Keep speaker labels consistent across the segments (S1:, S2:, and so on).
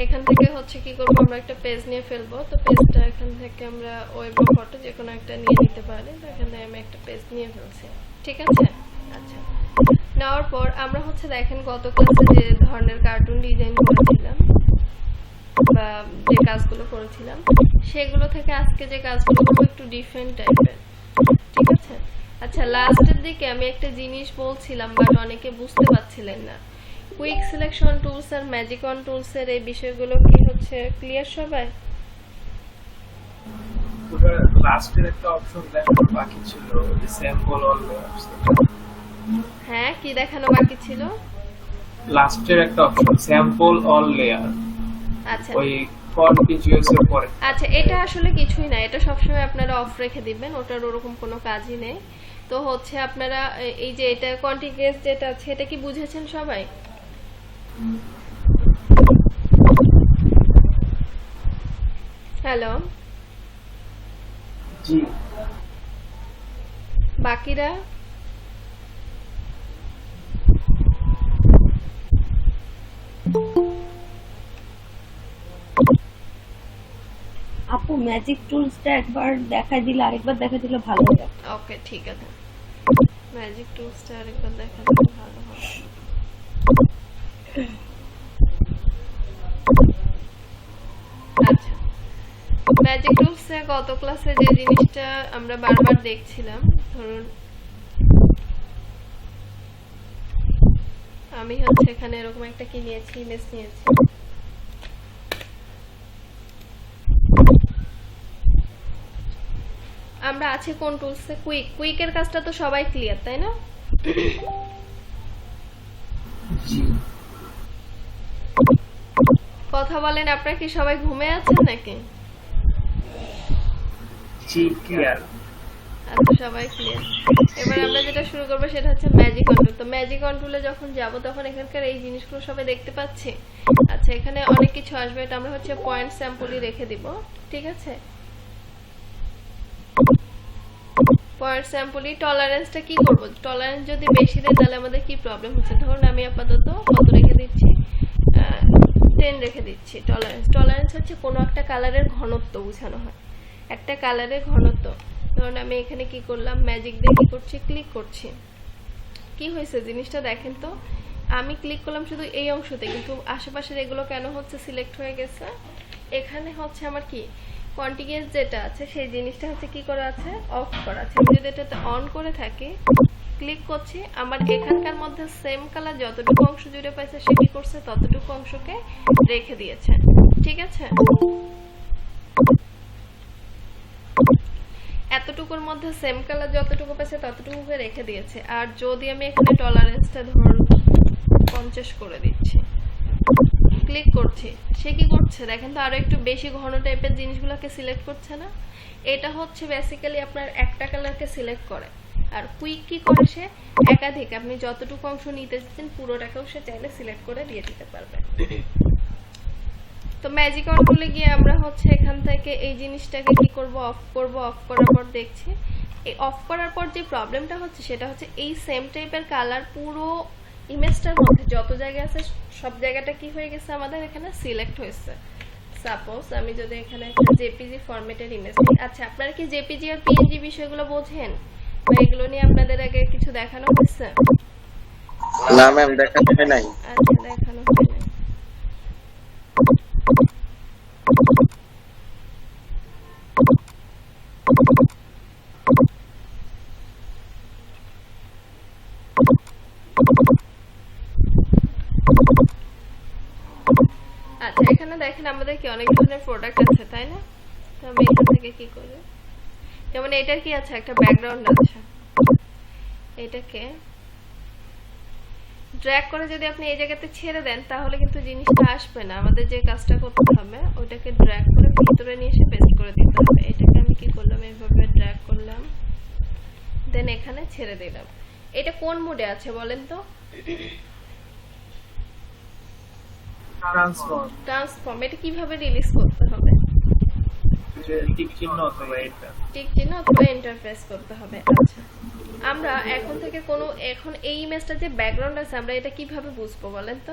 S1: এখান থেকে হচ্ছে কি করব, আমরা একটা পেজ নিয়ে ফেলবো। তো পেজটা এখান থেকে আমরা ওয়েব বা ফটো যে কোনো একটা নিয়ে নিতে পারি। তো এখানে আমি একটা পেজ নিয়ে ফেলছি, ঠিক আছে। আচ্ছা, নেওয়ার পর আমরা হচ্ছে দেখেন গত ক্লাসে যে ধরনের কার্টুন ডিজাইন করেছিলাম বা যে কাজগুলো করেছিলাম, সেগুলো থেকে আজকে যে কাজগুলো করবো একটু ডিফারেন্ট টাইপের, ঠিক আছে। আচ্ছা, লাস্টের দিকে আমি একটা জিনিস বলছিলাম বাট অনেকে বুঝতে পারছিলেন না। কুইক সিলেকশন টুলস আর ম্যাজিক অন টুলস এর এই বিষয়গুলো কি হচ্ছে ক্লিয়ার সবাই?
S2: লাস্টের একটা অপশন দেখানো বাকি ছিল, স্যাম্পল অল লেয়ার্স।
S1: হ্যাঁ, কি দেখানো বাকি ছিল?
S2: লাস্টের একটা অপশন স্যাম্পল অল লেয়ার,
S1: আচ্ছা
S2: ওই কন্টিনিউয়াস এর পরে।
S1: আচ্ছা, এটা আসলে কিছুই না, এটা সবসময় আপনারা অফ রেখে দিবেন, ওটার ওরকম কোনো কাজই নেই। তো হচ্ছে আপনারা এই যে এটা কন্টিনিউয়াস যেটা আছে, এটা কি বুঝেছেন সবাই? হ্যালো,
S2: জি,
S1: বাকিরা?
S3: আপু ম্যাজিক টুলসটা একবার দেখাই দিলে আরেকবার দেখা দিলে ভালো হবে।
S1: ওকে, ঠিক আছে, ম্যাজিক টুলসটা আরেকবার দেখা দিলে ভালো হবে। আচ্ছা, ম্যাজিক টুলসে গত ক্লাসে যে জিনিসটা আমরা বারবার দেখছিলাম, ধরুন আমি হচ্ছে এখানে এরকম একটা কি নিয়েছি, ইমেজ নিয়েছি। আমরা আছি কোন টুলসে? কুইকের কাজটা তো সবাই ক্লিয়ার, তাই না?
S2: জি,
S1: কথা বলেন, আপনারা কি সবাই ঘুমিয়ে আছেন নাকি?
S2: জি ক্লিয়ার।
S1: আচ্ছা, সবাই ক্লিয়ার। এবার আমরা যেটা শুরু করবো সেটা হচ্ছে ম্যাজিক কন্ট্রোল। তো ম্যাজিক কন্ট্রোলে যখন যাব তখন এখানকার এই জিনিসগুলো সবাই দেখতে পাচ্ছি। আচ্ছা, এখানে অনেক কিছু আসবে, এটা আমরা হচ্ছে পয়েন্ট স্যাম্পলই রেখে দিব, ঠিক আছে। পয়েন্ট স্যাম্পলই টলারেন্সটা কি করব, টলারেন্স যদি বেশি দেয় তাহলে আমাদের কি প্রবলেম হচ্ছে। ধরুন আমি আপাতত কত রেখে দিচ্ছি, 10 রেখে দিচ্ছি। টলারেন্স হচ্ছে কোনো একটা কালারের ঘনত্ব বোঝানো হয়, একটা কালারের ঘনত্ব। ধরুন আমি এখানে কি করলাম, ম্যাজিক দিয়ে কি করছি, ক্লিক করছি। কি হয়েছে জিনিসটা দেখেন তো, আমি ক্লিক করলাম শুধু এই অংশতে, কিন্তু আশেপাশের এগুলো কেন হচ্ছে সিলেক্ট হয়ে গেছে। এখানে হচ্ছে আমার কি কন্টিনিউয়াস যেটা আছে সেই জিনিসটা হচ্ছে কি করা আছে, অফ করা আছে। আমি যদি এটাতে অন করে থাকি, ক্লিক করছি, আমার এখানকার মধ্যে সেম কালার যতটুকু অংশ জুড়ে পাইছে সে কি করছে, ততটুকু অংশকে রেখে দিয়েছে, ঠিক আছে। এতটুকুর মধ্যে সেম কালার যতটুকু পাইছে ততটুকুকে রেখে দিয়েছে। আর যদি আমি এখানে টলারেন্সটা ধরুন 50 করে দিচ্ছি, ক্লিক করছি, সে কি করছে দেখেন তো, আরো একটু বেশি ঘন টাইপের জিনিসগুলোকে সিলেক্ট করছে না। এটা হচ্ছে বেসিক্যালি আপনার একটা কালারকে সিলেক্ট করে। আর কুইক কি করে, সে একাধিক, আপনি যতটুকু অংশ নিতে চাচ্ছেন পুরোটাকেও সে চাইলে সিলেক্ট করে দিয়ে দিতে পারবে। তো ম্যাজিক কন্ট্রোলে গিয়ে আমরা হচ্ছে এখান থেকে এই জিনিসটাকে কি করব, অফ করব। অফ করার পর দেখছি, এই অফ করার পর যে প্রবলেমটা হচ্ছে সেটা হচ্ছে এই সেম টাইপের কালার পুরো ইমেজটার মধ্যে যত জায়গা আছে সব জায়গাটা কি হয়ে গেছে, আমাদের এখানে সিলেক্ট হয়েছে। সাপোজ আমি যদি এখানে একটা জেপিজি ফরম্যাটের ইমেজ নিই। আচ্ছা, আপনারা কি জেপিজি আর পিএনজি বিষয়গুলো বোঝেন বা এগুলো নিয়ে আপনাদের আগে কিছু দেখানো হয়েছে?
S4: না ম্যাম, দেখানো হয় নাই।
S1: আচ্ছা, দেখানো হয় নাই। আচ্ছা, এখানে দেখেন আমাদের কি অনেক ধরনের প্রোডাক্ট আছে, তাই না? তো আমি এখান থেকে কি করি, যেমন এটার কি আছে, একটা ব্যাকগ্রাউন্ড আছে, এটাকে ড্র্যাগ করে যদি আপনি এই জায়গাতে ছেড়ে দেন তাহলে কিন্তু জিনিসটা আসবে না। আমাদের যে কাজটা করতে হবে ওটাকে ড্র্যাগ করে ভিতরে নিয়ে এসে পেস্ট করে দিতে হবে। এটাকে আমি কি করলাম, এইভাবে ড্র্যাগ করলাম, দেন এখানে ছেড়ে দিলাম। এটা কোন মোডে আছে বলেন তো? ট্রান্সফর্ম। এটা কিভাবে রিলিজ করতে হবে?
S2: টিক চিহ্ন অথবা এটা,
S1: টিক চিহ্ন অথবা এন্টার প্রেস করতে হবে। আচ্ছা, আমরা এখন থেকে এখন এই ইমেজটা যে ব্যাকগ্রাউন্ড আছে আমরা এটা কিভাবে বুঝবো বলেন তো?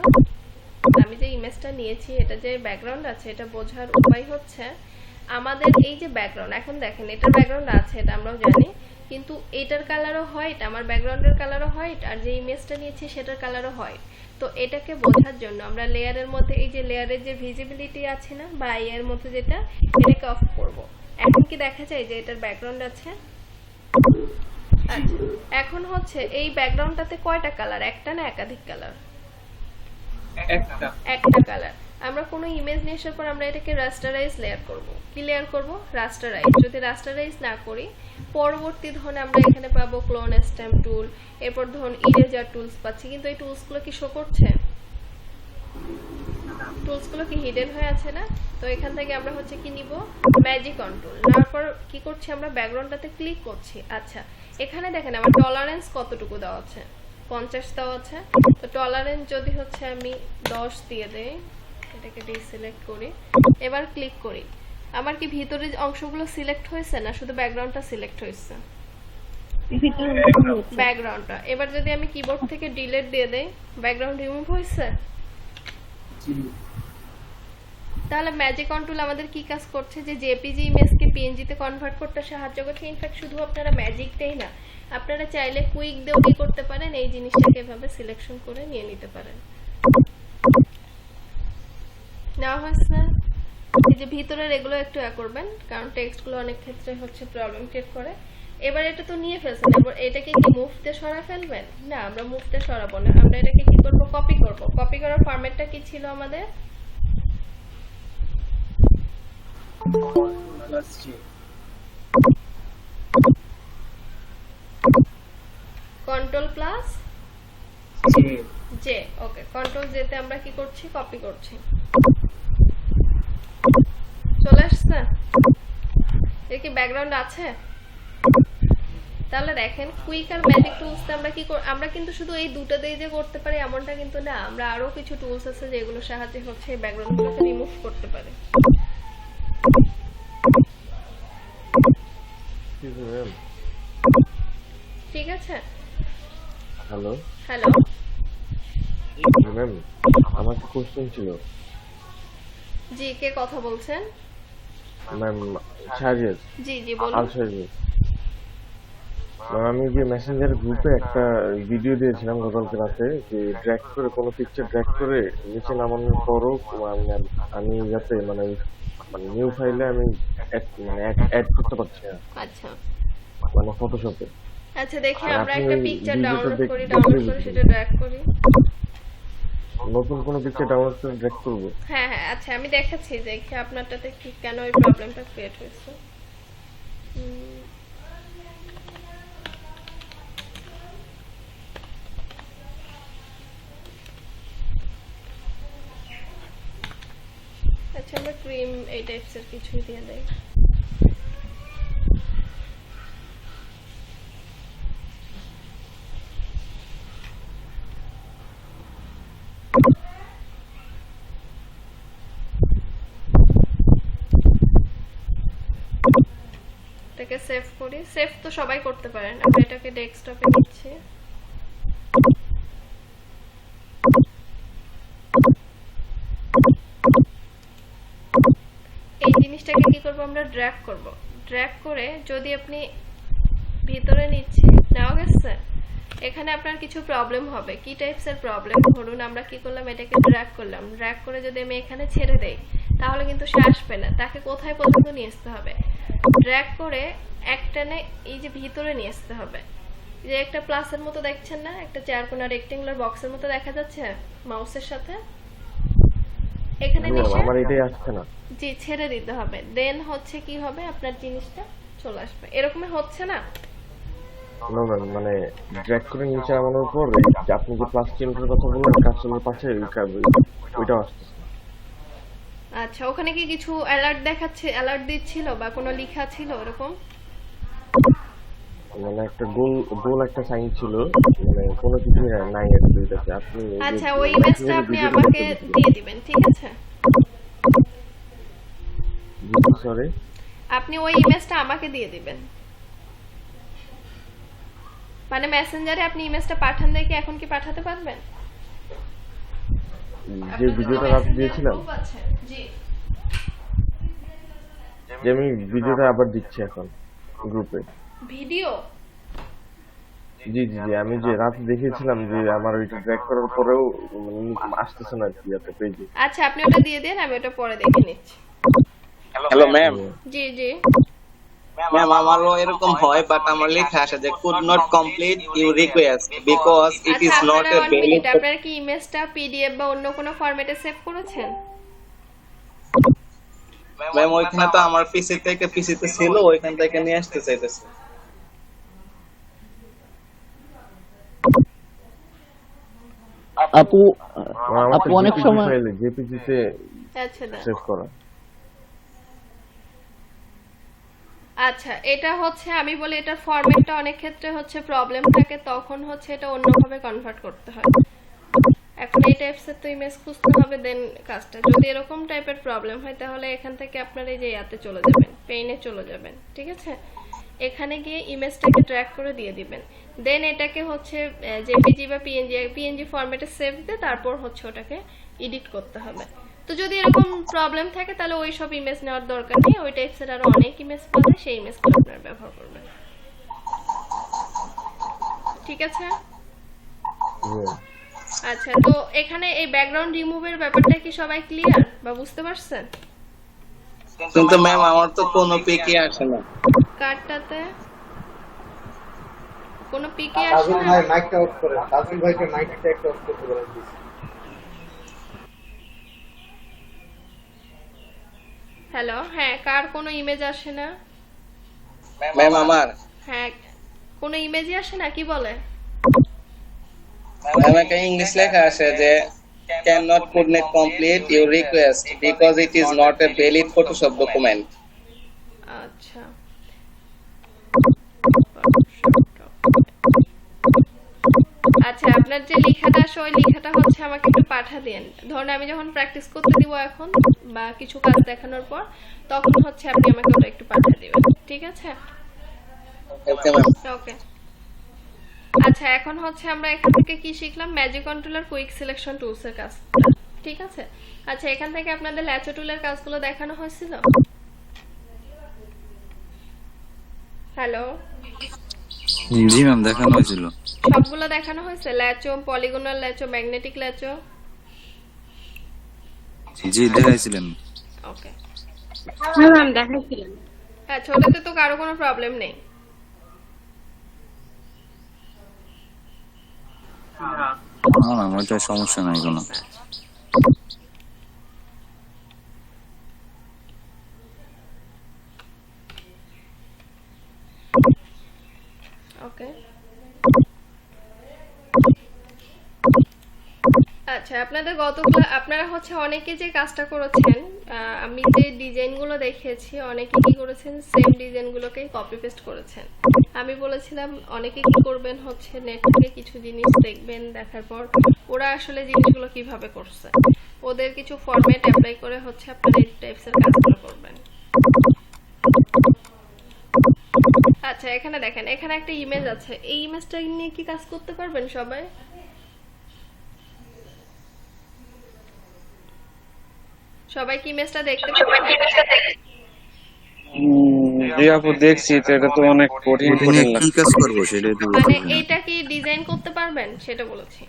S1: আমি যে ইমেজটা নিয়েছি এটা যে ব্যাকগ্রাউন্ড আছে এটা বোঝার উপায় হচ্ছে আমাদের এই যে ব্যাকগ্রাউন্ড, এখন দেখেন এটার ব্যাকগ্রাউন্ড আছে এটা আমরাও জানি, কিন্তু এটার কালারও হোয়াইট, আমার ব্যাকগ্রাউন্ডের কালারও হোয়াইট, আর যে ইমেজটা নিয়েছি সেটার কালারও হোয়াইট। তো এটাকে বোঝার জন্য আমরা লেয়ারের মধ্যে এই যে লেয়ারের যে ভিজিবিলিটি আছে না বা এর মধ্যে যেটা, এটাকে অফ করব। এখন কি দেখা যায় যে এটার ব্যাকগ্রাউন্ড আছে? আচ্ছা, এখন হচ্ছে এই ব্যাকগ্রাউন্ডটাতে কয়টা কালার, একটা না একাধিক কালার? একটা কালার। আমরা কোনো ইমেজ নিয়ে আসার পর আমরা এটাকে রাস্টারাইজ লেয়ার করব। কি লেয়ার করব? রাস্টারাইজ। যদি রাস্টারাইজ না করি, পরবর্তী ধরুন আমরা এখানে পাবো ক্লোন স্ট্যাম্প টুল, এরপর ধরুন ইরেজার টুলস পাচ্ছি, কিন্তু এই টুলসগুলো কি শো করছে? টুলসগুলো কি হিডেন হয়ে আছে না? তো এখান থেকে আমরা হচ্ছে কি নিব, ম্যাজিক কন্ট্রোল। নেওয়ার পর কি করছি আমরা, ব্যাকগ্রাউন্ডটাতে ক্লিক করছি। আচ্ছা, এখানে দেখেন আমার টলারেন্স কতটুকু দেওয়া আছে, 50 দেওয়া আছে। তো টলারেন্স যদি হচ্ছে আমি 10 দিয়ে দেই, এটাকে ডিসিলেক্ট করি, এবার ক্লিক করি, আমার কি ভিতরের অংশগুলো সিলেক্ট হয়েছে না শুধু ব্যাকগ্রাউন্ডটা সিলেক্ট হয়েছে? ব্যাকগ্রাউন্ডটা। এবার যদি আমি কিবোর্ড থেকে ডিলিট দিয়ে দেই, ব্যাকগ্রাউন্ড রিমুভ হয়েছে? তাহলে ম্যাজিক কন্ট্রোল আমাদের কি কাজ করছে, যে জেপিজি ইমেজকে পিএনজি তে কনভার্ট করতে সাহায্য করছে। ইনফ্যাক্ট শুধু আপনারা ম্যাজিকটাই না, আপনারা চাইলে কুইক দিয়েও কি করতে পারেন, এই জিনিসটাকে এভাবে সিলেকশন করে নিয়ে নিতে পারেন। নেওয়া হয়েছে? এই যে ভিতরের এগুলো একটু করবেন, কারণ টেক্সটগুলো অনেক ক্ষেত্রে হচ্ছে প্রবলেম ক্রিয়েট করে। এবার এটা তো নিয়ে ফেলছেন, এবার এটাকে কি মুভতে সরা ফেলবেন? না, আমরা মুভতে সরাবো না, আমরা এটাকে কি করব, কপি করব। কপি করার ফরম্যাটটা কি ছিল আমাদের? Control plus J. Okay, control J তে আমরা কি করছি, কপি করছি। চলে আসছে? এর কি ব্যাকগ্রাউন্ড আছে? তাহলে দেখেন কুইক আর ম্যাজিক টুলসতে আমরা কি আমরা কিন্তু শুধু এই দুটো দিয়ে যে করতে পারি এমনটা কিন্তু না, আমরা আরো কিছু টুলস আছে যেগুলো সাহায্যে হচ্ছে এই ব্যাকগ্রাউন্ডগুলোকে রিমুভ করতে পারি। ঠিক আছে।
S5: হ্যালো
S1: হ্যালো
S5: ম্যাম, আমার একটা কোশ্চেন ছিল।
S1: জি, কে কথা বলছেন?
S5: ম্যাম শাহরিয়ার,
S1: জি জি
S5: আল
S1: বলুন।
S5: শাহরিয়ার ম্যাম, আমি যে মেসেঞ্জার গ্রুপে একটা ভিডিও দিয়েছিলাম গতকালকে রাতে, যে ড্র্যাগ করে কোনো পিকচার ড্র্যাগ করে নিচে নামানোর পরও আমি যাতে মানে নিউ ফাইলে আমি অ্যাড করতে পারছি না,
S1: আচ্ছা
S5: মানে ফটোশপে।
S1: আচ্ছা, দেখি
S5: আর
S1: আমরা
S5: আপনি
S1: একটা
S5: ওই
S1: পিকচার
S5: ভিডিওটা
S1: ডাউনলোড করি,
S5: দেখে
S1: ডাউনলোড করে
S5: দিবেন।
S1: সেটা ড্র্যাগ করি।
S5: নতুন কোনো পিকচার ডাউনলোড করে ড্র্যাগ করবো?
S1: হ্যাঁ হ্যাঁ, আচ্ছা আমি দেখাচ্ছি দেখি আপনারটাতে কি কেন এই প্রবলেমটা ক্রিয়েট হয়েছে। আচ্ছা, আমরা ক্রিম এই টাইপসের কিছুই দিয়ে দেই। এটাকে সেভ করি। সেভ তো সবাই করতে পারেন। আমরা এটাকে ডেস্কটপে নিচ্ছি। এই জিনিসটাকে কি করব, আমরা ড্র্যাগ করব। ড্র্যাগ করে যদি আপনি ভিতরে নিচ্ছি, নেওয়া গেছে, এখানে আপনার কিছু প্রবলেম হবে। কি টাইপসের প্রবলেম? ধরুন আমরা কি করলাম, এটাকে ড্র্যাগ করলাম, ড্র্যাগ করে যদি আমি এখানে ছেড়ে দেই তাহলে কিন্তু সে আসবে না। তাকে কোথায় পর্যন্ত নিয়ে আসতে হবে? ড্র্যাগ করে একটানে এই যে ভিতরে নিয়ে আসতে হবে। যে একটা প্লাসের মতো দেখছেন না, একটা চারকোনা রেক্টেঙ্গুলার বক্সের মতো দেখা যাচ্ছে মাউসের সাথে, এখানে নিয়ে
S5: আমার এটাই আসছে না।
S1: জি, ছেড়ে দিতে হবে। দেন হচ্ছে কি হবে, আপনার জিনিসটা চলে আসবে। এরকমই হচ্ছে না?
S5: নো ম্যাম, মানে ড্র্যাগ করে নিচে নামানোর পর আপনি যে প্লাস চিহ্নটার কথা বললেন কাস্টমার পাশে, ওইটাও আসতেছে।
S1: আচ্ছা, ওখানে কি কিছু অ্যালার্ট দেখাচ্ছে, অ্যালার্ট দিচ্ছিল বা কোনো লেখা ছিল এরকম?
S5: মানে একটা গোল একটা সাইন ছিল, মানে কোনো কিছু নাই আর কি এটাতে। আপনি
S1: আচ্ছা, ওই ইমেজটা আপনি আমাকে দিয়ে দিবেন, ঠিক আছে?
S5: সরি,
S1: আপনি ওই ইমেজটা আমাকে দিয়ে দিবেন। মানে মেসেঞ্জারে আপনি ইমেজটা পাঠান, দেখি এখন কি পাঠাতে পারবেন?
S5: যে ভিডিওটা রাতে দিয়েছিলাম,
S1: Group আছে? জি।
S5: যে আমি ভিডিওটা আবার দিচ্ছি এখন গ্রুপে।
S1: ভিডিও?
S5: জি জি জি, আমি যে রাতে দেখিয়েছিলাম যে আমার ওইটা ড্র্যাগ করার পরেও আসতেছে না আর কি এত পেজে।
S1: আচ্ছা, আপনি ওটা দিয়ে দেন, আমি ওটা পরে দেখে নিচ্ছি।
S4: Hello ma'am.
S1: জি জি।
S4: ম্যাম আমারও এরকম হয়, বাট আমার লেখা আসে যে could not complete your request because it
S1: আচ্ছা,
S4: ইজ নট
S1: আপনারা
S4: এ
S1: 1 মিনিট,
S4: ভ্যালিড।
S1: আপনারা কি ইমেজটা পিডিএফ বা অন্য কোনো ফরম্যাটে সেভ করেছেন?
S4: ম্যাম ওইখানে তো আমার পিসিতে ছিল, ওইখান থেকে নিয়ে আসতে চাইতেছি।
S6: আপু আপু অনেক সময়
S5: ফাইলে জেপিজিতে
S1: আচ্ছা দাও।
S5: সেভ করা।
S1: আচ্ছা, এটা হচ্ছে আমি বলি এটার ফরম্যাটটা অনেক ক্ষেত্রে হচ্ছে প্রবলেম থাকে, তখন হচ্ছে এটা অন্যভাবে কনভার্ট করতে হয়। এখন এই টাইপসের তো ইমেজ খুঁজতে হবে, দেন কাজটা যদি এরকম টাইপের প্রবলেম হয় তাহলে এখান থেকে আপনারা এই যে ইয়াতে চলে যাবেন, পেইনে চলে যাবেন, ঠিক আছে? এখানে গিয়ে ইমেজটাকে ড্র্যাগ করে দিয়ে দিবেন, দেন এটাকে হচ্ছে জেপিজি বা পিএনজি ফরম্যাটে সেভ দিয়ে তারপর হচ্ছে ওটাকে এডিট করতে হবে। তো যদি এরকম প্রবলেম থাকে তাহলে ওই সব ইমেজ নেওয়ার দরকার নেই, ওই টাইপসের আরো অনেক ইমেজ পাবে, সেই ইমেজগুলো আপনারা ব্যবহার করবেন, ঠিক আছে? আচ্ছা, তো এখানে এই ব্যাকগ্রাউন্ড রিমুভের ব্যাপারটা কি সবাই ক্লিয়ার বা বুঝতে পারছেন?
S4: কিন্তু ম্যাম আমার তো কোনো পিকই আসে না।
S1: কার্ডটাতে কোনো পিকে আসে না?
S7: মাইকটা অফ করেন, তাজুল ভাইকে মাইকটা একটু অফ করতে বলেন প্লিজ।
S1: হ্যালো, হ্যাঁ, কার কোনো ইমেজ আসে না?
S4: ম্যাম আমার
S1: হ্যাঁ, কোনো ইমেজই আসে না, কি বলে?
S4: ম্যাম একটা ইংলিশ লেখা আসে যে can not could not complete your request because it is not a valid Photoshop document.
S1: আচ্ছা, আচ্ছা, আপনার যে লেখাটা আসে ওই লেখাটা হচ্ছে আমাকে একটু পাঠা দেন। ধরুন আমি যখন প্র্যাকটিস করতে দিব এখন বা কিছু কাজ দেখানোর পর, তখন হচ্ছে আপনি আমাকে ওটা একটু পাঠা দিবেন, ঠিক আছে?
S4: Okay ma'am.
S1: ওকে। আচ্ছা, এখন হচ্ছে আমরা এখান থেকে কি শিখলাম? Magic controller quick selection tools এর কাজ, ঠিক আছে? আচ্ছা, এখান থেকে আপনাদের ল্যাচো টুলের কাজগুলো দেখানো হয়েছিল? হ্যালো,
S8: জি ম্যাম, দেখানো হয়েছিল।
S1: সবগুলো দেখানো হয়েছে? ল্যাচো, পলিগোনাল ল্যাচো, ম্যাগনেটিক ল্যাচো?
S8: জি দেখাইছিলেন।
S1: ওকে।
S3: হ্যাঁ ম্যাম দেখাইছিলেন।
S1: আচ্ছা, ওটাতে তো কারো কোনো প্রবলেম নেই?
S2: না,
S8: না ম্যাম, ওইটা সমস্যা নাই কোনো।
S1: ওকে। আচ্ছা, আপনাদের আপনারা হচ্ছে অনেকে যে কাজটা করেছেন, আমি যে ডিজাইনগুলো দেখিয়েছি অনেকে কি করেছেন, সেম ডিজাইনগুলোকেই কপি পেস্ট করেছেন। আমি বলেছিলাম অনেকে কি করবেন হচ্ছে নেট থেকে কিছু জিনিস দেখবেন, দেখার পর ওরা আসলে জিনিসগুলো কিভাবে করছে, ওদের কিছু ফরম্যাট অ্যাপ্লাই করে হচ্ছে আপনারা এই টাইপসের কাজগুলো করবেন। আচ্ছা, এখানে দেখেন, এখানে একটা ইমেজ আছে, এই ইমেজটা নিয়ে কি কাজ করতে পারবেন সবাই? সবাই কি ইমেজটা দেখতে পাবেন?
S9: জি আপু দেখছি, তো এটা তো অনেক কঠিন
S8: এটা
S9: কঠিন
S8: নিয়ে কি
S9: লাগছে।
S8: কাজ করবো সেটাই তো
S1: মানে
S8: বুঝতেছি না।
S1: এইটা কি ডিজাইন করতে পারবেন সেটা বলেছি।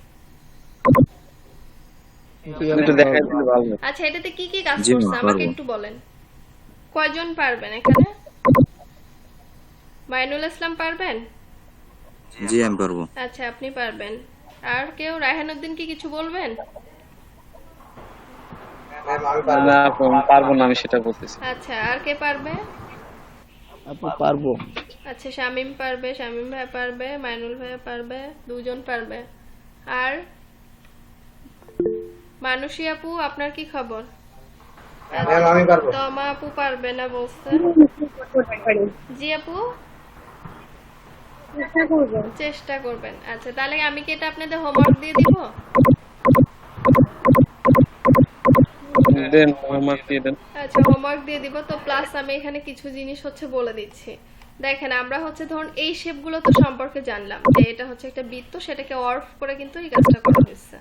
S9: একটু দেখাই দিলে ভালো হয়।
S1: আচ্ছা, এটাতে কি কি কাজ
S8: জি,
S1: করছে
S8: পারবো।
S1: আমাকে একটু বলেন। কয়জন পারবেন এখানে? মাইনুল ইসলাম পারবেন?
S8: জি আমি পারবো।
S1: আচ্ছা, আপনি পারবেন। আর কেউ? রায়হানুদ্দিন কি কিছু বলবেন?
S7: ম্যাম আমি পারবো
S9: না আপু, আমি পারবো না, আমি সেটা বলতেছি।
S1: আচ্ছা, আর কে পারবে?
S6: আপু পারবো।
S1: আচ্ছা, শামিম পারবে, শামিম ভাই পারবে, মাইনুল ভাই পারবে, দুজন পারবে। আর মানসী আপু, আপনার কি খবর?
S7: ম্যাম আমি পারবো।
S1: তমা আপু পারবে না বলছে। জি আপু, চেষ্টা করবেন। আচ্ছা, তাহলে আমি কি এটা আপনাদের হোমওয়ার্ক দিয়ে দিব?
S9: দেন আমার দিয়ে দেন।
S1: আচ্ছা, হোমওয়ার্ক দিয়ে দিব। তো প্লাস আমি এখানে কিছু জিনিস হচ্ছে বলে দিচ্ছি। দেখেন, আমরা হচ্ছে ধরুন এই শেপগুলো তো সম্পর্কে জানলাম যে এটা হচ্ছে একটা বৃত্ত, সেটাকে অর্ফ করে কিন্তু এই কাজটা করা হয়েছে।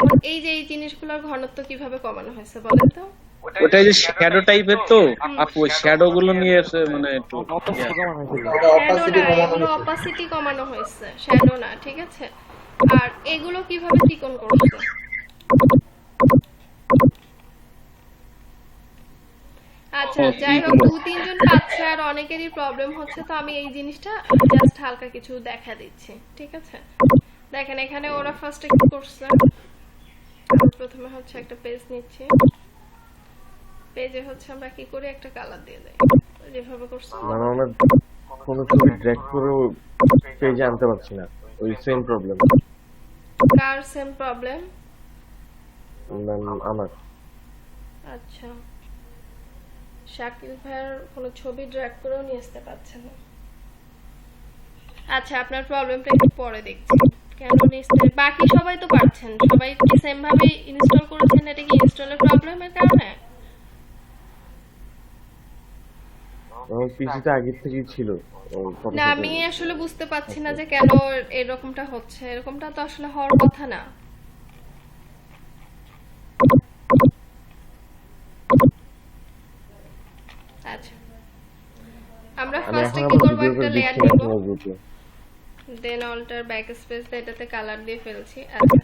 S1: এখন এই যে এই জিনিসগুলোর ঘনত্ব কিভাবে কমানো হয়েছে বলেন তো?
S9: ওটাই যে শ্যাডো টাইপের তো আপু, ওই শ্যাডো গুলো নিয়ে মানে একটু
S1: অপাসিটি কমানো হয়েছে, শ্যাডো না, ঠিক আছে? আর এগুলো কিভাবে চিকন করছে? আচ্ছা যাই হোক, 2-3 জন পাচ্ছে আর অনেকেরই প্রবলেম হচ্ছে, তো আমি এই জিনিসটা জাস্ট হালকা কিছু দেখা দিচ্ছি, ঠিক আছে? দেখেন এখানে ওরা ফার্স্টে কি করছে, প্রথমে হচ্ছে একটা পেজ নিচ্ছি, পেজে হচ্ছে আমরা কি করি একটা কালার দিয়ে দেই, যেভাবে করছে।
S5: মানে আমরা কোনো ছবি ড্র্যাগ করে পেজে আনতে পারছি না, ওই সেম প্রবলেম।
S1: কার সেম প্রবলেম?
S5: আমার।
S1: আচ্ছা, শাকিল ভাইয়ের কোনো ছবি ড্র্যাগ করেও নিয়ে আসতে পারছে না। আচ্ছা, আপনার প্রবলেমটা একটু পরে দেখছি। কেন নিশ্চয় বাকি সবাই তো পারছেন, সবাই কি সেম ভাবে ইনস্টল করেছেন? এটা কি ইনস্টলের প্রবলেমের কারণে?
S5: আমার পিসিতে আগে থেকেই ছিল।
S1: না, আমি আসলে বুঝতে পারছি না যে কেন এরকমটা হচ্ছে। এরকমটা তো আসলে হওয়ার কথা না। আচ্ছা, আমরা ফার্স্টে কি করব, একটা লেয়ার নিব, দেন অল্টার ব্যাকস্পেস দিয়ে এটাতে কালার দিয়ে ফেলছি। আচ্ছা,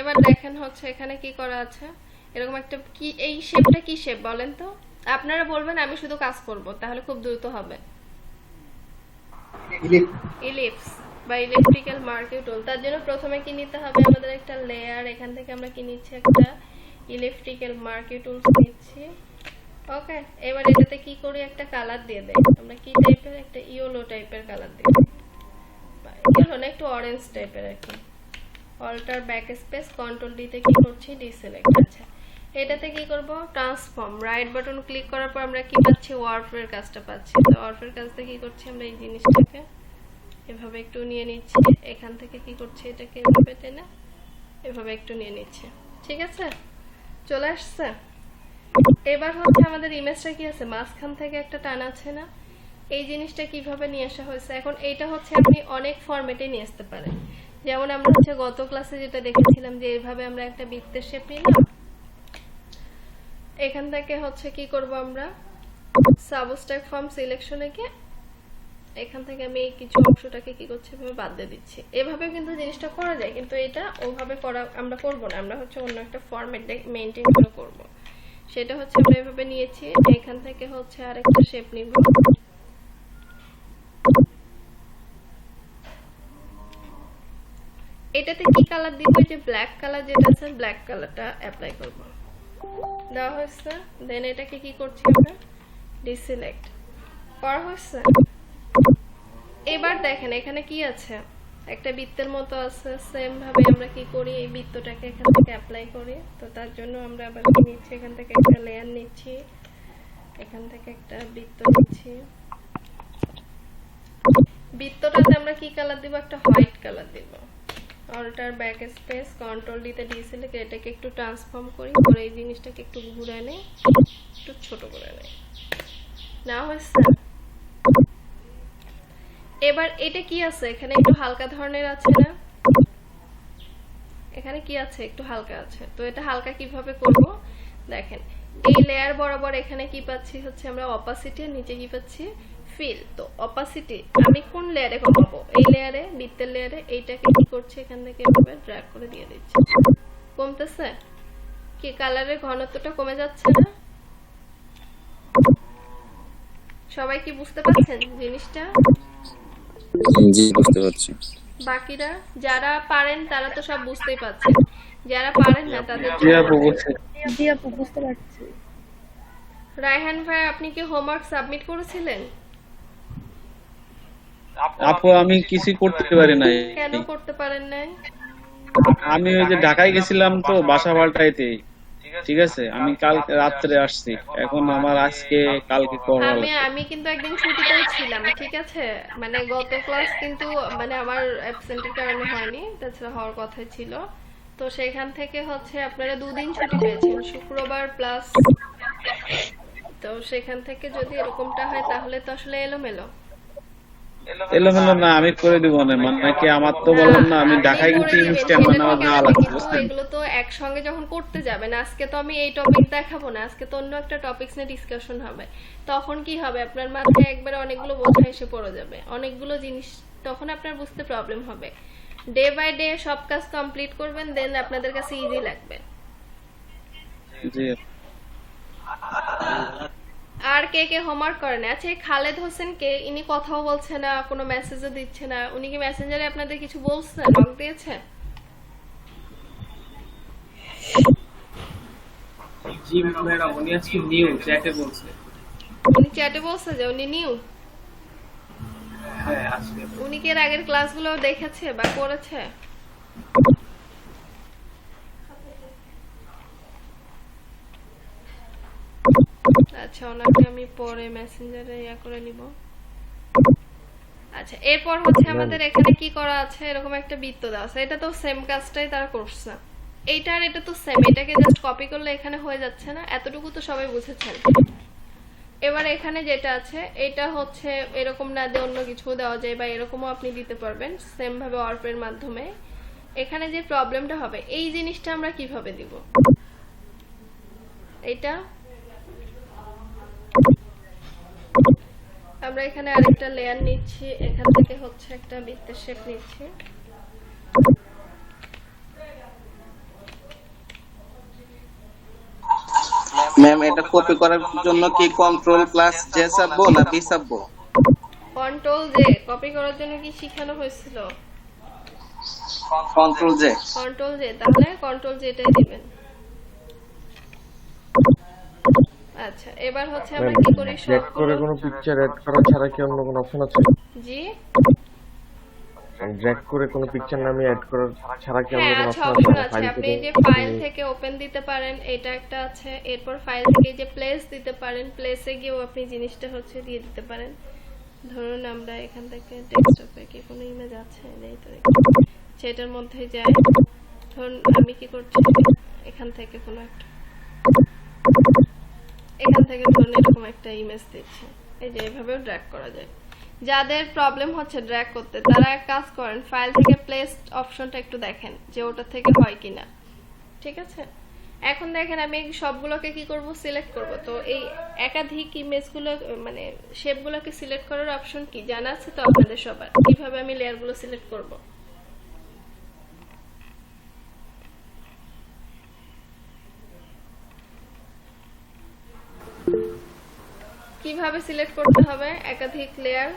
S1: এবার দেখেন হচ্ছে এখানে কি করা আছে, এরকম একটা কি, এই শেপটা কি শেপ বলেন তো? আপনারা বলবেন, আমি শুধু কাজ করব, তাহলে খুব দ্রুত হবে। ইলিপস বা ইলেকট্রিক্যাল মার্কিউ টুল। তার জন্য প্রথমে কি নিতে হবে আমাদের, একটা লেয়ার। এখান থেকে আমরা কি নিচ্ছি, একটা ইলেকট্রিক্যাল মার্কিউ টুলস নিচ্ছি। ওকে, এবার এটাতে কি করি, একটা কালার দিয়ে দেই। আমরা কি টাইপের, একটা ইয়েলো টাইপের কালার দিই, ইয়েলো না, একটু অরেঞ্জ টাইপের আর কি। অল্টার ব্যাকস্পেস, কন্ট্রোল ডি তে কি করছি, ডিসিলেক্ট। আচ্ছা, এটাতে কি করব, ট্রান্সফর্ম, রাইট বাটন ক্লিক করার পর আমরা কি পাচ্ছি, ওয়ার্ফের কাজটা পাচ্ছি। তো ওয়ার্ফের কাজটা কি করছি, আমরা এই জিনিসটাকে এভাবে একটু নিয়ে নিচ্ছি, এখান থেকে কি করছি, এটাকে এভাবে টেনে এভাবে একটু নিয়ে নিচ্ছি, ঠিক আছে? চলে আসছে। এবার হচ্ছে আমাদের ইমেজটা কি আছে, মাঝখান থেকে একটা টান আছে না, এই জিনিসটা কিভাবে নিয়ে আসা হয়েছে। এখন এইটা হচ্ছে আপনি অনেক ফরম্যাটে নিয়ে আসতে পারেন। যেমন আমরা হচ্ছে গত ক্লাসে যেটা দেখেছিলাম, যে এইভাবে আমরা একটা বৃত্তের শেপ নিলাম, এখান থেকে হচ্ছে কি করব, আমরা সাবস্ট্রাক্ট ফর্ম সিলেকশনে গিয়ে এখান থেকে আমি এই কিছু অংশটাকে কি করছি, এভাবে বাদ দিয়ে দিচ্ছি। এভাবে কিন্তু জিনিসটা করা যায়, কিন্তু এটা ওভাবে করা আমরা করব না। আমরা হচ্ছে অন্য একটা ফরম্যাট মেইনটেইন করে করব। সেটা হচ্ছে আমরা এভাবে নিয়েছি, এখান থেকে হচ্ছে আরেকটা শেপ নিব, এটাতে কি কালার দিব, যে ব্ল্যাক কালার যেটা আছে, ব্ল্যাক কালারটা অ্যাপ্লাই করব। দেওয়া হয়েছে, দেন এটাকে কি করছি, আমরা ডিসিলেক্ট করা হয়েছে। এবার দেখেন এখানে কি আছে, একটা বৃত্তের মতো আছে। সেম ভাবে আমরা কি করি, এই বৃত্তটাকে এখান থেকে অ্যাপ্লাই করি। তো তার জন্য আমরা আবার কি নিচ্ছি, এখান থেকে একটা লেয়ার নিচ্ছি, এখান থেকে একটা বৃত্ত নিচ্ছি। বৃত্তটাতে আমরা কি কালার দিব, একটা হোয়াইট কালার দিব। অল্টার ব্যাকস্পেস, কন্ট্রোল ডি তে ডিসিলেক্ট, এটাকে একটু ট্রান্সফর্ম করি, করে এই জিনিসটাকে একটু ঘুরে নেই, একটু ছোট করে নেই। না হয়েছে। এবার এটা কি আছে, এখানে একটু হালকা ধরনের আছে না, এখানে কি আছে, একটু হালকা আছে। তো এটা হালকা কিভাবে করব, দেখেন এই লেয়ার বরাবর এখানে কি পাচ্ছি, হচ্ছে আমরা অপাসিটি, আর নিচে কি পাচ্ছি, ফিল। তো অপাসিটি আমি কোন লেয়ারে কমাবো, এই লেয়ারে, বৃত্তের লেয়ারে। এইটাকে কি করছি, এখান থেকে এভাবে ড্র্যাগ করে দিয়ে দিচ্ছি, কমতেছে কি, কালারের ঘনত্বটা কমে যাচ্ছে না? সবাই কি বুঝতে পারছেন জিনিসটা?
S8: জি, বুঝতে পারছি।
S1: বাকিরা যারা পারেন তারা তো সব বুঝতেই পারছেন, যারা পারেন না তাদের
S3: জি আপু, বুঝতে পারছি।
S1: রায়হান ভাই, আপনি কি হোমওয়ার্ক সাবমিট করেছিলেন?
S9: আপু আমি কিছু করতে পারি নাই।
S1: কেন করতে পারেন নাই?
S9: আমি ওই যে ঢাকায় গেছিলাম, তো বাসা পাল্টাইতে, ঠিক আছে? আমি কাল রাত্রে আসছি, এখন আমার আজকে কালকে করা লাগবে।
S1: আমি কিন্তু একদিন ছুটিতেই ছিলাম, ঠিক আছে? মানে গত ক্লাস কিন্তু মানে আমার অ্যাবসেন্টের কারণে হয়নি, তাছাড়া হওয়ার কথা ছিল। তো সেখান থেকে হচ্ছে আপনারা 2 দিন ছুটি পেয়েছেন, শুক্রবার প্লাস। তো সেখান থেকে যদি এরকমটা হয় তাহলে তো আসলে এলোমেলো।
S9: এলোমেলো না, আমি করে দিব না, মানে কি আমার তো বললাম না আমি ঢাকায় গেছি ইমেজটা মানে আমার যাওয়া লাগবে,
S1: কিন্তু
S9: বুঝছেন?
S1: এগুলো তো একসঙ্গে যখন করতে যাবেন, আজকে তো আমি এই টপিক দেখাবো না, আজকে তো অন্য একটা টপিকস নিয়ে ডিসকাশন হবে, তখন কি হবে আপনার মাথায় একবারে অনেকগুলো বোঝা এসে পড়ে যাবে, অনেকগুলো জিনিস, তখন আপনার বুঝতে প্রবলেম হবে। ডে বাই ডে সব কাজ কমপ্লিট করবেন, দেন আপনাদের কাছে ইজি লাগবে।
S9: জি
S1: আর কে কে হোমওয়ার্ক করেন? আচ্ছা, এই খালেদ হোসেন কে? ইনি কথাও বলছে না, কোনো মেসেজও দিচ্ছে না, উনি কি মেসেঞ্জারে আপনাদের কিছু বলছে, নক দিয়েছে?
S2: জি ম্যাডাম, উনি আজকে নিউ চ্যাটে বলছে।
S1: উনি চ্যাটে বলছে যে উনি নিউ?
S2: হ্যাঁ আজকে।
S1: উনি কি এর আগের ক্লাসগুলো দেখেছে বা করেছে? আচ্ছা, ওনাকে আমি পরে মেসেঞ্জারে করে নিব। আচ্ছা, এরপর হচ্ছে আমাদের এখানে কি করা আছে, এরকম একটা বৃত্ত দেওয়া আছে, এটা তো সেম কাজটাই তারা করছে, এইটা আর এটা তো সেম, এটাকে জাস্ট কপি করলে এখানে হয়ে যাচ্ছে না, এতটুকু তো সবাই বুঝেছেন। এবার এখানে যেটা আছে এটা হচ্ছে এরকম না দিয়ে অন্য কিছু দেওয়া যায়, বা এরকমও আপনি দিতে পারবেন সেম ভাবে অর্পের মাধ্যমে। এখানে যে প্রবলেমটা হবে, এই জিনিসটা আমরা কিভাবে দিব, এটা আমরা এখানে আরেকটা লেয়ার নিচ্ছি, এখান থেকে হচ্ছে একটা বৃত্তের শেপ নিচ্ছি,
S4: ম্যাম এটা কপি করার জন্য কি কন্ট্রোল প্লাস জে চাপবো না বি চাপবো?
S1: Control J. কপি করার জন্য কি শেখানো হয়েছিল?
S4: Control J.
S1: কন্ট্রোল জে, তাহলে কন্ট্রোল জেটাই দিবেন। আচ্ছা, এবার হচ্ছে আমরা কি করি,
S5: ড্র্যাগ করে
S1: সবগুলো
S5: কোনো পিকচার অ্যাড করা ছাড়া কি অন্য কোনো অপশন আছে?
S1: জি
S5: ড্র্যাগ করে কোনো পিকচার নামে অ্যাড করার ছাড়া কি অন্য
S1: হ্যাঁ,
S5: কোনো
S1: আচ্ছা
S5: অপশন
S1: অপশন
S5: আছে?
S1: আছে,
S5: ফাইল
S1: আপনি
S5: থেকে
S1: যে ফাইল থেকে ওপেন দিতে পারেন, এটা একটা আছে, এরপর ফাইল থেকে যে প্লেস দিতে পারেন, প্লেসে গিয়েও আপনি জিনিসটা হচ্ছে দিয়ে দিতে পারেন। ধরুন আমরা এখান থেকে ডেস্কটপে কি কোনো ইমেজ আছে, নেই তো, সেটার মধ্যে যাই, ধরুন আমি কি করছি, এখান থেকে কোনো একটা, এখান থেকে ধরুন এরকম একটা ইমেজ দিচ্ছি, এই যে এভাবেও ড্র্যাগ করা যায়। যাদের প্রবলেম হচ্ছে ড্র্যাগ করতে, তারা এক কাজ করেন, ফাইল থেকে প্লেস অপশনটা একটু দেখেন যে ওটা থেকে হয় কিনা, ঠিক আছে? এখন দেখেন আমি সবগুলোকে কি করব, সিলেক্ট করব, তো এই একাধিক ইমেজগুলো মানে শেপগুলোকে সিলেক্ট করার অপশন কি জানা আছে তো আপনাদের সবার? কিভাবে আমি লেয়ারগুলো সিলেক্ট করব? কিভাবে সিলেক্ট করতে হবে একাধিক লেয়ার?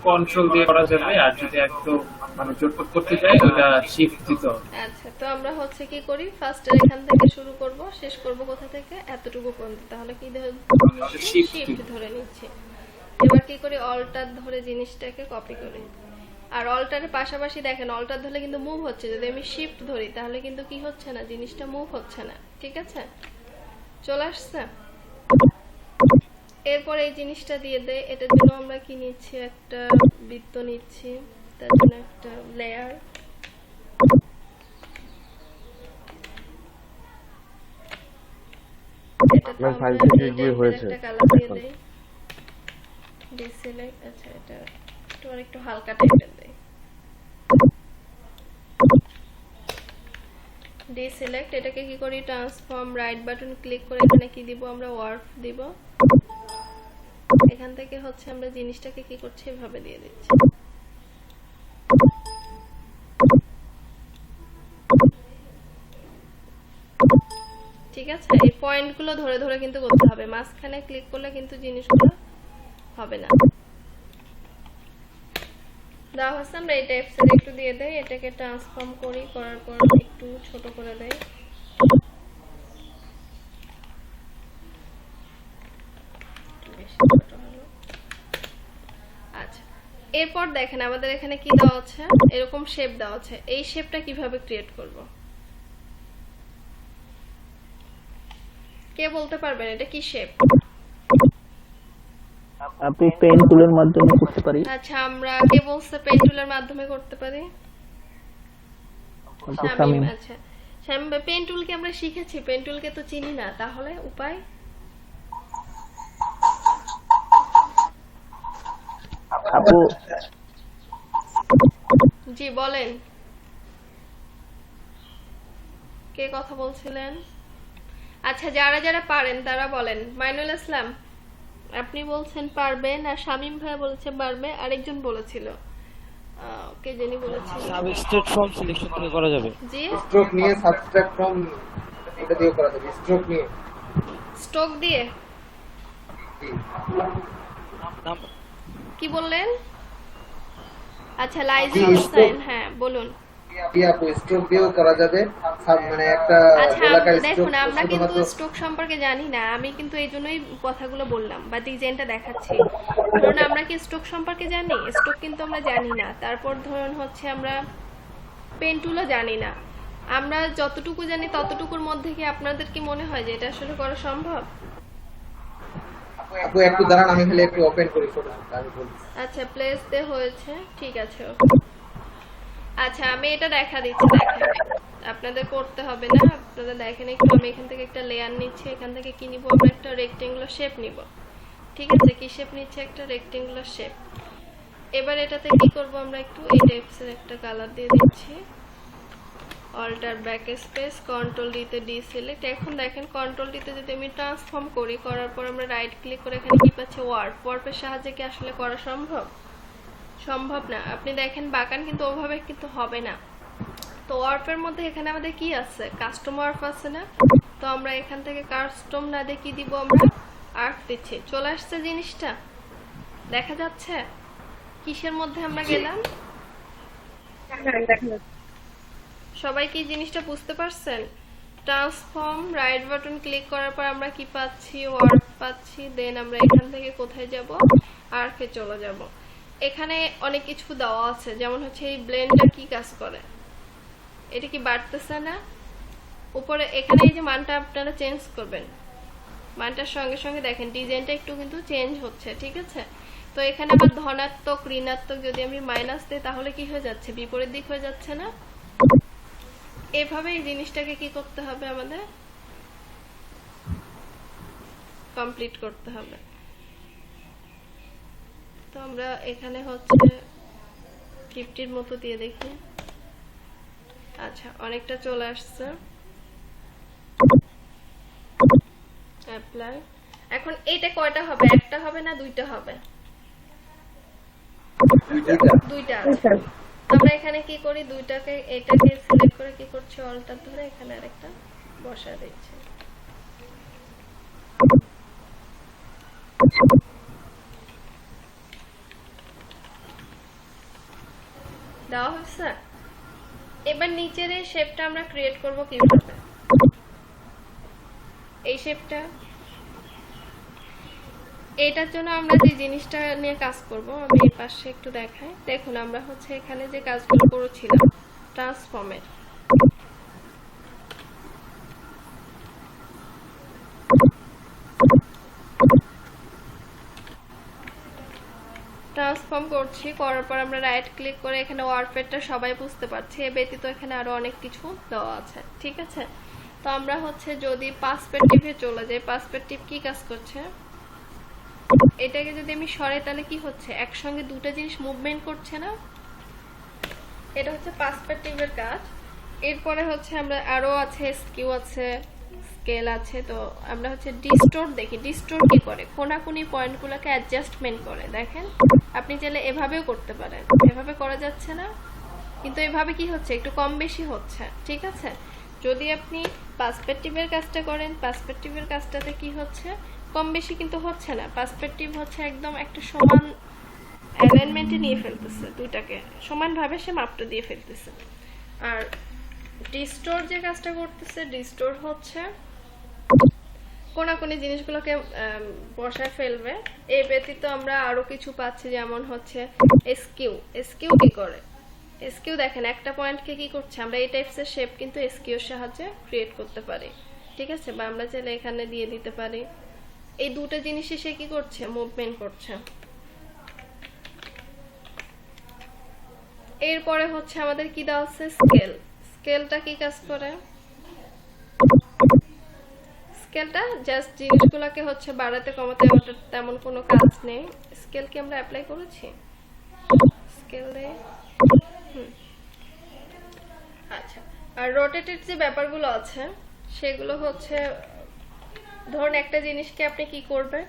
S2: কন্ট্রোল দিয়ে করা যাবে, আর যদি একদম মানে জোটপট করতে চাই ওটা শিফট দিতে হবে।
S1: আচ্ছা, তো আমরা হচ্ছে কি করি, ফার্স্ট এখান থেকে শুরু করব, শেষ করব কোথা থেকে, এতটুকু পর্যন্ত, তাহলে কি শিফট ধরে নিচ্ছি। এবার কি করি, অল্টার ধরে জিনিসটাকে কপি করি, আর অল্টারের পাশাপাশি দেখেন অল্টার ধরলে কিন্তু মুভ হচ্ছে, যদি আমি শিফট ধরি তাহলে কিন্তু কি হচ্ছে না, জিনিসটা মুভ হচ্ছে না, ঠিক আছে? চলে আসছে। এরপর এই জিনিসটা দিয়ে দেয়, এটার জন্য আমরা কি নিচ্ছি, একটা বৃত্ত নিচ্ছি, তার জন্য একটা লেয়ার, এটা
S5: ফাইল থেকে গিয়ে হয়েছে
S1: একটা কালার দিয়ে দেই, ডিসিলেক্ট, আচ্ছা এটা একটু আরেকটু হালকা টাইপের দেই, ডিসিলেক্ট, এটাকে কি করি, ট্রান্সফর্ম রাইট বাটন ক্লিক করে এখানে কি দিব, আমরা ওয়ার্প দিব, এখান থেকে হচ্ছে আমরা জিনিসটাকে কি করছি, এভাবে দিয়ে দিচ্ছি। ঠিক আছে, এই পয়েন্টগুলো ধরে ধরে কিন্তু করতে হবে, মাঝখানে ক্লিক করলে কিন্তু জিনিসগুলো হবে না। দেওয়া হচ্ছে, আমরা এটা এফসেট একটু দিয়ে দেই, এটাকে ট্রান্সফর্ম করি, করার পর একটু ছোট করে দেই, বেশি ছোট হলো। আচ্ছা, এরপর দেখেন আমাদের এখানে কি দেওয়া আছে, এরকম শেপ দেওয়া আছে, এই শেপটা কিভাবে ক্রিয়েট করব? কে বলতে পারবেন এটা কি শেপ?
S6: আপনি পেন টুলের মাধ্যমে করতে পারি।
S1: আচ্ছা, আমরা কে বলছে পেন টুলের মাধ্যমে করতে পারি? শামিম। আচ্ছা শামিম, পেন টুল কি আমরা শিখেছি? পেন টুলকে তো চিনি না, তাহলে উপায়?
S6: আপু
S1: জি বলেন, কে কথা বলছিলেন? আচ্ছা, যারা যারা পারেন তারা বলেন। মাইনুল ইসলাম আপনি বলছেন পারবেন, আর শামীম ভাই বলেছে পারবে, আরেকজন বলেছিল কে জানি বলেছিল
S10: সাবস্ট্রেট ফর্ম সিলেকশন থেকে করা যাবে।
S1: জি,
S7: স্ট্রোক নিয়ে সাবস্ট্রাক্ট ফ্রম এটা দিয়ে করা যাবে, স্ট্রোক নিয়ে।
S1: স্ট্রোক দিয়ে
S10: নাম-
S1: কি বললেন? আচ্ছা, লাইজি
S7: জি,
S1: হোসেন,
S7: stroke।
S1: হ্যাঁ বলুন।
S7: আপু স্ট্রোক দিয়েও করা যাবে, মানে একটা
S1: আচ্ছা,
S7: এলাকার
S1: দেখুন
S7: স্ট্রোক
S1: আমরা কিন্তু
S7: শুধুমাত্র
S1: স্ট্রোক সম্পর্কে জানি না, আমি কিন্তু এই জন্যই কথাগুলো বললাম বা ডিজাইনটা দেখাচ্ছি। ধরুন আমরা কি স্ট্রোক সম্পর্কে জানি? স্ট্রোক কিন্তু আমরা জানি না। তারপর ধরুন হচ্ছে আমরা পেন টুলও জানি না। আমরা যতটুকু জানি ততটুকুর মধ্যে কি আপনাদের কি মনে হয় যে এটা আসলে করা সম্ভব?
S7: আপু একটু দাঁড়ান, আমি খালি একটু ওপেন করি ফটোশপটা, আমি বলছি।
S1: আচ্ছা, প্লেস দে হয়েছে, ঠিক আছে, okay। আচ্ছা, আমি এটা দেখা দিচ্ছি, দেখেন আপনাদের করতে হবে না, আপনারা দেখেন একটু। আমি এখান থেকে একটা লেয়ার নিচ্ছি, এখান থেকে কি নিব আমরা? একটা রেক্টেঙ্গুলার শেপ নিব, ঠিক আছে? কি শেপ নিচ্ছে? একটা রেক্টেঙ্গুলার শেপ। এবার এটাতে কি করব আমরা? একটু এই টাইপসের একটা কালার দিয়ে দিচ্ছি। অল্টার ব্যাক স্পেস, কন্ট্রোল ডিতে ডিসিলেক্ট। এখন দেখেন কন্ট্রোল ডিতে যদি আমি ট্রান্সফর্ম করি, করার পর আমরা রাইট ক্লিক করে এখানে কি পাচ্ছি? ওয়ার্প। ওয়ার্পের সাহায্যে কি আসলে করা সম্ভব? সম্ভব না। আপনি দেখেন বাঁকান কিন্তু ওভাবে কিন্তু হবে না। তো ওয়ার্পের মধ্যে এখানে আমাদের কি আছে? কাস্টম ওয়ার্প আছে না? তো আমরা এখান থেকে কাস্টম না দিয়ে কি দিব? আমরা আর্ট দিচ্ছি। চলে আসছে জিনিসটা, দেখা যাচ্ছে? কিসের মধ্যে আমরা গেলাম? সবাই কি জিনিসটা বুঝতে পারছেন? ট্রান্সফর্ম, রাইট বাটন ক্লিক করার পর আমরা কি পাচ্ছি? ওয়ার্প পাচ্ছি। দেন আমরা এখান থেকে কোথায় যাব? আর্কে চলে যাব। এখানে অনেক কিছু দেওয়া আছে, যেমন হচ্ছে এই ব্লেন্ডটা কি কাজ করে, এটা কি বাড়তেছে না উপরে? এখানে এই যে মানটা আপনারা চেঞ্জ করবেন, মানটার সঙ্গে সঙ্গে দেখেন ডিজাইনটা একটু কিন্তু চেঞ্জ হচ্ছে, ঠিক আছে? তো এখানে আবার ধনাত্মক, ঋণাত্মক যদি আমি মাইনাস দিই তাহলে কি হয়ে যাচ্ছে? বিপরীত দিক হয়ে যাচ্ছে না? এভাবে এই জিনিসটাকে কি করতে হবে? আমাদের কমপ্লিট করতে হবে। তো আমরা এখানে হচ্ছে 50 মতো দিয়ে দেখি। আচ্ছা, অনেকটা চলে আসছে। অ্যাপ্লাই। এখন এটা কয়টা হবে? একটা হবে না দুইটা হবে? দুইটা আছে। আমরা এখানে কি করি? দুইটাকে, এটাকে সিলেক্ট করে কি করছি? অল্টার ধরে এখানে আরেকটা বসা দিচ্ছি। দেওয়া হয়েছে। এবার নিচের এই শেপটা আমরা ক্রিয়েট করব কিভাবে? এই শেপটা, এটার জন্য আমরা যে জিনিসটা নিয়ে কাজ করব, আমি এই পাশে একটু দেখাই। দেখুন আমরা হচ্ছে এখানে যে কাজগুলো করেছিলাম ট্রান্সফর্মের, ট্রান্সফর্ম করছি, করার পর আমরা রাইট ক্লিক করে এখানে ওয়ার্পেরটা সবাই বুঝতে পারছি। এ ব্যতীত এখানে আরো অনেক কিছু দেওয়া আছে, ঠিক আছে? তো আমরা হচ্ছে যদি পার্সপেক্টিভে চলে যাই, পার্সপেক্টিভ কি কাজ করছে? এটাকে যদি আমি সরাই তাহলে কি হচ্ছে? একসঙ্গে দুটো জিনিস মুভমেন্ট করছে না? এটা হচ্ছে পার্সপেক্টিভের কাজ। এরপরে হচ্ছে আমরা আরো আছে স্কিউ আছে, স্কেল আছে। তো আমরা হচ্ছে ডিস্টোর দেখি। ডিস্টোর কি করে? কোনাকুনি পয়েন্টগুলোকে অ্যাডজাস্টমেন্ট করে। দেখেন আপনি চাইলে এভাবেও করতে পারেন, এভাবে করা যাচ্ছে না? কিন্তু এভাবে কি হচ্ছে? একটু কম বেশি হচ্ছে, ঠিক আছে? যদি আপনি পার্সপেক্টিভের কাজটা করেন, পার্সপেক্টিভের কাজটাতে কি হচ্ছে? কম বেশি কিন্তু হচ্ছে না। পার্সপেক্টিভ হচ্ছে একদম একটা সমান অ্যালাইনমেন্টে নিয়ে ফেলতেছে, দুইটাকে সমানভাবে সে মাপটা দিয়ে ফেলতেছে। আর ডিস্টোর যে কাজটা করতেছে, ডিস্টোর হচ্ছে কোনাকুনি জিনিসগুলোকে বসায় ফেলবে। এই ব্যতীত আমরা আরো কিছু পাচ্ছি, যেমন হচ্ছে এসকিউ। এসকিউ কি করে? এসকিউ দেখেন একটা পয়েন্টকে কি করছে? আমরা এই টাইপসের শেপ কিন্তু এসকিউর সাহায্যে ক্রিয়েট করতে পারি, ঠিক আছে? বা আমরা চাইলে এখানে দিয়ে দিতে পারি। এই দুটো জিনিসই সে কি করছে? মুভমেন্ট করছে। এরপরে হচ্ছে আমাদের কি দেওয়া আছে? স্কেল। স্কেলটা কি কাজ করে? স্কেলটা জাস্ট জিনিসগুলোকে হচ্ছে বাড়াতে কমাতে, তেমন কোনো কাজ নেই। স্কেল কি আমরা অ্যাপ্লাই করেছি? স্কেলে। আচ্ছা, আর রোটেটেড যে ব্যাপারগুলো আছে সেগুলো হচ্ছে, ধরুন একটা জিনিসকে আপনি কি করবেন,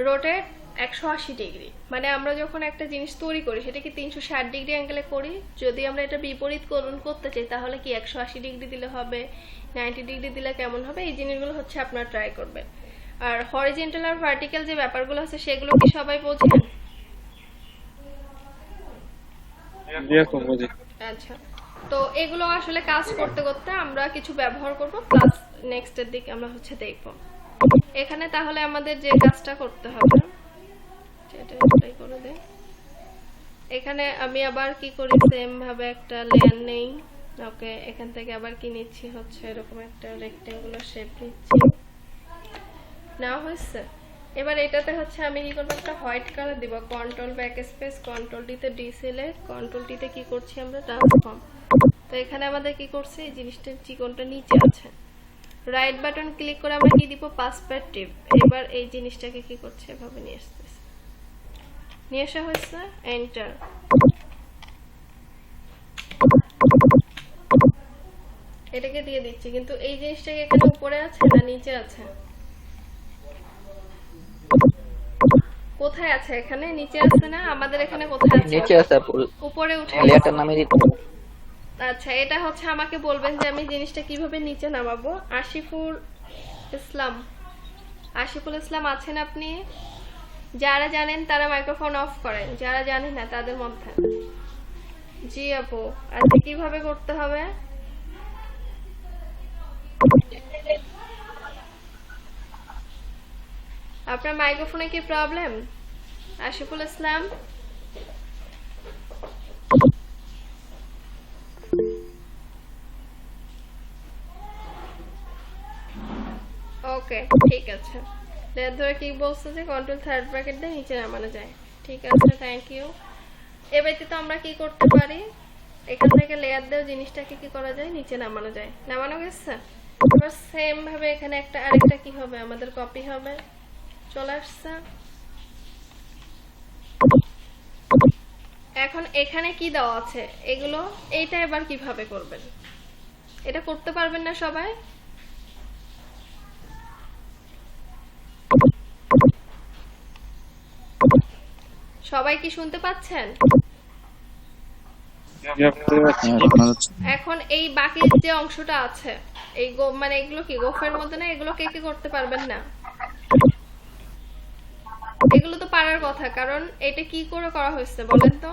S1: রোটেট 180 ডিগ্রি, মানে আমরা যখন একটা জিনিস তৈরি করি সেটা কি 360 ডিগ্রি অ্যাঙ্গেলে করি। যদি আমরা এটা বিপরীত করতে চাই তাহলে কি 180 ডিগ্রি দিলে হবে, 90 ডিগ্রি দিলে কেমন হবে, এই জিনিসগুলো হচ্ছে আপনারা ট্রাই করবেন। আর হরিজন্টাল আর ভার্টিক্যাল যে ব্যাপারগুলো আছে সেগুলো কি সবাই বোঝেন? আচ্ছা, তো এগুলো আসলে কাজ করতে করতে আমরা কিছু ব্যবহার করব, প্লাস নেক্সটের দিকে আমরা হচ্ছে দেখব। এখানে তাহলে আমাদের যে কাজটা করতে হবে সেটা ট্রাই করে দেই। এখানে আমি আবার কি করি, সেম ভাবে একটা লেয়ার নেই। ওকে, এখান থেকে আবার কি নিচ্ছি হচ্ছে এরকম একটা রেক্টেঙ্গুলার শেপ নিচ্ছি, নাও হয়েছে। এবার এটাতে হচ্ছে আমি কি করব, একটা হোয়াইট কালার দিব, কন্ট্রোল ব্যাকস্পেস, কন্ট্রোল টিতে ডিসিলেক্ট, কন্ট্রোল টিতে কি করছি আমরা, ট্রান্সফর্ম। তো এখানে আমাদের কি করছে, এই জিনিসটার চিকনটা নিচে আছে, রাইট বাটন ক্লিক করে আমরা কি দিব, পার্সপেক্টিভ। এবার এই জিনিসটাকে কি করছে, এভাবে নিয়ে আসতেছে, নিয়ে আসা হয়েছে, এন্টার। এটাকে দিয়ে দিচ্ছি, কিন্তু এই জিনিসটাকে এখানে উপরে আছে না নিচে আছে, কোথায় আছে, এখানে নিচে আছে না, আমাদের এখানে কোথায় আছে,
S6: নিচে আছে,
S1: উপরে উঠে
S6: লেয়ারটার নামে দিতে হবে।
S1: আচ্ছা, এটা হচ্ছে আমাকে বলবেন যে আমি জিনিসটা কিভাবে নিচে নামাবো। আশিফুল ইসলাম আছেন আপনি? যারা জানেন তারা মাইক্রোফোন অফ করেন, যারা জানেন না তাদের মধ্যে। জি আপু, আচ্ছা কিভাবে করতে হবে? আপনার মাইক্রোফোনে কি প্রবলেম আশিফুল ইসলাম? ওকে, ঠিক আছে। লেয়ার ধরে কি বলছে যে কন্ট্রোল থার্ড ব্র্যাকেট দিয়ে নিচে নামানো যায়, ঠিক আছে, থ্যাংক ইউ। এবার তো আমরা কি করতে পারি, এখান থেকে লেয়ার দিয়ে জিনিসটাকে কি করা যায়, নিচে নামানো যায়, নামানো গেছে। এবার সেম ভাবে এখানে একটা আরেকটা কি হবে, আমাদের কপি হবে, চলে আসছে। এখন এখানে কি দেওয়া আছে এগুলো, এইটা এবার কিভাবে করবেন, এটা করতে পারবেন না সবাই? সবাই কি শুনতে পাচ্ছেন? এখন এই বাকি যে অংশটা আছে, এই মানে এগুলো কি গোফের মধ্যে না, এগুলো কে করতে পারবেন না? এগুলো তো পারার কথা, কারণ এটা কি করে করা হয়েছে বলেন তো?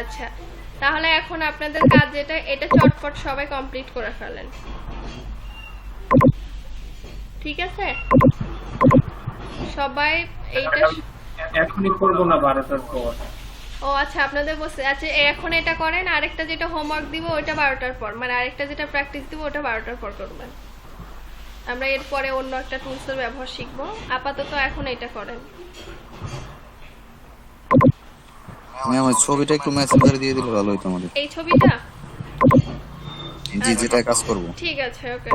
S1: আচ্ছা, তাহলে এখন আপনাদের কাজ যেটা, এটা চটপট সবাই কমপ্লিট করে ফেলেন, ঠিক আছে? সবাই এইটা
S2: এখনই করব না, 12টার পর।
S1: ও আচ্ছা, আপনাদের বসে আচ্ছা, এখন এটা করেন, আরেকটা যেটা হোমওয়ার্ক দিব ওটা 12টার পর, মানে আরেকটা যেটা প্র্যাকটিস দিব ওটা 12টার পর করবেন। আমরা এরপরে অন্য একটা টুলসের ব্যবহার শিখবো, আপাতত এখন এটা করেন।
S8: আমার ছবিটা একটু মেসেঞ্জারে দিয়ে দিলে ভালো হতো আমাদের।
S1: এই ছবিটা?
S8: জি, যেটা কাজ করব।
S1: ঠিক আছে, ওকে।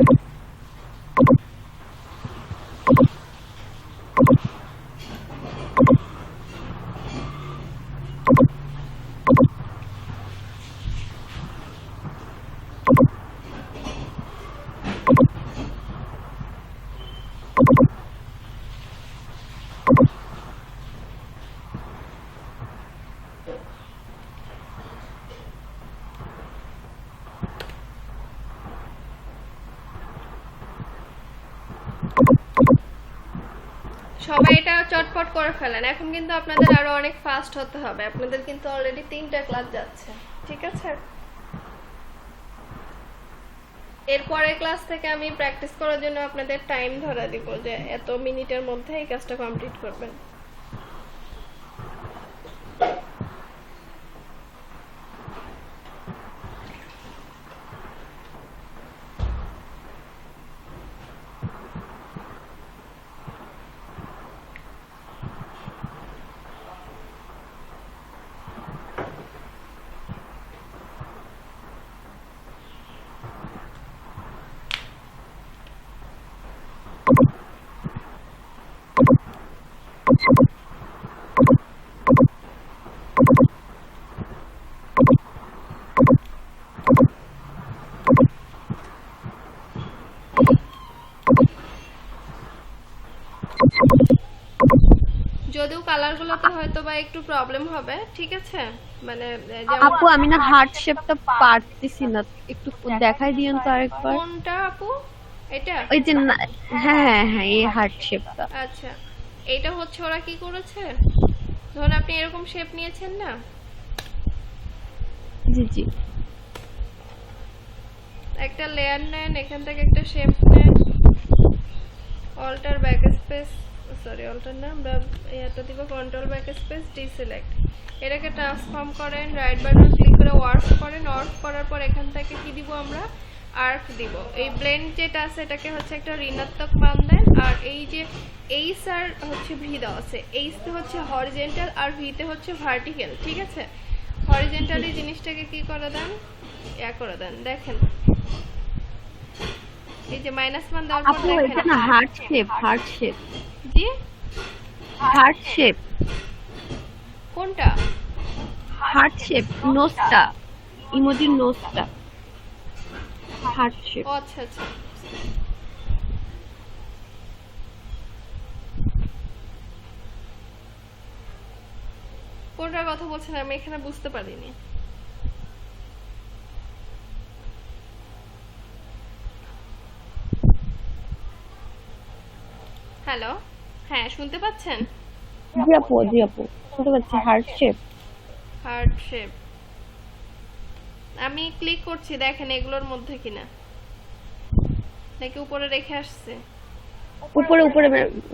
S1: সবাই এটা চটপট করে ফেলেন, এখন কিন্তু আপনাদের আরো অনেক ফাস্ট হতে হবে, আপনাদের কিন্তু অলরেডি 3টা ক্লাস যাচ্ছে, ঠিক আছে? এরপরের ক্লাস থেকে আমি প্র্যাকটিস করার জন্য আপনাদের টাইম ধরে দিব যে এত মিনিটের মধ্যে এই কাজটা কমপ্লিট করবেন। যদিও কালারগুলোতে হয়তো বা একটু প্রবলেম হবে, ঠিক আছে, মানে
S3: আপু আমি না হার্ট শেপটা পারতেছি না, একটু দেখাই দিয়েন তো আরেকবার।
S1: কোনটা আপু? এটা?
S3: ওই যে হ্যাঁ হ্যাঁ এই হার্ট শেপটা।
S1: আচ্ছা, এটা হচ্ছে ওরা কি করেছে, ধরুন আপনি এরকম শেপ নিয়েছেন না,
S3: জি জি,
S1: একটা লেয়ার নেন, এখান থেকে একটা শেপ নেন, alter backspace, sorry alter না, আমরা এটা দিব কন্ট্রোল ব্যাক স্পেস ডিসিলেক্ট, এটাকে ট্রান্সফর্ম করেন, রাইট বাটন ক্লিক করে ওয়ার্ক করেন, ওয়ার্ক করার পর এখান থেকে কি দিব আমরা, আর্ক দিব। এই ব্লেন্ড যেটা আছে এটাকে হচ্ছে একটা ঋণাত্মক মান দেন, আর এই যে এইচ আর হচ্ছে ভি দেওয়া আছে, এইচ তে হচ্ছে হরিজেন্টাল আর ভি তে হচ্ছে ভার্টিক্যাল, ঠিক আছে। হরিজেন্টাল এই জিনিসটাকে কি করে দেন, করে দেন, দেখেন এই যে মাইনাস মান দেওয়ার পর
S3: আপু
S1: দেখেন
S3: এটা না হার্ট শেপ, হার্ট শেপ,
S1: জি
S3: হার্ট শেপ,
S1: কোনটা,
S3: হার্ট শেপ, নোজটা, ইমোজির নোজটা হার্ট শেপ।
S1: ও আচ্ছা আচ্ছা, কোনটার কথা বলছেন আমি এখানে বুঝতে পারিনি। হ্যালো, হ্যাঁ শুনতে পাচ্ছেন?
S3: জি আপু, জি আপু শুনতে পাচ্ছি, হার্ট শেপ।
S1: হার্ট শেপ আমি ক্লিক করছি, দেখেন এগুলোর মধ্যে কিনা, নাকি উপরে রেখে আসছে?
S3: উপরে উপরে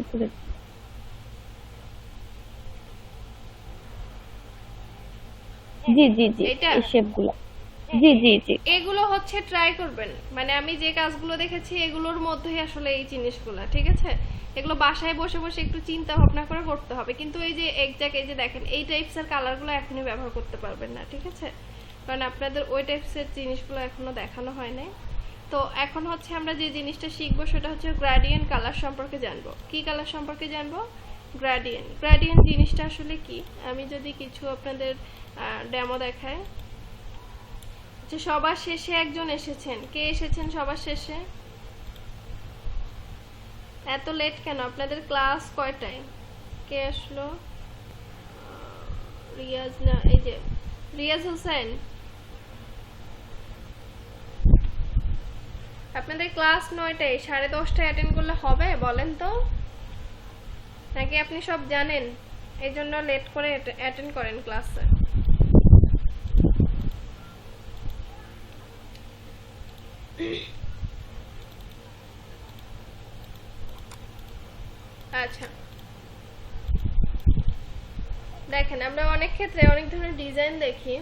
S3: উপরে। জি জি জি,
S1: এটা?
S3: এই শেপগুলো, জি জি জি।
S1: এগুলো হচ্ছে ট্রাই করবেন, মানে আমি যে কাজগুলো দেখেছি এগুলোর মধ্যেই আসলে এই জিনিসগুলো, ঠিক আছে। এগুলো বাসায় বসে বসে একটু চিন্তা ভাবনা করে করতে হবে, কিন্তু এই যে এক্সাক্ট এই যে দেখেন এই টাইপসের কালারগুলো এখনই ব্যবহার করতে পারবেন না, ঠিক আছে, কারণ আপনাদের ওই টাইপসের জিনিসগুলো এখনো দেখানো হয় নাই। তো এখন হচ্ছে আমরা যে জিনিসটা শিখবো সেটা হচ্ছে গ্রেডিয়েন্ট কালার সম্পর্কে জানবো। কি কালার সম্পর্কে জানবো? গ্রেডিয়েন্ট। গ্রেডিয়েন্ট জিনিসটা আসলে কি, আমি যদি কিছু আপনাদের ডেমো দেখাই, যে সবার শেষে একজন এসেছেন, কে এসেছেন সবার শেষে? এত লেট কেন? আপনাদের ক্লাস কয়টায়? কে আসলো? রিয়াজ না, এই যে রিয়াজ হোসেন। আপনাদের ক্লাস 9টায়, 10:30টায় অ্যাটেন্ড করলে হবে বলেন তো, নাকি আপনি সব জানেন এই জন্য লেট করে অ্যাটেন্ড করেন ক্লাসে? আচ্ছা দেখেন, আমরা অনেক ক্ষেত্রে অনেক ধরনের ডিজাইন দেখি,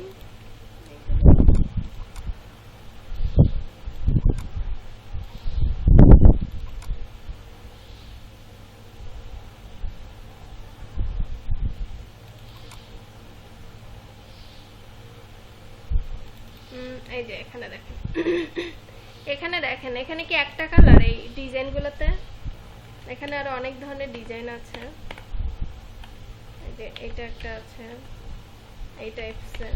S1: এই যে এখানে দেখেন, এখানে দেখেন, এখানে কি একটা কালার এই ডিজাইনগুলোতে? এখানে আরো অনেক ধরনের ডিজাইন আছে, এই যে এটা একটা আছে, এই টাইপসের,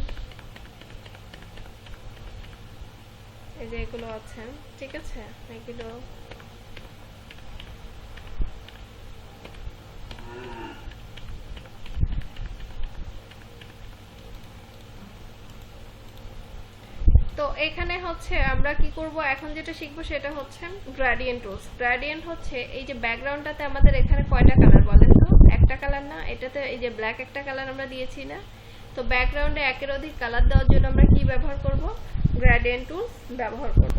S1: এই যে এগুলো আছে, ঠিক আছে, এগুলো তো এখানে হচ্ছে আমরা কি করব, এখন যেটা শিখবো সেটা হচ্ছে গ্রেডিয়েন্ট টুলস। গ্রেডিয়েন্ট হচ্ছে এই যে ব্যাকগ্রাউন্ডটাতে আমাদের এখানে কয়টা কালার বলেন তো? একটা কালার না, এটাতে এই যে ব্ল্যাক একটা কালার আমরা দিয়েছি না, তো ব্যাকগ্রাউন্ডে একের অধিক কালার দেওয়ার জন্য আমরা কি ব্যবহার করব? গ্রেডিয়েন্ট টুলস ব্যবহার করব।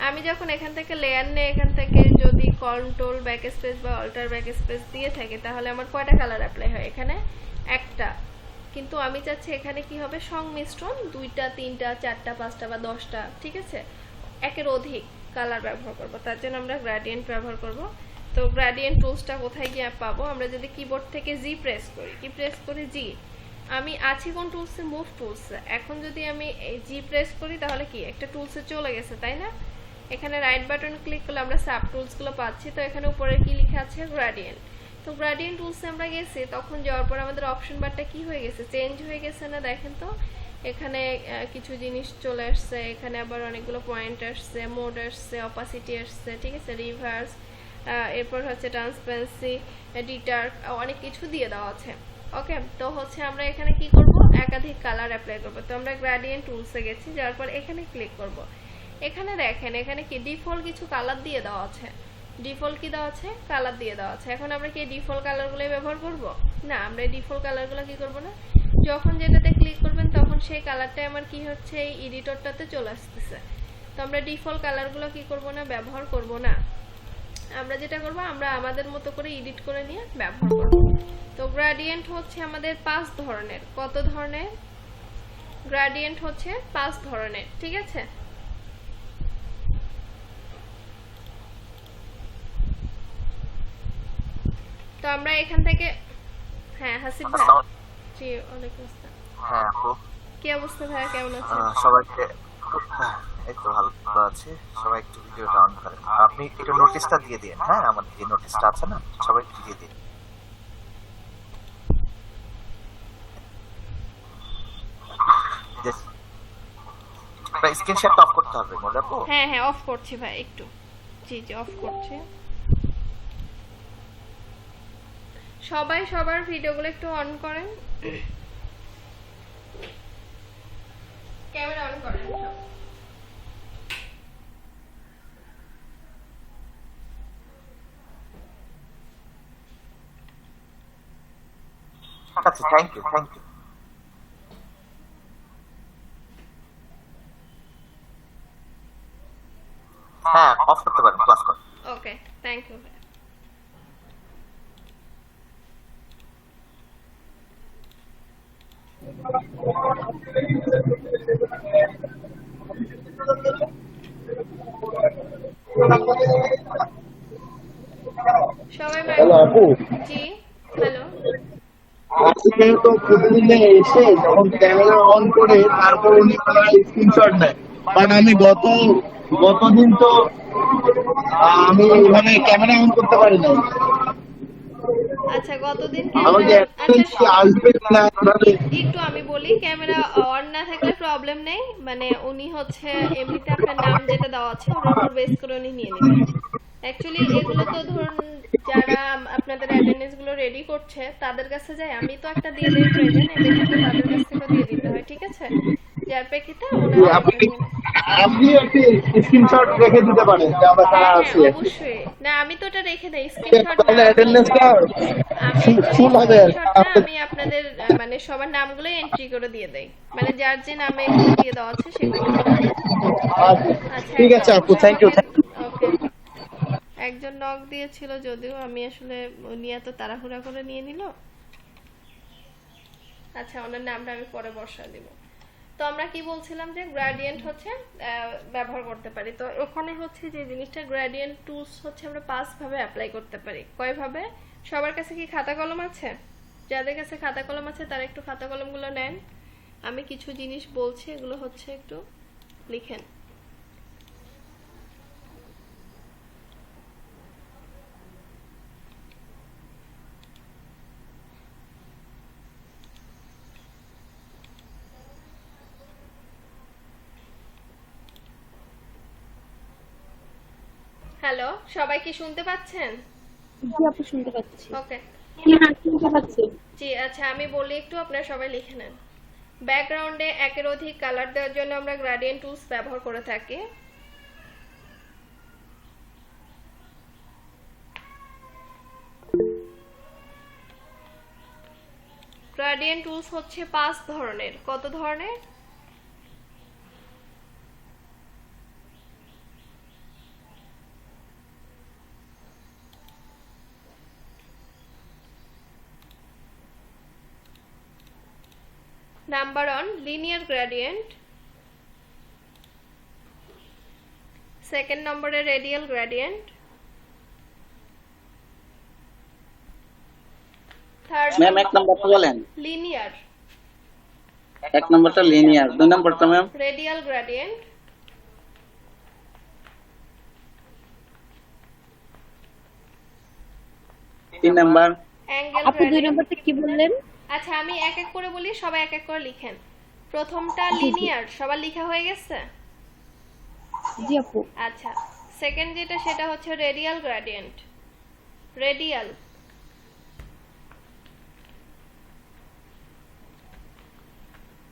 S1: আমি যখন এখান থেকে লেয়ার নেই, এখান থেকে যদি কন্ট্রোল ব্যাক স্পেস বা অল্টার ব্যাক স্পেস দিয়ে থাকে, তাহলে আমার কয়টা কালার অ্যাপ্লাই হয়? এখানে একটা। কিন্তু আমি চাচ্ছি এখানে কি হবে, সংমিশ্রণ 2টা 3টা 4টা 5টা বা 10টা, ঠিক আছে, একের অধিক কালার ব্যবহার করব, তার জন্য আমরা গ্রেডিয়েন্ট ব্যবহার করব। তো গ্রেডিয়েন্ট টুলসটা কোথায় গিয়ে পাবো? আমরা যদি কিবোর্ড থেকে জি প্রেস করি, কি প্রেস করি? জি। আমি আছি কোন টুলসে? মুভ টুলসে। এখন যদি আমি জি প্রেস করি তাহলে কি একটা টুলসে চলে গেছে, তাই না? এখানে রাইট বাটন ক্লিক করলে আমরা সাব টুলসগুলো পাচ্ছি। তো এখানে উপরে কি লেখা আছে? গ্রেডিয়েন্ট। তো গ্রেডিয়েন্ট টুলসে আমরা গেছি, তখন যাওয়ার পর আমাদের অপশন বারটা কি হয়ে গেছে, চেঞ্জ হয়ে গেছে না? দেখেন তো এখানে কিছু জিনিস চলে আসছে, এখানে আবার অনেকগুলো পয়েন্ট আসছে, মোড আসছে, অপাসিটি আসছে, ঠিক আছে, রিভার্স, এরপর হচ্ছে ট্রান্সপারেন্সি, এডিটার, অনেক কিছু দিয়ে দেওয়া আছে। ওকে, তো হচ্ছে আমরা এখানে কি করব, একাধিক কালার অ্যাপ্লাই করব। তো আমরা গ্রেডিয়েন্ট টুলসে গেছি, যাওয়ার পর এখানে ক্লিক করব। এখানে দেখেন এখানে কি ডিফল্ট কিছু কালার দিয়ে দেওয়া আছে, ডিফল্ট কি দেওয়া আছে, কালার দিয়ে দেওয়া আছে। এখন আমরা কি ডিফল্ট কালারগুলোই ব্যবহার করব? না, আমরা এই ডিফল্ট কালারগুলো কি করব না, যখন যেটাতে ক্লিক করবেন তখন সেই কালারটাই আমার কি হচ্ছে এই এডিটরটাতে চলে আসতেছে। তো আমরা ডিফল্ট কালারগুলো কি করব না, ব্যবহার করব না। আমরা যেটা করব, আমরা আমাদের মতো করে এডিট করে নিয়ে ব্যবহার করব। তো গ্রেডিয়েন্ট হচ্ছে আমাদের 5 ধরনের। কত ধরনের? গ্রেডিয়েন্ট হচ্ছে 5 ধরনের, ঠিক আছে। তো আমরা এখান থেকে, হ্যাঁ হাসিব ভাই, জি ওয়ালাইকুম আসসালাম।
S11: হ্যাঁ আপু,
S1: কি অবস্থা ভাইয়া, কেমন আছেন?
S11: সবাইকে এই তো ভালো আছে। সবাই একটু ভিডিওটা অন করেন, আপনি একটু নোটিশটা দিয়ে দিন। হ্যাঁ, আমার যে নোটিশটা আছে না, সবাই একটু দিয়ে দিন। স্ক্রিনশট অফ করতে হবে মনে আপু।
S1: হ্যাঁ হ্যাঁ অফ করছি ভাই, একটু, জি জি অফ করছি। সবাই সবার ভিডিওগুলো একটু অন করেন, ক্যামেরা অন করেন সব।
S11: আচ্ছা, থ্যাংক ইউ, থ্যাংক ইউ। হ্যাঁ, অফ করতে পারেন, ক্লাস করুন।
S1: ওকে, থ্যাংক ইউ। সবাই
S7: হ্যালো আপু,
S1: জি হ্যালো।
S7: আজকে তো প্রতিদিনে এসে যখন ক্যামেরা অন করে তারপর উনি স্ক্রিনশট নেয়, বাট আমি গতদিন তো আমি মানে ক্যামেরা অন করতে পারি না।
S1: আচ্ছা, গতদিন
S7: আমাকে
S1: আচ্ছা
S7: আসবে না
S1: একটু আমি বলি, ক্যামেরা অন না থাকলে প্রবলেম নেই, মানে উনি হচ্ছে এমনিতে আপনার নাম যেটা দেওয়া আছে ওটার উপর বেস করে উনি নিয়ে নেবেন। অ্যাকচুয়ালি এগুলো তো ধরুন যারা আপনাদের অ্যাটেন্ডেন্স গুলো রেডি করছে তাদের কাছে যায়, আমি তো একটা দিয়ে দেই প্রেজেন্ট, এদের সাথে তাদের কাছ থেকে দিয়ে দিতে হয়, ঠিক আছে, যার প্রেক্ষিতে
S7: আপনি একটি স্ক্রিনশট রেখে দিতে পারেন যে আমরা কারা আছি।
S1: অবশ্যই না, আমি তো এটা রেখে দেই স্ক্রিনশট,
S7: তাহলে অ্যাটেন্ডেন্সটা ফুল হবে।
S1: আমি আপনাদের মানে সবার নামগুলো এন্ট্রি করে দিয়ে দেই, মানে যার যে নামে দিয়ে দেওয়া আছে সেগুলো। আচ্ছা
S7: ঠিক আছে আপু, থ্যাংক ইউ।
S1: ওকে, একজন নক দিয়েছিল, যদিও আমি আসলে উনি এত তাড়াহুড়া করে নিয়ে নিল। আচ্ছা, ওনার নামটা আমি পরে বসা দিব। তো আমরা কি বলছিলাম যে গ্রেডিয়েন্ট হচ্ছে ব্যবহার করতে পারি। তো ওখানে হচ্ছে যে জিনিসটা গ্রেডিয়েন্ট টুলস হচ্ছে আমরা 5 ভাবে অ্যাপ্লাই করতে পারি। কয় ভাবে? সবার কাছে কি খাতা কলম আছে? যাদের কাছে খাতা কলম আছে তারা একটু খাতা কলমগুলো নেন, আমি কিছু জিনিস বলছি, এগুলো হচ্ছে একটু লিখেন। হ্যালো, সবাই কি শুনতে পাচ্ছেন?
S3: জি আপু, শুনতে পাচ্ছি।
S1: ওকে,
S3: হ্যাঁ শুনতে পাচ্ছি।
S1: জি আচ্ছা, আমি বলি একটু, আপনারা সবাই লিখে নেন। ব্যাকগ্রাউন্ডে একের অধিক কালার দেওয়ার জন্য আমরা গ্রেডিয়েন্ট টুলস ব্যবহার করে থাকি। গ্রেডিয়েন্ট টুলস হচ্ছে 5 ধরনের। কত ধরনের? Number 1, linear gradient. Second number a radial gradient. Third
S4: ma'am এক নাম্বারটা বলেন।
S1: linear.
S4: এক নাম্বারটা লিনিয়ার, দুই নাম্বারটা ma'am
S1: Radial gradient.
S4: 3 number
S1: angle
S3: আপু 2 নম্বরটা কি বললেন?
S1: আচ্ছা আমি এক এক করে বলি, সবাই এক এক করে লিখেন। প্রথমটা লিনিয়ার, সবার লেখা হয়ে গেছে?
S3: জি আপু।
S1: আচ্ছা, সেকেন্ড যেটা সেটা হচ্ছে রেডিয়াল গ্রেডিয়েন্ট, রেডিয়াল।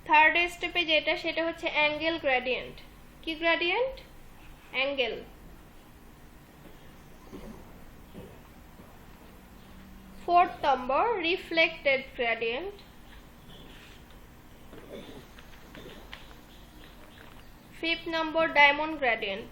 S1: থার্ড স্টেপে যেটা সেটা হচ্ছে অ্যাঙ্গেল গ্রেডিয়েন্ট। কি gradient? Angle. Fourth number reflected gradient. Fifth number diamond gradient.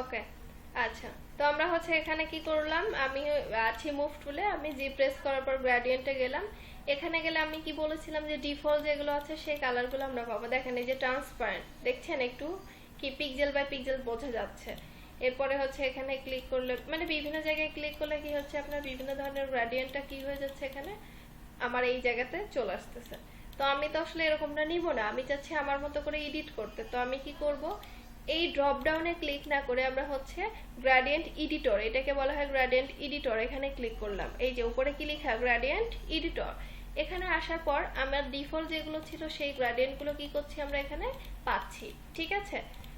S1: Okay, আচ্ছা তো আমরা হচ্ছে এখানে কি করলাম, আমি আছি মুভ টুলে, আমি জি প্রেস করার পর গ্রেডিয়েন্টে গেলাম। এখানে গেলে আমি কি বলেছিলাম যে ডিফল্ট যেগুলো আছে সেই কালারগুলো আমরা পাবো। দেখেন এই যে ট্রান্সপারেন্ট, দেখছেন একটু কি পিক্সেল বাই পিক্সেল বোঝা যাচ্ছে। এরপরে হচ্ছে এখানে ক্লিক করলে, মানে বিভিন্ন জায়গায় ক্লিক করলে কি হচ্ছে আপনার বিভিন্ন ধরনের গ্রেডিয়েন্টটা কি হয়ে যাচ্ছে, এখানে আমার এই জায়গাতে চলে আসতেছে। তো আমি তো আসলে এরকমটা নিব না, আমি চাচ্ছি আমার মতো করে এডিট করতে। তো আমি কি করব, এই ড্রপ ডাউনে ক্লিক না করে আমরা হচ্ছে গ্রেডিয়েন্ট এডিটর, এটাকে বলা হয় গ্রেডিয়েন্ট এডিটর, এখানে ক্লিক করলাম। এই যে উপরে কি লেখা গ্রেডিয়েন্ট এডিটর, এখানে আসার পর আমার ডিফল্ট যেগুলো ছিল সেই গ্রেডিয়েন্টগুলো কি করছি আমরা এখানে পাচ্ছি। ঠিক আছে,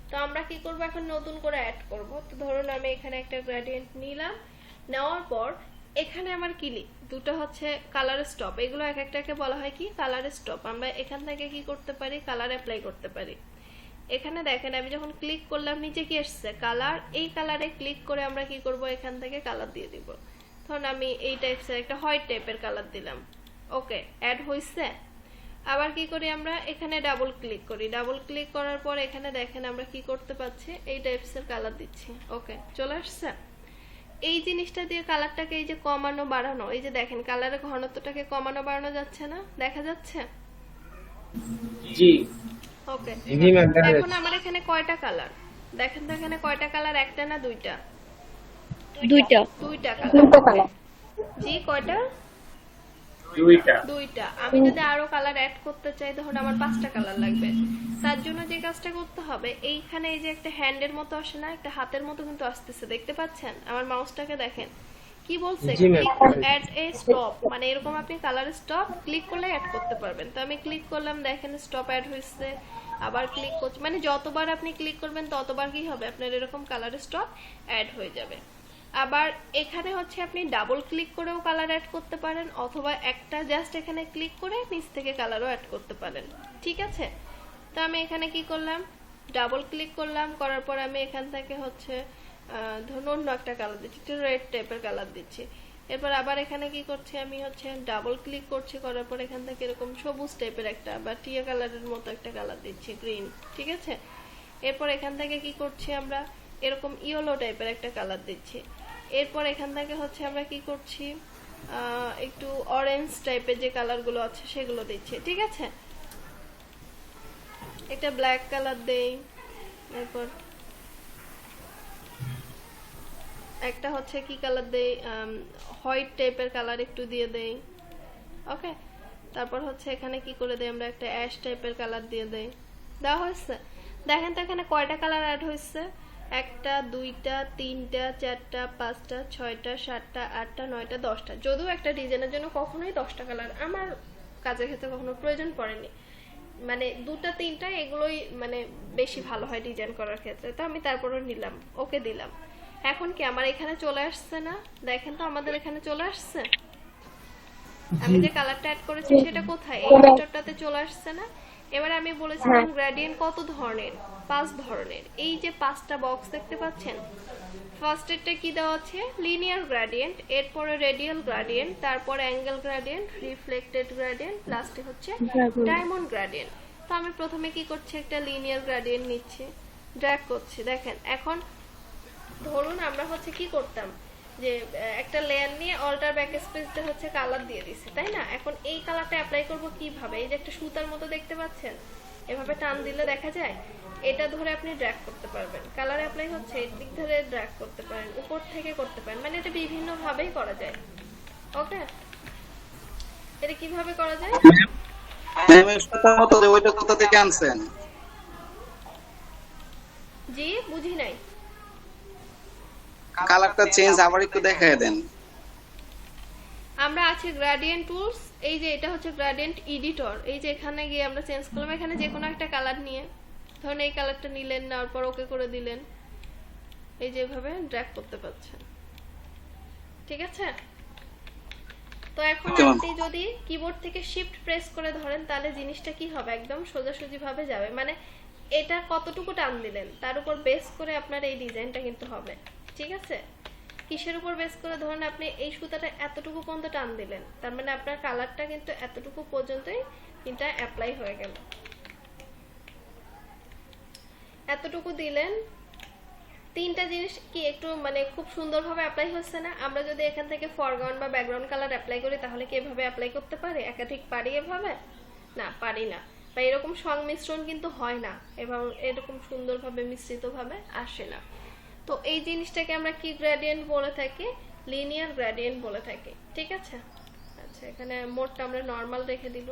S1: তো আমরা কি করব এখন নতুন করে অ্যাড করব। তো ধরুন আমি এখানে একটা গ্রেডিয়েন্ট নিলাম, নেওয়ার পর এখানে আমার কি দুটো হচ্ছে কালার স্টপ, এগুলো এক একটাকে বলা হয় কি কালার স্টপ। আমরা এখান থেকে কি করতে পারি, কালার অ্যাপ্লাই করতে পারি। এখানে দেখেন আমি যখন ক্লিক করলাম নিচে কি আসছে কালার, এই কালারে ক্লিক করে আমরা কি করব এখান থেকে কালার দিয়ে দিব। ধরুন আমি এই টাইপসের একটা হোয়াইট টাইপের কালার দিলাম। ওকে, অ্যাড হইছে। আবার কি করি আমরা এখানে ডাবল ক্লিক করি, ডাবল ক্লিক করার পর এখানে দেখেন আমরা কি করতে পাচ্ছি, এই টাইপসের কালার দিচ্ছি। ওকে, চলে আসছে। এই জিনিসটা দিয়ে কালারটাকে এই যে কমানো বাড়ানো, এই যে দেখেন কালারের ঘনত্বটাকে কমানো বাড়ানো যাচ্ছে না, দেখা যাচ্ছে?
S2: জি।
S1: ওকে, এখন আমার এখানে কয়টা কালার দেখেন তো, এখানে কয়টা কালার, একটা না দুইটা? দুইটা কালার। জি কয়টা? দুইটা। আমি যদি আরো কালার অ্যাড করতে চাই তখন আমার 5টা কালার লাগবে। তার জন্য যে কাজটা করতে হবে, এইখানে এই যে একটা হ্যান্ডের মতো আসে না, একটা হাতের মতো কিন্তু আসতেছে, দেখতে পাচ্ছেন? আমার মাউসটাকে দেখেন কি বলছে, অ্যাড এ স্টপ, মানে এরকম আপনি কালার স্টপ ক্লিক করলে অ্যাড করতে পারবেন। তো আমি ক্লিক করলাম, দেখেন স্টপ অ্যাড হয়েছে। আবার ক্লিক করছি, মানে যতবার আপনি ক্লিক করবেন ততবার কি হবে আপনার এরকম কালার স্টপ অ্যাড হয়ে যাবে। আবার এখানে হচ্ছে আপনি ডাবল ক্লিক করেও কালার অ্যাড করতে পারেন, অথবা একটা জাস্ট এখানে ক্লিক করে নিচ থেকে কালারও অ্যাড করতে পারেন। ঠিক আছে, তো আমি এখানে কি করলাম, ডাবল ক্লিক করলাম, করার পর আমি এখান থেকে হচ্ছে ধরুন অন্য একটা কালার দিচ্ছি, একটু রেড টাইপের কালার দিচ্ছি। এরপর আবার এখানে কি করছি, আমি হচ্ছে ডাবল ক্লিক করছি, করার পর এখান থেকে এরকম সবুজ টাইপের একটা বা টিয়া কালারের মতো একটা কালার দিচ্ছি, গ্রিন। ঠিক আছে, এরপর এখান থেকে কি করছি আমরা এরকম ইয়েলো টাইপের একটা কালার দিচ্ছি। এরপর এখান থেকে হচ্ছে আমরা কি করছি একটু অরেঞ্জ টাইপের যে কালারগুলো আছে সেগুলো দিচ্ছি। ঠিক আছে, একটা ব্ল্যাক কালার দেই, এরপর একটা হচ্ছে কি কালার দেই, হোয়াইট টাইপের কালার একটু দিয়ে দেই। ওকে, তারপর হচ্ছে এখানে কি করে দেই আমরা একটা অ্যাশ টাইপের কালার দিয়ে দেই। দেওয়া হয়েছে, দেখেন তো এখানে কয়টা কালার অ্যাড হয়েছে, একটা, দুইটা, তিনটা, চারটা, পাঁচটা, ছয়টা, সাতটা, আটটা, নয়টা, 10টা। যদিও একটা ডিজাইনের জন্য কখনোই 10টা কালার আমার কাজের ক্ষেত্রে কখনো প্রয়োজন পড়েনি, মানে দুটা তিনটা এগুলোই মানে বেশি ভালো হয় ডিজাইন করার ক্ষেত্রে। তো আমি তারপরও নিলাম, ওকে দিলাম। এখন কি আমার এখানে চলে আসছে না, দেখেন তো আমাদের এখানে চলে আসছে। আমি যে কালারটা অ্যাড করেছি সেটা কোথায়, এই ভিতরটাতে চলে আসছে না। এবারে আমি বলেছিলাম গ্রেডিয়েন্ট কত ধরনের, 5 ধরনের। এই যে 5টা বক্স দেখতে পাচ্ছেন, ফার্স্ট এরটা কি দেওয়া আছে, লিনিয়ার গ্রেডিয়েন্ট, এরপরে রেডিয়াল গ্রেডিয়েন্ট, তারপর অ্যাঙ্গেল গ্রেডিয়েন্ট, রিফ্লেক্টেড গ্রেডিয়েন্ট, লাস্টে হচ্ছে ডায়মন্ড গ্রেডিয়েন্ট। তো আমি প্রথমে কি করছি, একটা লিনিয়ার গ্রেডিয়েন্ট নিচ্ছি, ড্র্যাগ করছি। দেখেন এখন ধরুন আমরা হচ্ছে কি করতাম যে একটা লেয়ার নিয়ে অল্টার ব্যাকস্পেসটা হচ্ছে কালার দিয়ে দিছি, তাই না? এখন এই কালারটা অ্যাপ্লাই করব কিভাবে, এই যে একটা সুতার মতো দেখতে পাচ্ছেন, এভাবে টান দিলে দেখা যায়, এটা ধরে আপনি ড্র্যাগ করতে পারবেন। কালার অ্যাপ্লাই হচ্ছে, এর দিক ধরে ড্র্যাগ করতে পারেন, উপর থেকে করতে পারেন, মানে এটা বিভিন্ন ভাবেই করা যায়। ওকে, এটা কিভাবে করা যায়?
S4: ওইটা কোথা থেকে আনছেন?
S1: জি, বুঝি নাই।
S4: কালারটা চেঞ্জ আবার একটু দেখায় দেন।
S1: আমরা আছি গ্রেডিয়েন্ট টুলস, এই যে এটা হচ্ছে গ্রেডিয়েন্ট এডিটর, এই যে এখানে গিয়ে আমরা চেঞ্জ করলাম, এখানে যে কোনো একটা কালার নিয়ে, ধরুন এই কালারটা নিলেন, নেওয়ার পর ওকে করে দিলেন, এই যে এভাবে ড্র্যাগ করতে পারছেন। ঠিক আছে, তো এখন আপনি যদি কিবোর্ড থেকে শিফট প্রেস করে ধরেন তাহলে জিনিসটা কি হবে, একদম সোজাসুজি ভাবে যাবে, মানে এটা কতটুকু টান দিলেন তার উপর বেস করে আপনার এই ডিজাইনটা কিন্তু হবে। ঠিক আছে, কিসের উপর বেস করে? ধরেন আপনি এই সুতাটা এতটুকু পর্যন্ত টান দিলেন, তার মানে আপনার কালারটা কিন্তু এতটুকু পর্যন্তই এটা অ্যাপ্লাই হয়ে গেল। এতটুকু দিলেন, তিনটা জিনিস কি একটু মানে খুব সুন্দরভাবে অ্যাপ্লাই হচ্ছে না? আমরা যদি এখান থেকে ফরগ্রাউন্ড বা ব্যাকগ্রাউন্ড কালার অ্যাপ্লাই করি তাহলে কি এভাবে অ্যাপ্লাই করতে পারি? একাধিক পারি এভাবে? না, পারি না। বা এরকম সংমিশ্রণ কিন্তু হয় না, এবং এরকম সুন্দরভাবে মিশ্রিতভাবে আসে না। তো এই জিনিসটাকে আমরা কি গ্রেডিয়েন্ট বলে থাকি? লিনিয়ার গ্রেডিয়েন্ট বলে থাকি। ঠিক আছে, আচ্ছা এখানে মোডটা আমরা নরমাল রেখে দিব।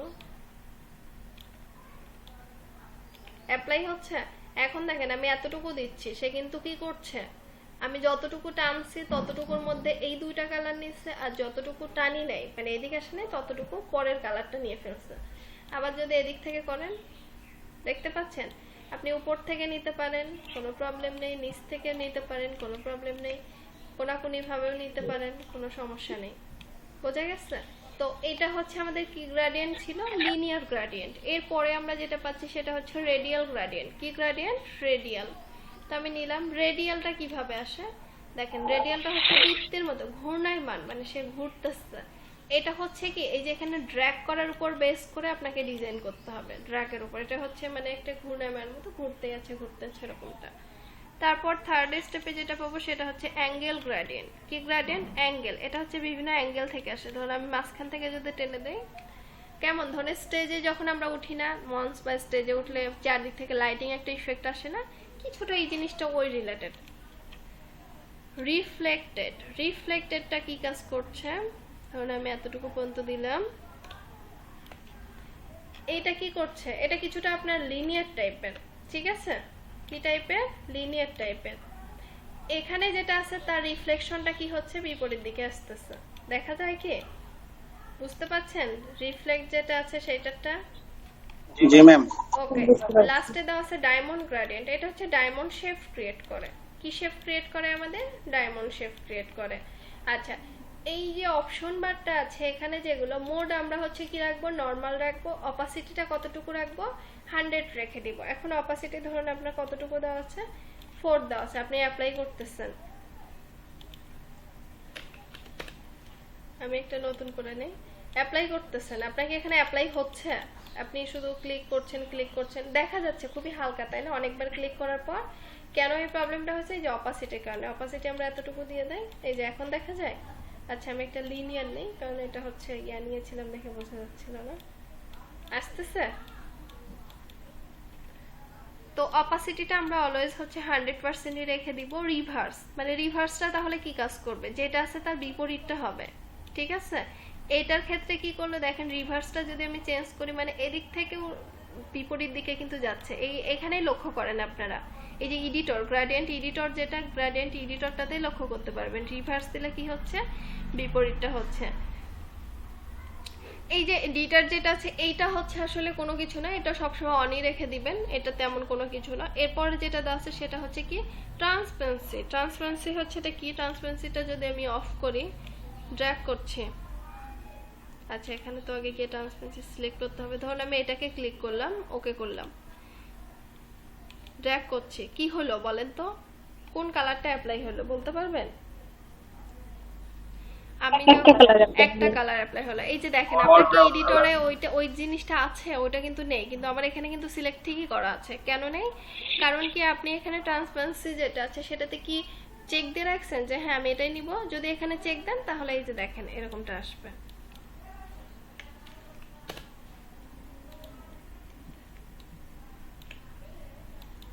S1: অ্যাপ্লাই হচ্ছে। এখন দেখেন আমি এতটুকু দিচ্ছি, সে কিন্তু কি করছে, আমি যতটুকু টানছি ততটুকুর মধ্যে এই দুইটা কালার নিচ্ছে, আর যতটুকু টানি নাই মানে এদিকে আসে নাই ততটুকু পরের কালারটা নিয়ে ফেলছে। আবার যদি এদিক থেকে করেন, দেখতে পাচ্ছেন, আপনি উপর থেকে নিতে পারেন, কোনো প্রবলেম নেই, নিচ থেকে নিতে পারেন, কোনো প্রবলেম নেই, কোনাকুনি ভাবেও নিতে পারেন, কোনো সমস্যা নেই। বোঝা গেছে? তো এটা হচ্ছে আমাদের কি গ্রেডিয়েন্ট ছিল? Linear gradient. এরপরে আমরা যেটা পাচ্ছি সেটা হচ্ছে রেডিয়াল গ্রেডিয়েন্ট। কি গ্রেডিয়েন্ট? রেডিয়াল। তো আমি নিলাম। রেডিয়ালটা কিভাবে আসে দেখেন, রেডিয়ালটা হচ্ছে বৃত্তের মতো ঘূর্ণায়মান, মানে সে ঘুরতেছে। এটা হচ্ছে কি, এই যে এখানে ড্র্যাগ করার উপর বেস করে আপনাকে ডিজাইন করতে হবে, ড্র্যাগের উপর। এটা হচ্ছে মানে একটা ঘূর্ণায়মান মতো ঘুরতে আছে এরকমটা। তারপর থার্ড স্টেপে যেটা পাবো সেটা হচ্ছে অ্যাঙ্গেল গ্রেডিয়েন্ট। কি গ্রেডিয়েন্ট? অ্যাঙ্গেল। এটা হচ্ছে বিভিন্ন অ্যাঙ্গেল থেকে আসে। ধরুন আমি মাঝখান থেকে যদি টেনে দেই, কেমন ধরুন স্টেজে যখন আমরা উঠি না, মঞ্চ বা স্টেজে উঠলে চারদিক থেকে লাইটিং একটা ইফেক্ট আসে না, কিছুটা এই জিনিসটা ওই রিলেটেড। রিফ্লেক্টেড। রিফ্লেক্টেডটা কি কাজ করছে? ধরুন আমি এতটুকু পর্যন্ত দিলাম, এটা কি করছে? এটা কিছুটা আপনার লিনিয়ার টাইপের। ঠিক আছে, কি টাইপের? লিনিয়ার টাইপের। এখানে যেটা আছে তার রিফ্লেকশনটা কি হচ্ছে? বিপরীত দিকে আসতেছে। দেখা যায় কি? বুঝতে পাচ্ছেন? রিফ্লেক্ট যেটা আছে সেটাটা।
S4: জি ম্যাম।
S1: ওকে, লাস্টে দেওয়া আছে ডায়মন্ড গ্রেডিয়েন্ট। এটা হচ্ছে ডায়মন্ড শেপ ক্রিয়েট করে। কি শেপ ক্রিয়েট করে? আমাদের ডায়মন্ড শেপ ক্রিয়েট করে। আচ্ছা, এই যে অপশন বারটা আছে এখানে যেগুলো, মোড আমরা হচ্ছে কি রাখবো? নরমাল রাখবো। অপাসিটিটা কতটুকু রাখবো? 100 রেখে দিব। এখন অপাসিটি ধরুন আপনার কতটুকু দেওয়া আছে? 4 দেওয়া আছে। আপনি অ্যাপ্লাই করতেছেন, আমি একটা নতুন করে নেই, অ্যাপ্লাই করতেছেন, আপনাকে এখানে অ্যাপ্লাই হচ্ছে, আপনি শুধু ক্লিক করছেন, দেখা যাচ্ছে খুবই হালকা, তাই না? অনেকবার ক্লিক করার পর কেন এই প্রবলেমটা হচ্ছে? এই যে অপাসিটির কারণে। অপাসিটি আমরা এতটুকু দিয়ে দেই, এই যে এখন দেখা যায়। আচ্ছা আমি একটা লিনিয়ার নেই, কারণ এটা হচ্ছে ইয়া নিয়েছিলাম দেখে বোঝা যাচ্ছিল না। আসতেছে? তো অপাসিটিটা আমরা অলওয়েজ হচ্ছে 100%ই রেখে দিব। রিভার্স, মানে রিভার্সটা তাহলে কি কাজ করবে? যেটা আছে তার বিপরীতটা হবে। ঠিক আছে, এটার ক্ষেত্রে কি করলে দেখেন, রিভার্সটা যদি আমি চেঞ্জ করি, মানে এদিক থেকে বিপরীত দিকে কিন্তু যাচ্ছে। এখানেই লক্ষ্য করেন আপনারা, এই যে এডিটর, গ্রেডিয়েন্ট এডিটর, যেটা গ্রেডিয়েন্ট এডিটরটাতেই লক্ষ্য করতে পারবেন। রিভার্স দিলে কি হচ্ছে? বিপরীতটা হচ্ছে। এই যে এডিটর যেটা আছে এইটা হচ্ছে আসলে কোনো কিছু না, এটা সবসময় অনই রেখে দিবেন, এটা তেমন কোনো কিছু না। এরপরে যেটা দেওয়া আছে সেটা হচ্ছে কি? ট্রান্সপারেন্সি। ট্রান্সপারেন্সি হচ্ছে এটা কি? ট্রান্সপারেন্সিটা যদি আমি অফ করি, ড্র্যাগ করছি, আচ্ছা এখানে তো আগে গিয়ে ট্রান্সপারেন্সি সিলেক্ট করতে হবে। ধরুন আমি এটাকে ক্লিক করলাম, ওকে করলাম, ড্র্যাগ করছি, কি হলো বলেন তো? কোন কালারটা অ্যাপ্লাই হলো বলতে পারবেন? আমি একটা কালার অ্যাপ্লাই হলো। এই যে দেখেন আপনার কি এডিটরে ওই জিনিসটা আছে, ওইটা কিন্তু নেই, কিন্তু আমার এখানে কিন্তু সিলেক্ট ঠিকই করা আছে। কেন নেই? কারণ কি আপনি এখানে ট্রান্সপারেন্সি যেটা আছে সেটাতে কি চেক দিয়ে রাখছেন যে হ্যাঁ আমি এটাই নিব? যদি এখানে চেক দেন তাহলে এই যে দেখেন এরকমটা আসবে।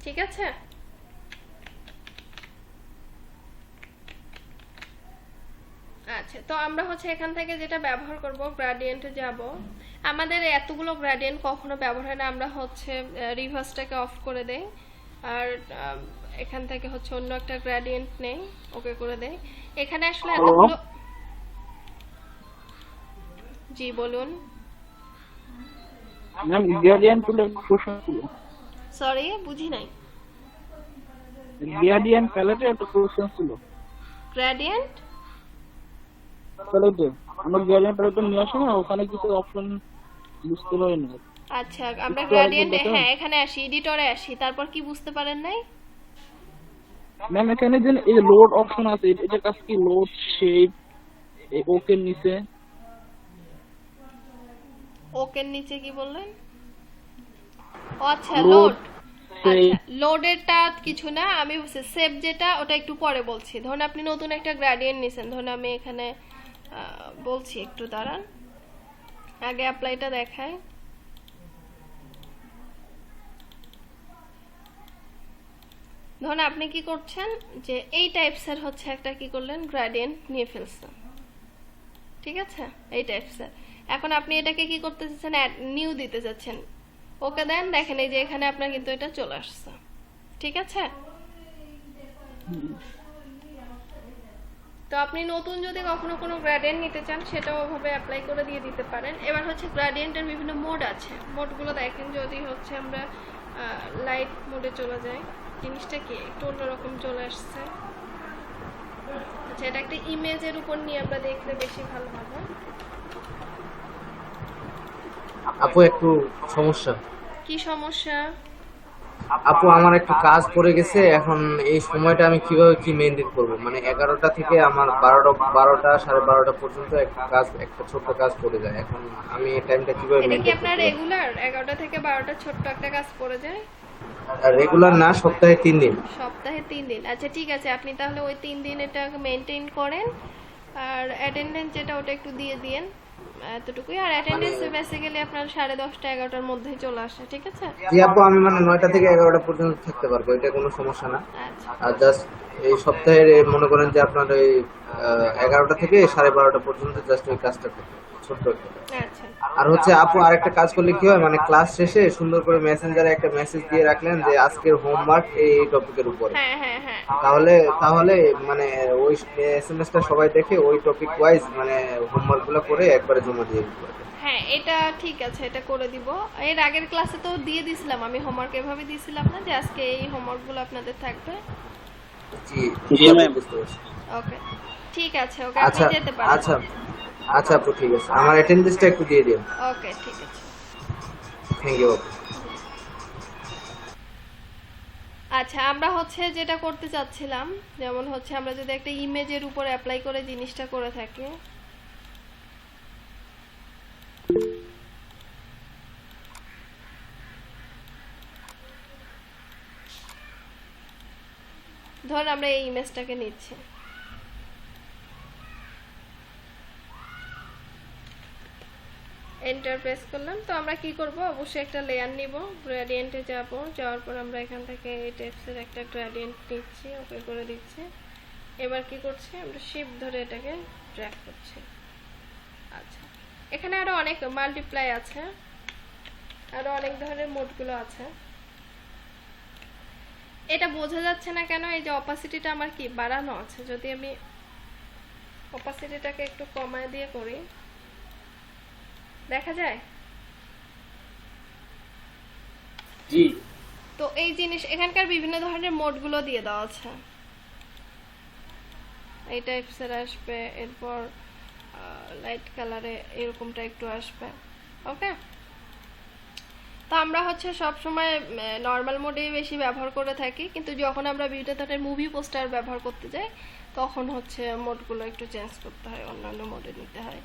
S1: ঠিক আছে? আচ্ছা, তো আমরা হচ্ছে এখান থেকে যেটা ব্যবহার করব, গ্রেডিয়েন্টে যাব। আমাদের এতগুলো গ্রেডিয়েন্ট কখনো ব্যবহার হয় না, আমরা হচ্ছে রিভার্সটাকে অফ করে দেই আর এখান থেকে হচ্ছে অন্য একটা গ্রেডিয়েন্ট নেই, ওকে করে দেই। এখানে আসলে এতগুলো, জি বলুন।
S6: ম্যাম গ্রেডিয়েন্ট টুলের প্রশ্ন ছিল,
S1: সরি বুঝি নাই।
S6: গ্রেডিয়েন্ট প্যালেটে একটা প্রশ্ন ছিল।
S1: গ্রেডিয়েন্ট
S6: প্যালেটে আমরা গ্রেডিয়েন্ট প্যালেটে নিয়ে আসি না, ওখানে কিছু অপশন বুঝতে পারি না।
S1: আচ্ছা, আমরা
S6: একটু আগে
S1: গ্রেডিয়েন্টে,
S6: দেখান।
S1: হ্যাঁ এখানে আসি, এডিটরে আসি, তারপর কি বুঝতে পারেন নাই?
S6: ম্যাম এখানে যে এই লোড অপশন আছে, এটা কাজ কি? লোড শেপ ওকে নিচে,
S1: ওকের নিচে কি বললেন? ও আচ্ছা,
S6: Load,
S1: লোড।
S6: save।
S1: আচ্ছা, লোডেরটা কিছু না, আমি সেভ যেটা ওটা একটু পরে বলছি। ধরুন আপনি নতুন একটা গ্রেডিয়েন্ট নিছেন, ধরুন আমি এখানে বলছি, একটু দাঁড়ান, আগে অ্যাপ্লাইটা দেখাই। ধরুন আপনি কি করছেন, যে এই টাইপসের হচ্ছে একটা কি করলেন, গ্রেডিয়েন্ট নিয়ে ফেলছেন, ঠিক আছে, এই টাইপসের। এখন আপনি এটাকে কি করতে চাচ্ছেন, নিউ দিতে চাচ্ছেন, ওকে দেন, দেখেন এই যে এখানে আপনার কিন্তু এটা চলে আসছে, ঠিক আছে। তো আপনি নতুন যদি কখনো কোনো গ্রেডিয়েন্ট নিতে চান, সেটাও ওভাবে অ্যাপ্লাই করে দিয়ে দিতে পারেন। এবার হচ্ছে গ্রেডিয়েন্টের বিভিন্ন মোড আছে, মোডগুলো দেখেন। যদি হচ্ছে আমরা লাইট মোডে চলে যাই, জিনিসটা কি একটু অন্যরকম চলে আসছে। আচ্ছা, এটা একটা ইমেজের উপর নিয়ে আমরা দেখলে বেশি ভালো হবে।
S12: আপু একটু সমস্যা।
S1: কি সমস্যা?
S12: আপু আমার একটু কাজ পড়ে গেছে, এখন এই সময়টা আমি কিভাবে কি মেইনটেইন করব? মানে 11টা থেকে আমার 12টা 12:30 পর্যন্ত একটা ছোট্ট কাজ পড়ে যায়। এখন আমি এই টাইমটা কিভাবে
S1: এটা কি
S12: মেইনটেইন
S1: আপনার
S12: করব?
S1: রেগুলার 11টা থেকে 12টা ছোট্ট একটা কাজ পড়ে যায়?
S12: রেগুলার না, সপ্তাহে 3 দিন।
S1: সপ্তাহে 3 দিন। আচ্ছা ঠিক আছে, আপনি তাহলে ওই 3 দিন এটা মেইনটেইন করেন। আর অ্যাটেন্ডেন্স যেটা ওটা একটু দিয়ে দিয়েন, এতটুকুই। আর অ্যাটেন্ডেন্স বেসিক্যালি আপনার 10:30 11টার মধ্যেই চলে আসে, ঠিক আছে?
S12: জি আপু, আমি মানে 9টা থেকে 11টা পর্যন্ত থাকতে পারবো, এটা কোনো সমস্যা না।
S1: আচ্ছা
S12: আর জাস্ট এই সপ্তাহের মনে করেন যে আপনার এই 11টা থেকে 12:30 পর্যন্ত জাস্ট ওই কাজটা করতে, ছোট্ট একটা কাজ।
S1: আচ্ছা
S12: আর হচ্ছে আপু আরেকটা কাজ করলে কি হয়, মানে ক্লাস শেষে সুন্দর করে মেসেঞ্জারে একটা মেসেজ দিয়ে রাখলেন যে আজকের হোমওয়ার্ক এই টপিকের উপরে,
S1: হ্যাঁ হ্যাঁ হ্যাঁ
S12: তাহলে তাহলে মানে ওই এসএমএসটা সবাই দেখে ওই টপিক ওয়াইজ মানে হোমওয়ার্ক গুলো করে একবারে জমা দিয়ে দিতে পারবে।
S1: হ্যাঁ, এটা ঠিক আছে, এটা করে দিব। এর আগের ক্লাসে তো দিয়ে দিছিলাম আমি হোমওয়ার্ক, এভাবে দিছিলাম না যে আজকে এই হোমওয়ার্কগুলো আপনাদের থাকবে।
S12: জি
S6: জি ম্যাম।
S12: বুঝতে পারছি।
S1: ওকে ঠিক আছে, ওকে আপনি
S12: আচ্ছা
S1: যেতে পারেন।
S12: আচ্ছা আচ্ছা আপু, ঠিক আছে, আমার অ্যাটেন্ডেন্সটা একটু দিয়ে দিন।
S1: ওকে ঠিক আছে।
S12: থ্যাংক ইউ আপু।
S1: আচ্ছা, আমরা হচ্ছে যেটা করতে চাচ্ছিলাম, যেমন হচ্ছে আমরা যদি একটা ইমেজের উপর অ্যাপ্লাই করে জিনিসটা করে থাকি, ধর আমরা এই ইমেজটাকে নিচ্ছি, এন্টার প্রেস করলাম। তো আমরা কি করব, অবশ্যই একটা লেয়ার নিব, গ্রেডিয়েন্টে যাব, যাওয়ার পর আমরা এখান থেকে এই টেক্সটের একটা গ্রেডিয়েন্ট নিচ্ছি, ওকে করে দিচ্ছি। এবার কি করছি, আমরা শিফট ধরে এটাকে ড্র্যাগ করছি। আচ্ছা, এখানে আরো অনেক মাল্টিপ্লাই আছে, আরো অনেক ধরনের মোডগুলো আছে। এটা বোঝা যাচ্ছে না কেন, এই যে অপাসিটিটা আমার কি বাড়ানো আছে, যদি আমি অপাসিটিটাকে একটু কমায় দিয়ে করি, দেখা যায়?
S2: জি।
S1: তো এই জিনিস এখানকার বিভিন্ন ধরনের মোডগুলো দিয়ে দেওয়া আছে, এই টাইপসের আসবে, এরপর লাইট কালারে এরকমটা একটু আসবে। ওকে, তো আমরা হচ্ছে সব সময় নরমাল মোডেই বেশি ব্যবহার করে থাকি, কিন্তু যখন আমরা বিভিন্ন ধরনের মুভি পোস্টার ব্যবহার করতে যাই তখন হচ্ছে মোডগুলো একটু চেঞ্জ করতে হয়, অন্যান্য মোডে নিতে হয়।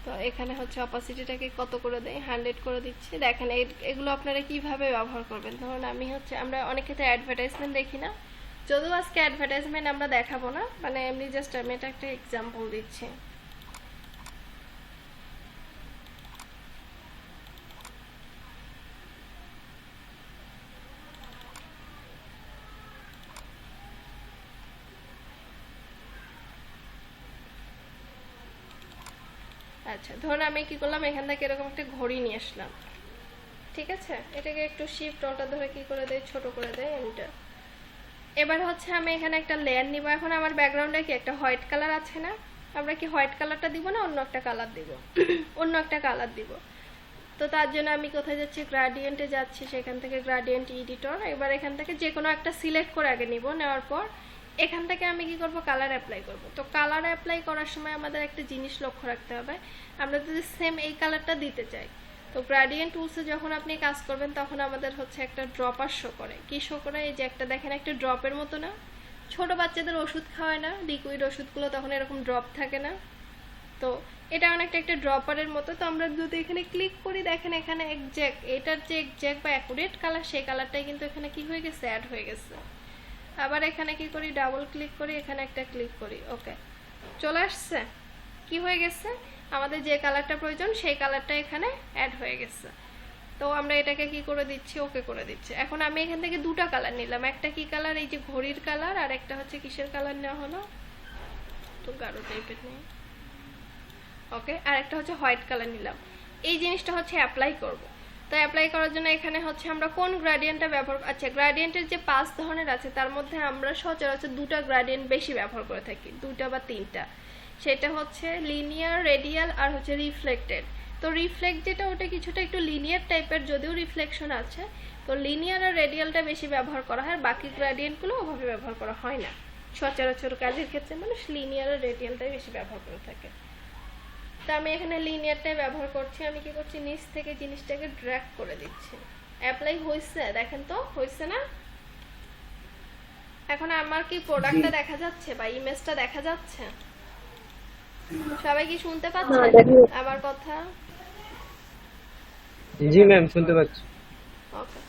S1: তো এখানে হচ্ছে অপাসিটিটাকে কত করে দেই, 100 করে দিচ্ছি। দেখেন এগুলো আপনারা কিভাবে ব্যবহার করবেন। ধরুন আমরা অনেক ক্ষেত্রে অ্যাডভার্টাইজমেন্ট দেখি না, যদিও আজকে অ্যাডভার্টাইজমেন্ট আমরা দেখাবো না, মানে এমনি জাস্ট আমি এটা একটা এক্সাম্পল দিচ্ছি। আচ্ছা ধরুন আমি কি করলাম, এখান থেকে এরকম একটা ঘড়ি নিয়ে আসলাম, ঠিক আছে, এটাকে একটু শিফট অল্টার ধরে কি করে দেয়, ছোট করে দেয়, এন্টার। এবার হচ্ছে আমি এখানে একটা লেয়ার নিব। এখন আমার ব্যাকগ্রাউন্ডে কি একটা হোয়াইট কালার আছে না, আমরা কি হোয়াইট কালারটা দিব না অন্য একটা কালার দিব? অন্য একটা কালার দিব। তো তার জন্য আমি কোথায় যাচ্ছি, গ্রাডিয়েন্টে যাচ্ছি, সেখান থেকে গ্রাডিয়েন্ট এডিটর। এবার এখান থেকে যে কোনো একটা সিলেক্ট করে আগে নিব, নেওয়ার পর এখান থেকে আমি কি করব, কালার অ্যাপ্লাই করব। তো কালার অ্যাপ্লাই করার সময় আমাদের একটা জিনিস লক্ষ্য রাখতে হবে, আমরা যদি সেম এই কালারটা দিতে চাই, তো গ্রাডিয়েন্ট টুলসে যখন আপনি কাজ করবেন তখন আমাদের হচ্ছে একটা ড্রপার শো করে। কি শো করে, এই যে একটা দেখেন একটা ড্রপের মতো না, ছোট বাচ্চাদের ওষুধ খাওয়ায় না লিকুইড ওষুধগুলো, তখন এরকম ড্রপ থাকে না, তো এটা অনেকটা একটা ড্রপারের মতো। তো আমরা যদি এখানে ক্লিক করি, দেখেন এখানে এক্স্যাক্ট এটার যে এক্স্যাক্ট বা অ্যাকুরেট কালার, সেই কালারটাই কিন্তু এখানে কি হয়ে গেছে, অ্যাড হয়ে গেছে। আবার এখানে কি করি, ডাবল ক্লিক করি, এখানে একটা ক্লিক করি, ওকে, চলে আসছে। কি হয়ে গেছে, আমাদের যে কালারটা প্রয়োজন সেই কালারটা এখানে অ্যাড হয়ে গেছে। তো আমরা এটাকে কি করে দিচ্ছি, ওকে করে দিচ্ছি। এখন আমি এখান থেকে দুটো কালার নিলাম, একটা কি কালার, এই যে ঘড়ির কালার, আর একটা হচ্ছে কিসের কালার নেওয়া হলো, তো গাঢ় টাইপের নেই, ওকে, আর একটা হচ্ছে হোয়াইট কালার নিলাম। এই জিনিসটা হচ্ছে অ্যাপ্লাই করব। তো অ্যাপ্লাই করার জন্য এখানে হচ্ছে আমরা কোন গ্রেডিয়েন্টটা ব্যবহার, আচ্ছা গ্রেডিয়েন্টের যে 5 ধরনের আছে তার মধ্যে আমরা সচরাচর দুটো গ্রেডিয়েন্ট বেশি ব্যবহার করে থাকি, দুটো বা তিনটা। সেটা হচ্ছে লিনিয়ার, রেডিয়াল আর হচ্ছে রিফ্লেক্টেড। তো রিফ্লেক্ট যেটা, ওটা কিছুটা একটু লিনিয়ার টাইপের, যদিও রিফ্লেকশন আছে। তো লিনিয়ার আর রেডিয়ালটা বেশি ব্যবহার করা হয়, বাকি গ্রেডিয়েন্টগুলো ওভাবে ব্যবহার করা হয় না। সচরাচর কাজের ক্ষেত্রে মানুষ লিনিয়ার আর রেডিয়ালটাই বেশি ব্যবহার করে থাকে। তো আমি এখানে লিনিয়ারটাই ব্যবহার করছি। আমি কি করছি, নিচ থেকে জিনিসটাকে ড্র্যাগ করে দিচ্ছি। অ্যাপ্লাই হয়েছে, দেখেন তো হয়েছে না? এখন আমার কি প্রোডাক্টটা দেখা যাচ্ছে বা ইমেজটা দেখা যাচ্ছে? সবাই কি শুনতে পাচ্ছেন আমার কথা?
S13: জি ম্যাম, শুনতে পাচ্ছি।
S1: ওকে,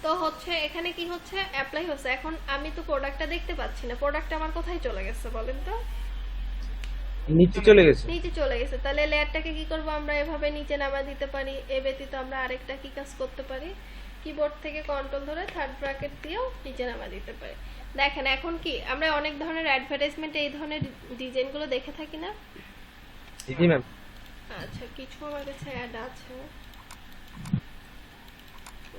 S1: তো হচ্ছে এখানে কি হচ্ছে, অ্যাপ্লাই হচ্ছে। এখন আমি তো প্রোডাক্টটা দেখতে পাচ্ছি না, প্রোডাক্টটা আমার কোথায় চলে গেছে বলেন তো?
S13: নিচে চলে গেছে।
S1: নিচে চলে গেছে। তাহলে লেয়ারটাকে কি করব, আমরা এভাবে নিচে নামা দিতে পারি। এ ব্যতীত আমরা আরেকটা কি কাজ করতে পারি, কিবোর্ড থেকে কন্ট্রোল ধরে থার্ড ব্র্যাকেট দিয়েও নিচে নামা দিতে পারি। দেখেন এখন কি আমরা অনেক ধরনের অ্যাডভার্টাইজমেন্টে এই ধরনের ডিজাইনগুলো দেখে থাকি না?
S13: জি ম্যাম।
S1: আচ্ছা, কিছু আমার কাছে অ্যাড আছে,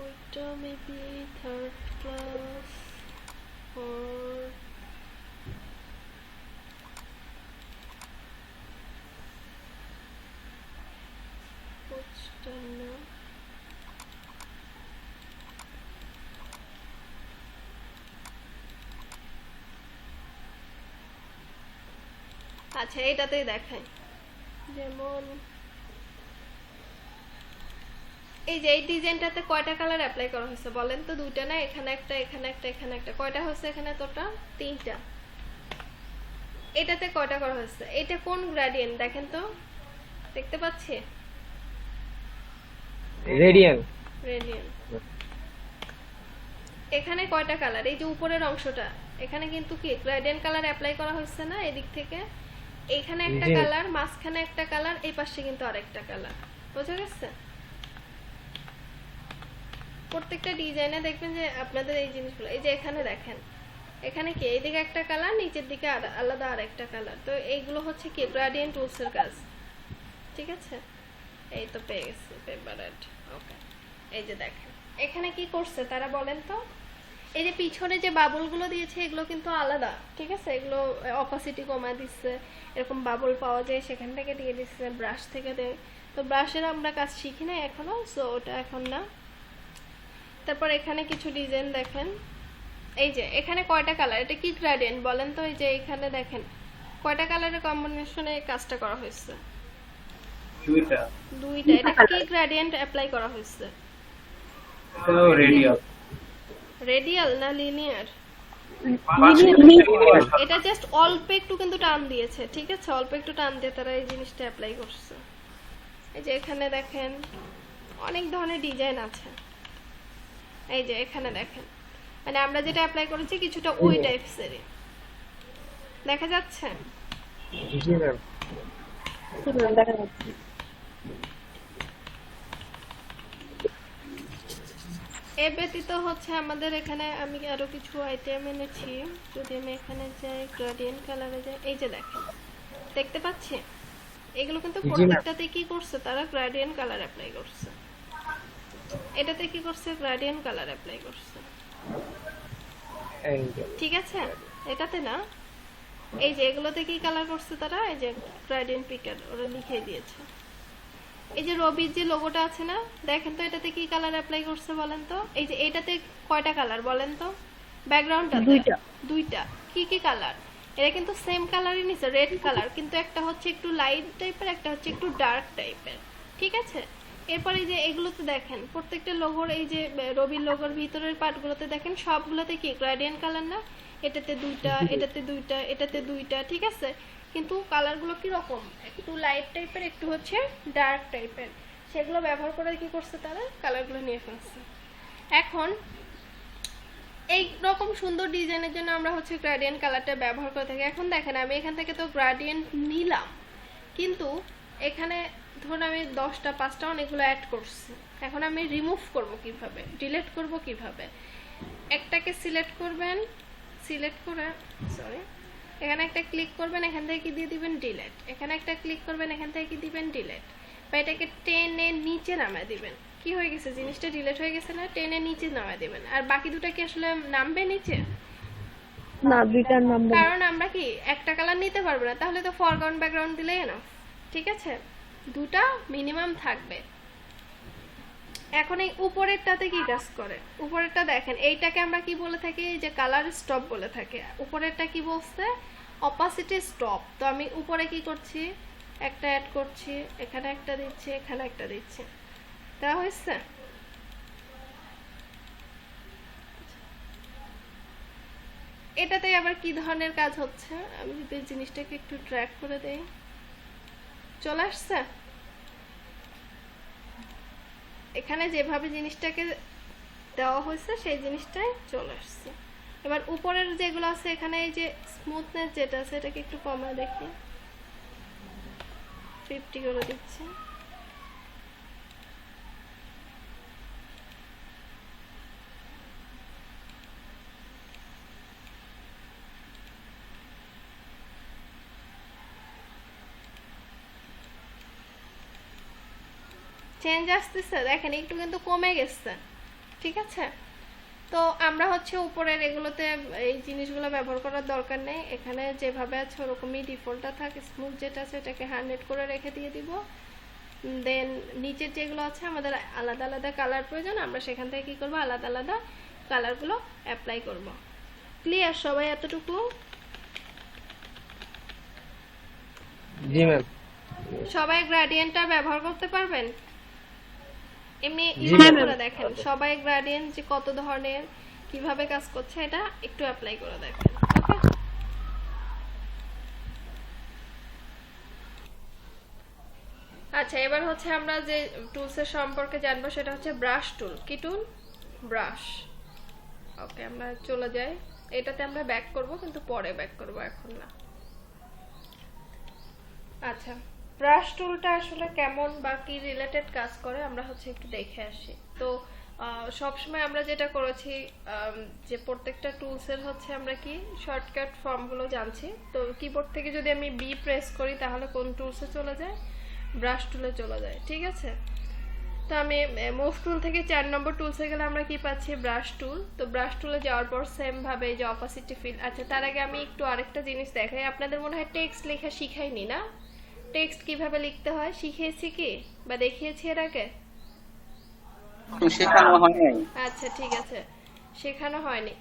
S1: ওইটা মেবি থার্ড ক্লাস ফর আচ্ছা এটাতেই দেখাই। যেমন এই যে এই ডিজাইনটাতে কয়টা কালার অ্যাপ্লাই করা হয়েছে বলেন তো? দুইটা না, এখানে একটা, এখানে একটা, এখানে একটা। কয়টা হয়েছে এখানে টোটাল? 3টা। এটাতে কয়টা করা হয়েছে? এটা কোন গ্রেডিয়েন্ট দেখেন তো, দেখতে পাচ্ছি?
S13: রেডিয়ান।
S1: রেডিয়ান। এখানে কয়টা কালার? এই যে উপরের অংশটা, এখানে কিন্তু কি গ্রেডিয়েন্ট কালার অ্যাপ্লাই করা হয়েছে না? এদিক থেকে এখানে একটা কালার, মাঝখানে একটা কালার, এই পাশে কিন্তু আরেকটা কালার। বুঝা গেছে? প্রত্যেকটা ডিজাইনে দেখবেন যে আপনাদের এই জিনিসগুলো, এই যে এখানে দেখেন, এখানে কি এইদিকে একটা কালার, নিচের দিকে আলাদা আরেকটা কালার। তো এইগুলো হচ্ছে কি গ্রেডিয়েন্ট টুলসের কাজ, ঠিক আছে? এই তো পেয়ে গেছি পেপার অ্যাড, ওকে। এই যে দেখেন এখানে কি করছে তারা বলেন তো? এই যে পিছনে যে বাবলগুলো দিয়েছে এগুলো কিন্তু আলাদা, ঠিক আছে? এগুলো অপাসিটি কমায় দিচ্ছে, এরকম বাবল পাওয়া যায় সেখান থেকে দিয়ে দিচ্ছে, ব্রাশ থেকে দেয়। তো ব্রাশের আমরা কাজ শিখি না এখনো, সো ওটা এখন না। তারপর এখানে কিছু ডিজাইন দেখেন, এই যে এখানে কয়টা কালার, এটা কি গ্রেডিয়েন্ট বলেন তো? এই যে এখানে দেখেন কয়টা কালারের কম্বিনেশনে কাজটা করা হয়েছে?
S2: দুইটা।
S1: এটা কি গ্রেডিয়েন্ট অ্যাপ্লাই করা হয়েছে?
S2: রেডিয়াল।
S1: রেডিয়াল না লিনিয়ার? এটা জাস্ট অল্প একটু কিন্তু টান দিয়েছে, ঠিক আছে? অল্প একটু টান দিয়ে তারা এই জিনিসটা অ্যাপ্লাই করছে। এই যে এখানে দেখেন অনেক ধরনের ডিজাইন আছে। এই যে এখানে দেখেন, মানে আমরা যেটা অ্যাপ্লাই করেছি কিছুটা ওই টাইপসেরই দেখা যাচ্ছে।
S13: জি ম্যাম।
S3: দেখা যাচ্ছে।
S1: এ ব্যতীত হচ্ছে আমাদের এখানে আমি আরো কিছু আইটেম এনেছি। যদি আমি এখানে যাই, গ্রেডিয়েন্ট কালারে যাই, এই যে দেখেন, দেখতে পাচ্ছি এগুলো কিন্তু
S13: জি, ma'am.
S1: প্রত্যেকটাতে কি করছে তারা গ্রেডিয়েন্ট কালার অ্যাপ্লাই করছে, এটাতে কি করছে গ্রেডিয়েন্ট কালার অ্যাপ্লাই করছে, ঠিক আছে? এটাতে না, এই যে এগুলোতে কি কালার করছে তারা, এই যে গ্রেডিয়েন্ট পিকার ওরা লিখে দিয়েছে। এই যে রবির যে লোগোটা আছে না, দেখেন তো এটাতে কি কালার অ্যাপ্লাই করছে বলেন তো? এই যে এটাতে কয়টা কালার বলেন তো? ব্যাকগ্রাউন্ডটা দুইটা। কি কি কালার? এটা কিন্তু সেম কালারই নিছে, রেড কালার, কিন্তু একটা হচ্ছে একটু লাইট টাইপের, একটা হচ্ছে একটু ডার্ক টাইপের, ঠিক আছে? এরপরে যে এগুলোতে দেখেন প্রত্যেকটা লোগোর, এই যে রবির লোগোর ভিতরের পার্টগুলোতে দেখেন সবগুলোতে কি গ্রেডিয়েন্ট কালার না? এটাতে দুইটা, এটাতে দুইটা, এটাতে দুইটা, ঠিক আছে? কিন্তু কালারগুলো কি রকম, একটু লাইট টাইপের, একটু হচ্ছে ডার্ক টাইপের, সেগুলো ব্যবহার করে কি করছে তারা কালারগুলো নিয়ে ফেলছে। এখন এই রকম সুন্দর ডিজাইনের জন্য আমরা হচ্ছে গ্রেডিয়েন্ট কালারটা ব্যবহার করে থাকি। এখন দেখেন আমি এখান থেকে তো গ্রেডিয়েন্ট নিলাম, কিন্তু এখানে ধরুন আমি 10টা 5টা অনেকগুলো অ্যাড করছি, এখন আমি রিমুভ করব কিভাবে, ডিলিট করব কিভাবে? একটাকে সিলেক্ট করবেন, সিলেক্ট করে এখানে একটা ক্লিক করবেন, এখান থেকে কি দিয়ে দিবেন ডিলিট, এখানে একটা ক্লিক করবেন, এখান থেকে কি দিবেন ডিলিট, বা এটাকে টেনে নিচে নামায় দিবেন। কি হয়ে গেছে, জিনিসটা ডিলিট হয়ে গেছে না? টেনে নিচে নামায় দিবেন। আর বাকি দুটো কি আসলে নামবে নিচে?
S3: না, দুইটার নাম্বার।
S1: কারণ আমরা কি একটা কালার নিতে পারবো না, তাহলে তো ফরগ্রাউন্ড ব্যাকগ্রাউন্ড দিলেই না, ঠিক আছে? দুটা মিনিমাম থাকবে। এখন এই উপরেরটাতে কি কাজ করে? উপরেরটা দেখেন, এইটাকে আমরা কি বলে থাকি, যে কালার স্টপ বলে থাকি। উপরেরটা কি বলছে, অপাসিটি স্টপ। তো আমি উপরে কি করছি, একটা অ্যাড করছি, এখানে একটা দিচ্ছি, এখানে একটা দিচ্ছি, তা হয়েছে? এটাতে আবার কি ধরনের কাজ হচ্ছে, আমি যদি জিনিসটাকে একটু ট্র্যাক করে দেই, চলে আসছে এখানে যেভাবে জিনিসটাকে দেওয়া হয়েছে সেই জিনিসটাই চলে আসছে। এবার উপরের যেগুলো আছে এখানে, এই যে স্মুথনেস যেটা আছে এটাকে একটু কমায় দেখি, 50 করে দিচ্ছি। চেঞ্জ আসতেছে দেখেন, একটু কিন্তু কমে গেছে, ঠিক আছে? তো আমরা হচ্ছে উপরের এগুলোতে এই জিনিসগুলো ব্যবহার করার দরকার নেই, এখানে যেভাবে আছে ওরকমই ডিফল্টটা থাকে। স্মুথ যেটা আছে এটাকে 100 করে রেখে দিয়ে দিব। দেন নিচের যেগুলো আছে আমাদের আলাদা আলাদা কালার প্রয়োজন, আমরা সেখান থেকে কি করব, আলাদা আলাদা কালারগুলো অ্যাপ্লাই করব। ক্লিয়ার সবাই এতটুকু?
S13: জি ম্যাম।
S1: সবাই গ্রেডিয়েন্টটা ব্যবহার করতে পারবেন? এমনি
S13: জি,
S1: ইউজ
S13: ma'am.
S1: করে দেখেন, সবাই গ্রেডিয়েন্ট যে কত ধরনের কিভাবে কাজ করছে এটা একটু অ্যাপ্লাই করে দেখেন। ওকে, আচ্ছা এবার হচ্ছে আমরা যে টুলসের সম্পর্কে জানবো সেটা হচ্ছে ব্রাশ টুল। কি টুল? ব্রাশ। ওকে, আমরা চলে যাই, এটাতে আমরা ব্যাক করব, কিন্তু পরে ব্যাক করব, এখন না। আচ্ছা, ব্রাশ টুলটা আসলে কেমন বা কি রিলেটেড কাজ করে আমরা হচ্ছে একটু দেখে আসি। তো সবসময় আমরা যেটা করেছি, যে প্রত্যেকটা টুলসের হচ্ছে আমরা কি শর্টকাট ফর্মগুলো জানছি। তো কিবোর্ড থেকে যদি আমি বি প্রেস করি তাহলে কোন টুলসে চলে যায়, ব্রাশ টুলে চলে যায়, ঠিক আছে? তো আমি মুভ টুল থেকে 4 নম্বর টুলসে গেলে আমরা কি পাচ্ছি, ব্রাশ টুল। তো ব্রাশ টুলে যাওয়ার পর সেম ভাবে এই যে অপাসিটি ফিল। আচ্ছা, তার আগে আমি একটু আরেকটা জিনিস দেখাই। আপনাদের মনে হয় টেক্সট লেখা শিখাইনি না? টেক্সট কিভাবে লিখতে হয় শিখিয়েছি কি, বা দেখিয়েছি এর আগে?
S4: শেখানো হয় নাই।
S1: আচ্ছা ঠিক আছে, শেখানো হয়নি।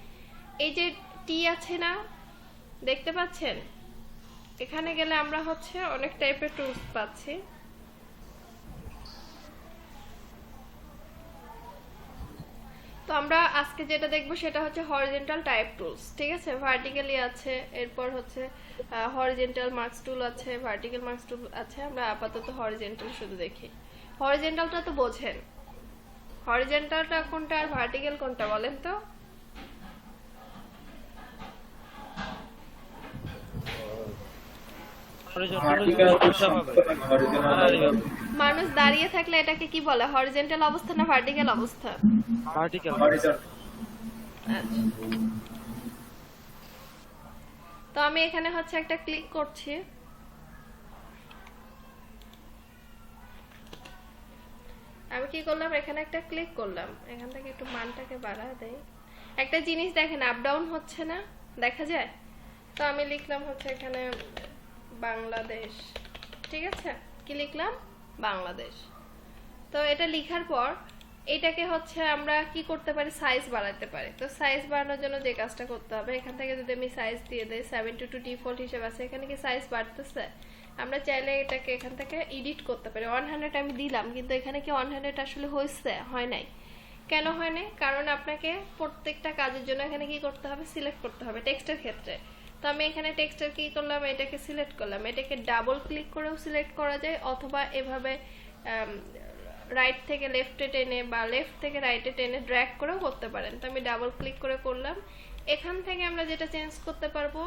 S1: এই যে টি আছে না, দেখতে পাচ্ছেন? এখানে গেলে আমরা হচ্ছে অনেক টাইপের টুলস পাচ্ছি। তো আমরা আজকে যেটা দেখবো সেটা হচ্ছে হরিজন্টাল টাইপ টুলস, ঠিক আছে? ভার্টিক্যালি আছে, এরপর হচ্ছে হরিজন্টাল মার্কস টুল আছে, ভার্টিক্যাল মার্কস টুল আছে। আমরা আপাতত হরিজন্টাল শুধু দেখি। হরিজন্টালটা তো বোঝেন, হরিজন্টালটা কোনটা আর ভার্টিক্যাল কোনটা বলেন তো? মানুষ দাঁড়িয়ে থাকলে এটাকে কি বলে, হরিজন্টাল অবস্থা না ভার্টিক্যাল অবস্থা?
S10: ভার্টিক্যাল।
S1: তো আমি এখানে হচ্ছে একটা ক্লিক করছি, আমি কি করলাম, এখানে একটা ক্লিক করলাম, এখান থেকে একটু মানটাকে বাড়া দেই। একটা জিনিস দেখেন আপ ডাউন হচ্ছে না, দেখা যায়? তো আমি লিখলাম হচ্ছে এখানে বাংলাদেশ, ঠিক আছে? কি লিখলাম? বাংলাদেশ। তো এটা লেখার পর এটাকে হচ্ছে আমরা কি করতে পারি, সাইজ বাড়াতে পারি। তো সাইজ বাড়ানোর জন্য যে কাজটা করতে হবে, এখান থেকে যদি আমি সাইজ দিয়ে দেই 72 ডিফল্ট হিসেবে আছে, এখানে কি সাইজ বাড়তেছে? আমরা চাইলে এটাকে এখান থেকে এডিট করতে পারি। 100 আমি দিলাম, কিন্তু এখানে কি 100 আসলে হয়েছে? হয় নাই। কেন হয় নাই? কারণ আপনাকে প্রত্যেকটা কাজের জন্য এখানে কি করতে হবে, সিলেক্ট করতে হবে টেক্সটের ক্ষেত্রে। তো আমি এখানে টেক্সটের কি করলাম, এটাকে সিলেক্ট করলাম। এটাকে ডাবল ক্লিক করেও সিলেক্ট করা যায়, অথবা এভাবে রাইট থেকে লেফটে টেনে বা লেফট থেকে রাইটে টেনে ড্র্যাগ করেও করতে পারেন। তো আমি ডাবল ক্লিক করে করলাম। এখান থেকে আমরা যেটা চেঞ্জ করতে পারবো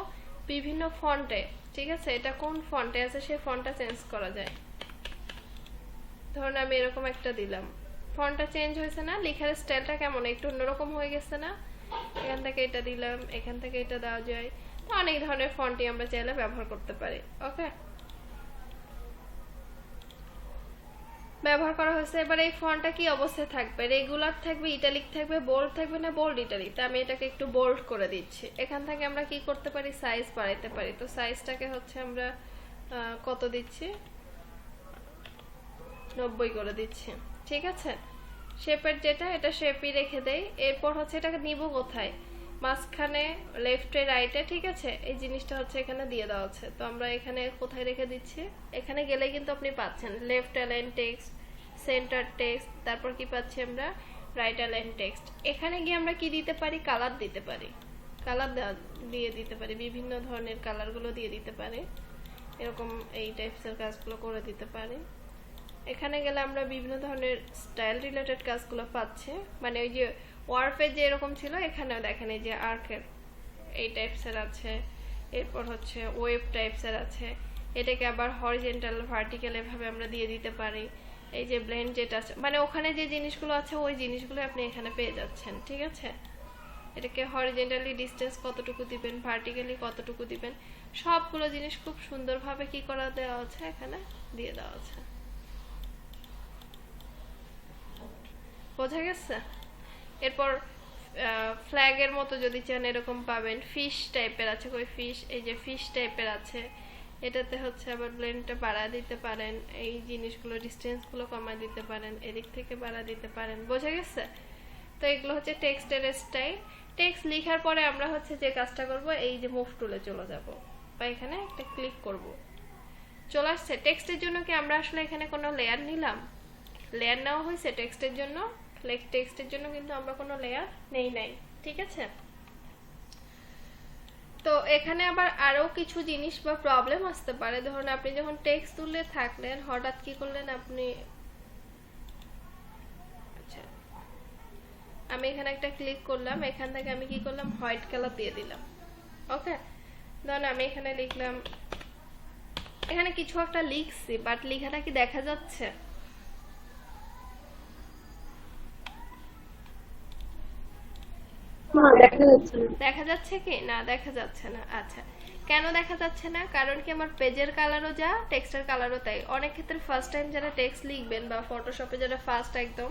S1: বিভিন্ন ফন্টে, ঠিক আছে? এটা কোন ফন্টে আছে সেই ফন্টটা চেঞ্জ করা যায়। ধরুন আমি এরকম একটা দিলাম, ফন্টটা চেঞ্জ হয়েছে না? লেখার স্টাইলটা কেমন একটু অন্যরকম হয়ে গেছে না? এখান থেকে এটা দিলাম, এখান থেকে এটা দেওয়া যায়। তো অনেক ধরনের ফন্টই আমরা চাইলে ব্যবহার করতে পারি। ওকে, ব্যবহার করা হয়েছে। এবার এই ফন্টটা কি অবস্থায় থাকবে, রেগুলার থাকবে, ইটালিক থাকবে, বোল্ড থাকবে না বোল্ড ইটালিক? তো আমি এটাকে একটু বোল্ড করে দিচ্ছি। এখান থেকে আমরা কি করতে পারি, সাইজ বাড়াইতে পারি। তো সাইজটাকে হচ্ছে আমরা কত দিচ্ছি, 90 করে দিচ্ছি, ঠিক আছে? শেপের যেটা, এটা শেপই রেখে দেই। এরপর হচ্ছে এটাকে নিব কোথায়, মাঝখানে লেফটে রাইটে, ঠিক আছে? এই জিনিসটা হচ্ছে এখানে দিয়ে দেওয়া আছে। তো আমরা এখানে কোথায় রেখে দিচ্ছি, এখানে গেলে কিন্তু আপনি পাচ্ছেন left align text, centre text, তারপর কি পাচ্ছি আমরা, রাইট অ্যালাইন টেক্সট। এখানে গিয়ে আমরা কি দিতে পারি, কালার দিতে পারি, কালার দিয়ে দিতে পারি, বিভিন্ন ধরনের কালারগুলো দিয়ে দিতে পারি, এরকম এই টাইপসের কাজগুলো করে দিতে পারি। এখানে গেলে আমরা বিভিন্ন ধরনের স্টাইল রিলেটেড কাজগুলো পাচ্ছি, মানে ওই যে ওয়ার্পে যে এরকম ছিল, এখানেও দেখেন এই যে আর্কের এই টাইপসের আছে, এরপর হচ্ছে ওয়েব টাইপসের আছে। এটাকে আবার হরিজেন্টাল ভার্টিক্যাল এভাবে আমরা দিয়ে দিতে পারি। এই যে ব্লেন্ড যেটা আছে, মানে ওখানে যে জিনিসগুলো আছে ওই জিনিসগুলো আপনি এখানে পেয়ে যাচ্ছেন, ঠিক আছে? এটাকে হরিজেন্টালি ডিসটেন্স কতটুকু দিবেন, ভার্টিক্যালি কতটুকু দিবেন, সবগুলো জিনিস খুব সুন্দরভাবে কি করা দেওয়া আছে, এখানে দিয়ে দেওয়া আছে। বোঝা গেছে? এরপর ফ্ল্যাগের মতো যদি চান এরকম পাবেন, ফিশ টাইপের আছে, কই ফিশ, এই যে ফিশ টাইপের আছে। এটাতে হচ্ছে আবার ব্লেন্ডটা বাড়া দিতে পারেন, এই জিনিসগুলো ডিসটেন্সগুলো কমায় দিতে পারেন, এদিক থেকে বাড়া দিতে পারেন। বোঝা গেছে? তো এগুলো হচ্ছে টেক্সটের স্টাইল। টেক্সট লেখার পরে আমরা হচ্ছে যে কাজটা করব, এই যে মুভ টুলে চলে যাব বা এখানে একটা ক্লিক করব, চলে আসছে। টেক্সটের জন্য কি আমরা আসলে এখানে কোনো লেয়ার নিলাম, লেয়ার নেওয়া হয়েছে টেক্সটের জন্য? টেক্সটের জন্য কিন্তু আমরা কোনো লেয়ার নেই নাই, ঠিক আছে? তো এখানে আবার আরো কিছু জিনিস বা প্রবলেম আসতে পারে। ধরুন আপনি যখন টেক্সট তুলে থাকলেন, হঠাৎ কি করলেন আপনি, আচ্ছা আমি এখানে একটা ক্লিক করলাম, এখান থেকে আমি কি করলাম, হোয়াইট কালার দিয়ে দিলাম। ওকে, ধরুন আমি এখানে লিখলাম, এখানে কিছু একটা লিখছি, বাট লেখাটা কি দেখা যাচ্ছে? দেখা যাচ্ছে কি না? দেখা যাচ্ছে না। আচ্ছা, কেন দেখা যাচ্ছে না? কারণ কি আমার পেজের কালারও যা, টেক্সটের কালারও তাই। অনেক ক্ষেত্রে ফার্স্ট টাইম যারা টেক্সট লিখবেন বা ফটোশপে যারা ফার্স্ট একদম,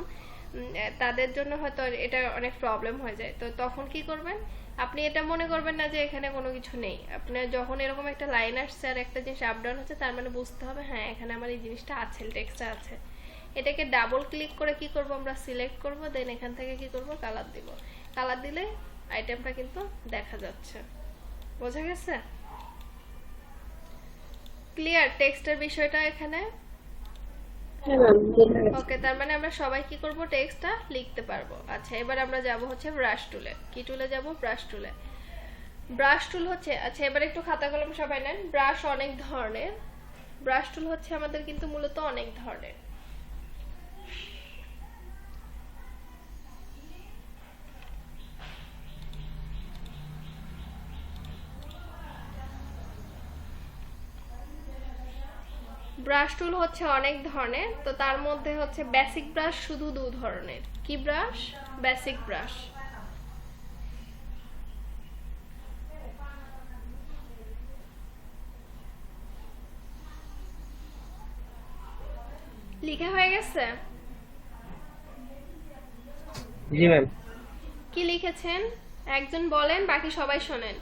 S1: তাদের জন্য হয়তো এটা অনেক প্রবলেম হয়ে যায়। তো তখন কি করবেন, আপনি এটা মনে করবেন না যে এখানে কোনো কিছু নেই। আপনার যখন এরকম একটা লাইন আসছে আর একটা জিনিস আপ ডাউন হচ্ছে, তার মানে বুঝতে হবে হ্যাঁ এখানে আমার এই জিনিসটা আছে, টেক্সটটা আছে। এটাকে ডাবল ক্লিক করে কি করব, আমরা সিলেক্ট করব, দেন এখান থেকে কি করব, কালার দিব। কালার দিলে আইটেমটা কিন্তু দেখা যাচ্ছে। বোঝা গেছে? ক্লিয়ার টেক্সটের বিষয়টা এখানে? ওকে, তার মানে আমরা সবাই কি করব, টেক্সটটা লিখতে পারবো। আচ্ছা, এবার আমরা যাব হচ্ছে ব্রাশ টুলে। কি টুলে যাব? ব্রাশ টুলে। ব্রাশ টুল হচ্ছে, আচ্ছা এবার একটু খাতা কলম সবাই নেন। ব্রাশ অনেক ধরনের, ব্রাশ টুল হচ্ছে আমাদের কিন্তু মূলত অনেক ধরনের। ব্রাশ টুল হচ্ছে অনেক ধরনের। তো তার মধ্যে হচ্ছে বেসিক ব্রাশ শুধু 2 ধরনের। কি ব্রাশ? Basic brush. লিখা হয়ে গেছে?
S13: জি ম্যাম।
S1: কি লিখেছেন একজন বলেন, বাকি সবাই শোনেন।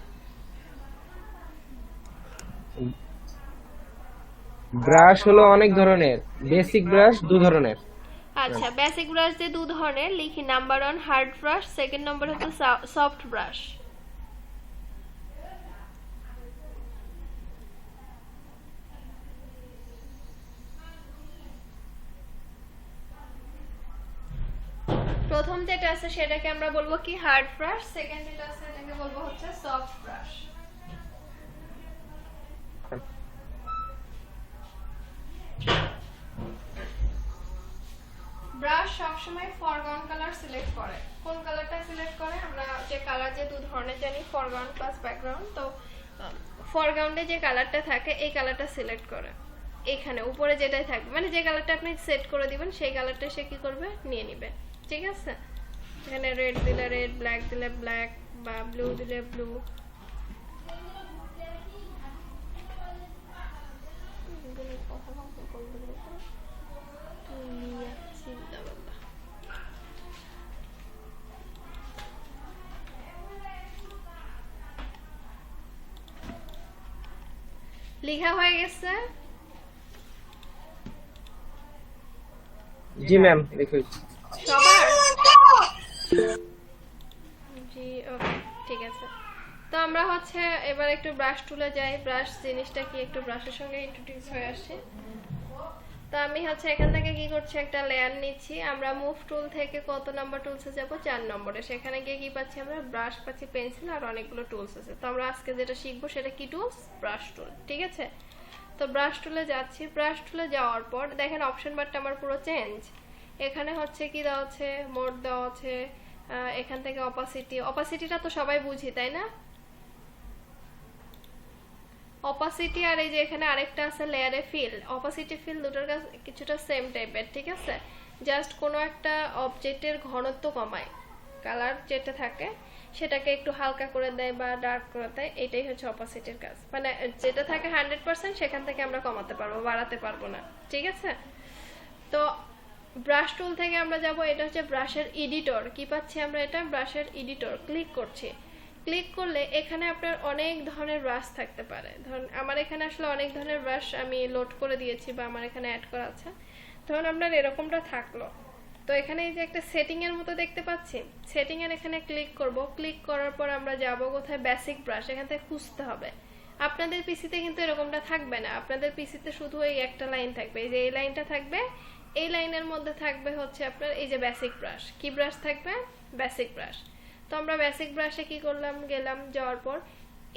S13: ব্রাশ হলো অনেক ধরনের, বেসিক ব্রাশ 2 ধরনের।
S1: আচ্ছা, বেসিক ব্রাশ যে 2 ধরনের লিখি। Number 1 hard brush, second number হচ্ছে সফট ব্রাশ। প্রথম যেটা আছে সেটাকে আমরা বলবো কি হার্ড ব্রাশ, সেকেন্ড যেটা আছে এটাকে বলবো হচ্ছে সফট ব্রাশ। ব্রাশ সবসময় ফরগ্রাউন্ড কালার সিলেক্ট করে। কোন কালারটা সিলেক্ট করে? আমরা যে কালার যে 2 ধরনের জানি, ফরগ্রাউন্ড প্লাস ব্যাকগ্রাউন্ড। তো ফরগ্রাউন্ডে যে কালারটা থাকে এই কালারটা সিলেক্ট করে। এখানে উপরে যেটাই থাকবে, মানে যে কালারটা আপনি সেট করে দিবেন সেই কালারটা সে কি করবে, নিয়ে নেবে। ঠিক আছে, এখানে রেড দিলে রেড, ব্ল্যাক দিলে ব্ল্যাক, বা ব্লু দিলে ব্লু। লেখা হয়ে গেছে?
S13: জি ম্যাম, দেখুন
S1: সবার জি, ওকে, ঠিক আছে। তো আমরা হচ্ছে এবার একটু ব্রাশ টুলে যাই। ব্রাশ জিনিসটা কি একটু ব্রাশের সঙ্গে ইন্ট্রোডিউস হয়ে আসে। তো আমি হচ্ছে এখান থেকে কি করছি, একটা লেয়ার নিচ্ছি। আমরা মুভ টুল থেকে কত নাম্বার টুলসে যাব? 4 নম্বরে। সেখানে গিয়ে কি পাচ্ছি আমরা? ব্রাশ পাচ্ছি, পেন্সিল আর অনেকগুলো টুলস আছে। তো আমরা আজকে যেটা শিখবো সেটা কি টুলস? ব্রাশ টুল। ঠিক আছে, তো ব্রাশ টুলে যাচ্ছি। ব্রাশ টুলে যাওয়ার পর দেখেন অপশন বারটা আমার পুরো চেঞ্জ। এখানে হচ্ছে কি দেওয়া আছে? মোড দেওয়া আছে। এখান থেকে অপাসিটিটা তো সবাই বুঝি, তাই না? অপাসিটি আর এই যে এখানে আরেকটা আছে লেয়ারে ফিল। অপাসিটি ফিল দুটোর কাছে কিছুটা সেম টাইপের। ঠিক আছে, জাস্ট কোনো একটা অবজেক্টের ঘনত্ব কমায়, কালার যেটা থাকে সেটাকে একটু হালকা করে দেয় বা ডার্ক করে দেয়। এটাই হচ্ছে অপাসিটির কাজ। মানে যেটা থাকে 100% সেখান থেকে আমরা কমাতে পারবো, বাড়াতে পারবো না। ঠিক আছে, তো ব্রাশ টুল থেকে আমরা যাব, এটা হচ্ছে ব্রাশের এডিটর। কি পাচ্ছি আমরা? এটা ব্রাশের এডিটর। ক্লিক করছি। ক্লিক করলে এখানে আপনার অনেক ধরনের ব্রাশ থাকতে পারে। ধরুন আমার এখানে আসলে অনেক ধরনের ব্রাশ আমি লোড করে দিয়েছি বা আমার এখানে অ্যাড করা আছে। ধরুন আপনার এরকমটা থাকলো, তো এখানে এই যে একটা সেটিং এর মতো দেখতে পাচ্ছি, সেটিং এর এখানে ক্লিক করব। ক্লিক করার পর আমরা যাব কোথায়? Basic brush. এখান থেকে খুঁজতে হবে। আপনাদের পিসিতে কিন্তু এরকমটা থাকবে না। আপনাদের পিসিতে শুধু এই একটা লাইন থাকবে, এই যে এই লাইনটা থাকবে। এই লাইনের মধ্যে থাকবে হচ্ছে আপনার এই যে বেসিক ব্রাশ। কি ব্রাশ থাকবে? Basic brush. তো আমরা বেসিক ব্রাশে কি করলাম? গেলাম, যাওয়ার পর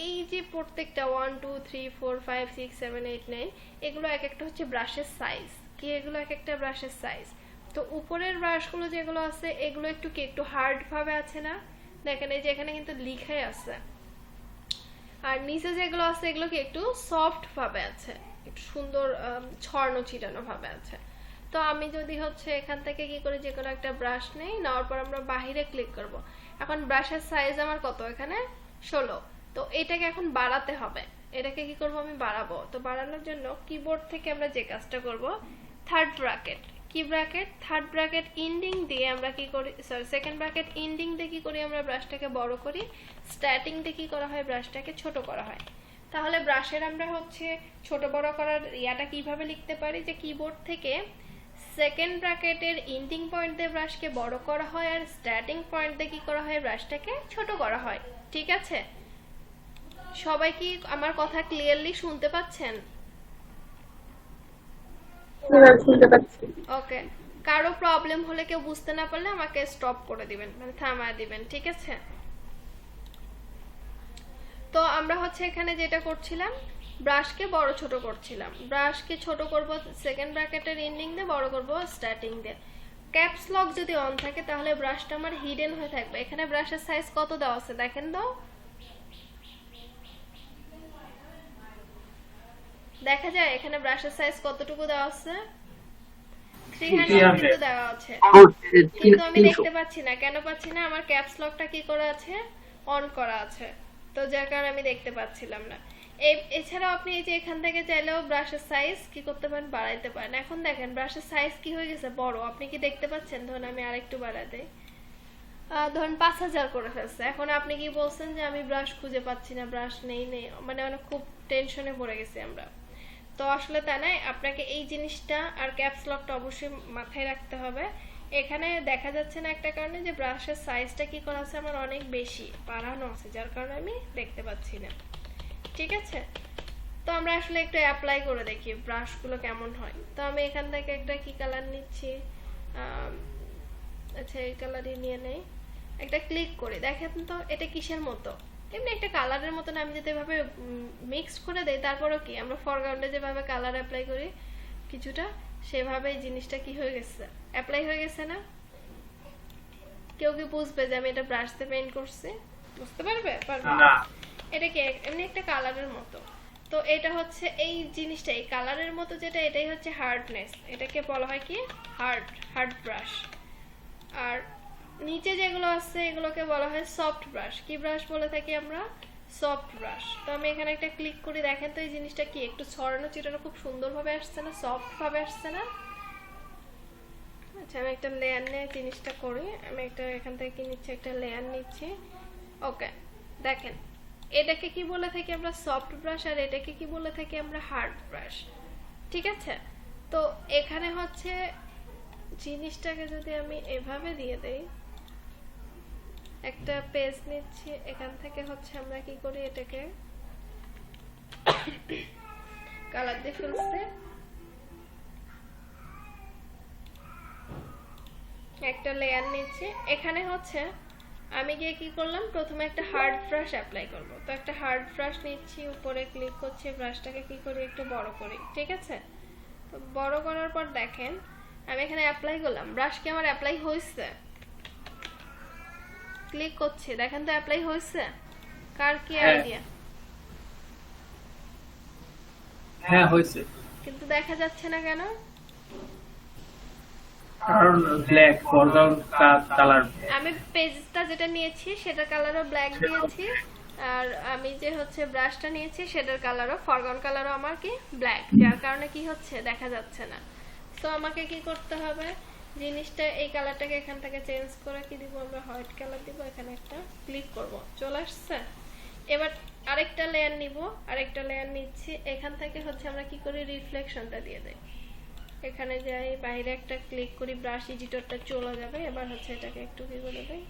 S1: এই যে প্রত্যেকটা 1 2 3 4 5 6 7 8 9 এগুলো এক একটা হচ্ছে ব্রাশের সাইজ। কি এগুলো? এক একটা ব্রাশের সাইজ। তো উপরের ব্রাশগুলো যেগুলো আছে এগুলো একটু হার্ড ভাবে আছে না? দেখেন এই যে এখানে কিন্তু লিখাই আছে। আর নিচে যেগুলো আছে এগুলো কি একটু সফট ভাবে আছে, একটু সুন্দর ছড়ানো ছিটানো ভাবে আছে। তো আমি যদি হচ্ছে এখান থেকে কি করে, যে কোনো একটা ব্রাশ নেই, নেওয়ার পর আমরা বাহিরে ক্লিক করব। এখন ব্রাশের সাইজ আমার কত? এখানে 16। তো এটাকে এখন বাড়াতে হবে। এটাকে কি করব? আমি বাড়াবো। তো বাড়ানোর জন্য কিবোর্ড থেকে আমরা যে কাজটা করব, থার্ড ব্র্যাকেট। কি ব্র্যাকেট? থার্ড ব্র্যাকেট ইন্ডিং দিয়ে আমরা কি করি, সরি সেকেন্ড ব্র্যাকেট ইন্ডিং দিয়ে কি করি, আমরা ব্রাশটাকে বড় করি। স্টার্টিং দিয়ে কি করা হয়? ব্রাশটাকে ছোট করা হয়। তাহলে ব্রাশের আমরা হচ্ছে ছোট বড় করার ইয়াটা কিভাবে লিখতে পারি, যে কিবোর্ড থেকে সেকেন্ড ব্র্যাকেটের ইন্ডিং পয়েন্ট দিয়ে ব্রাশকে বড় করা হয় আর স্টার্টিং পয়েন্ট দিয়ে কি করা হয়? ব্রাশটাকে ছোট করা হয়। ঠিক আছে, সবাই কি আমার কথা ক্লিয়ারলি শুনতে পাচ্ছেন?
S3: শুনতে পাচ্ছি।
S1: ওকে, কারো প্রবলেম হলে, কেউ বুঝতে না পারলে আমাকে স্টপ করে দিবেন, মানে থামায় দিবেন। ঠিক আছে, তো আমরা হচ্ছে এখানে যেটা করছিলাম, ব্রাশকে বড় ছোট করছিলাম। ব্রাশকে ছোট করব সেকেন্ড ব্র্যাকেটের এন্ডিং দিয়ে, বড় করব স্টার্টিং দিয়ে। ক্যাপস লক যদি অন থাকে তাহলে ব্রাশটা আমার হিডেন হয়ে থাকবে। এখানে ব্রাশের সাইজ কত দেওয়া আছে দেখেন তো, দেখা যায় এখানে ব্রাশের সাইজ কতটুকু দেওয়া আছে? 300 দেওয়া আছে, কিন্তু আমি দেখতে পাচ্ছি না। কেন পাচ্ছি না? আমার ক্যাপস লকটা কি করা আছে? অন করা আছে, তো যার কারণে আমি দেখতে পাচ্ছিলাম না। এছাড়াও আপনি এই যে এখান থেকে চাইলেও ব্রাশের সাইজ কি করতে পারেন? বাড়াইতে পারেন। এখন দেখেন ব্রাশের সাইজ কি হয়ে গেছে? বড়। আপনি কি দেখতে পাচ্ছেন? ধরুন আমি আরেকটু বাড়াই দেই, ধরুন 5000 করে ফেলছে। এখন আপনি কি বলছেন যে আমি ব্রাশ খুঁজে পাচ্ছি না, ব্রাশ নেই, মানে অনেক খুব টেনশনে পড়ে গেছি আমরা। তো আসলে তা নয়, আপনাকে এই জিনিসটা আর ক্যাপস লকটা অবশ্যই মাথায় রাখতে হবে। এখানে দেখা যাচ্ছে না একটা কারণে যে ব্রাশের সাইজটা কি করা আছে আমার অনেক বেশি বাড়ানো আছে, যার কারণে আমি দেখতে পাচ্ছি না। ঠিক আছে, তো আমরা আসলে একটু অ্যাপ্লাই করে দেখি ব্রাশগুলো কেমন হয়। তো আমি এখান থেকে একটা কি কালার নিচ্ছি, আচ্ছা এই কালারই নিয়ে নেই, একটা ক্লিক করে দেখেন তো এটা কিসের মতো, এমনি একটা কালারের মতন। আমি যদি এভাবে মিক্স করে দেই, তারপরও কি আমরা ফরগ্রাউন্ডে যেভাবে কালার অ্যাপ্লাই করি কিছুটা, সেভাবে জিনিসটা কি হয়ে গেছে, অ্যাপ্লাই হয়ে গেছে না? কেউ কি বুঝবে যে আমি এটা ব্রাশ দিয়ে পেইন্ট করছি? বুঝতে পারবে? পারবে
S2: না।
S1: এটা কি এমনি একটা কালারের মতো। তো এটা হচ্ছে এই জিনিসটা, এই কালারের মতো যেটা, এটাই হচ্ছে হার্ডনেস। এটাকে বলা হয় কি হার্ড ব্রাশ। আর নিচে যেগুলো আছে এগুলোকে বলা হয় সফট ব্রাশ। কি ব্রাশ বলে থাকি আমরা? Soft brush. তো আমি এখানে একটা ক্লিক করি, দেখেন তো এই জিনিসটা কি একটু ছড়ানো চিটানো খুব সুন্দরভাবে আসছে না, সফট ভাবে আসছে না? আচ্ছা আমি একটা লেয়ার নিয়ে জিনিসটা করি। আমি একটা এখান থেকে কি নিচ্ছি, একটা লেয়ার নিচ্ছি। ওকে, দেখেন এটাকে কি বলে থাকি আমরা? Soft brush. আর এটাকে কি বলে থাকি আমরা? Hard brush. ঠিক আছে, তো এখানে হচ্ছে জিনিসটাকে যদি আমি এভাবে দিয়ে দেই, একটা পেজ নিচ্ছি, এখান থেকে হচ্ছে আমরা কি করি, এটাকে কালার দিয়ে ফেলছি, একটা লেয়ার নিচ্ছি। এখানে হচ্ছে আমি গিয়ে কি করলাম, প্রথমে একটা হার্ড ব্রাশ অ্যাপ্লাই করব। তো একটা হার্ড ব্রাশ নিচ্ছি, উপরে ক্লিক করছি, ব্রাশটাকে কি করি একটু বড় করি। ঠিক আছে, তো বড় করার পর দেখেন আমি এখানে অ্যাপ্লাই করলাম, ব্রাশ কি আমার অ্যাপ্লাই হয়েছে? ক্লিক করছি, দেখেন তো অ্যাপ্লাই হয়েছে? কার কি আইডিয়া?
S2: হ্যাঁ হয়েছে,
S1: কিন্তু দেখা যাচ্ছে না কেন?
S2: কারণ ব্ল্যাক ফরগ্রাউন্ড কালার।
S1: আমি পেজটা যেটা নিয়েছি সেটা কালারও ব্ল্যাক দিয়েছি, আর আমি যে হচ্ছে ব্রাশটা নিয়েছি সেটার কালারও, ফরগ্রাউন্ড কালারও আমার কি ব্ল্যাক, যার কারণে কি হচ্ছে দেখা যাচ্ছে না। তো আমাকে কি করতে হবে, জিনিসটা এই কালারটাকে এখান থেকে চেঞ্জ করে কি দিব আমরা, হোয়াইট কালার দিব। এখানে একটা ক্লিক করব, চলে আসছে। এবার আরেকটা লেয়ার নিব, আরেকটা লেয়ার নিচ্ছি, এখান থেকে হচ্ছে আমরা কি করি, রিফ্লেকশনটা দিয়ে দেই। এখানে যাই, বাইরে একটা ক্লিক করি, ব্রাশ এডিটরটা চলে যাবে। এবার হচ্ছে এটাকে একটু কি করে দেই,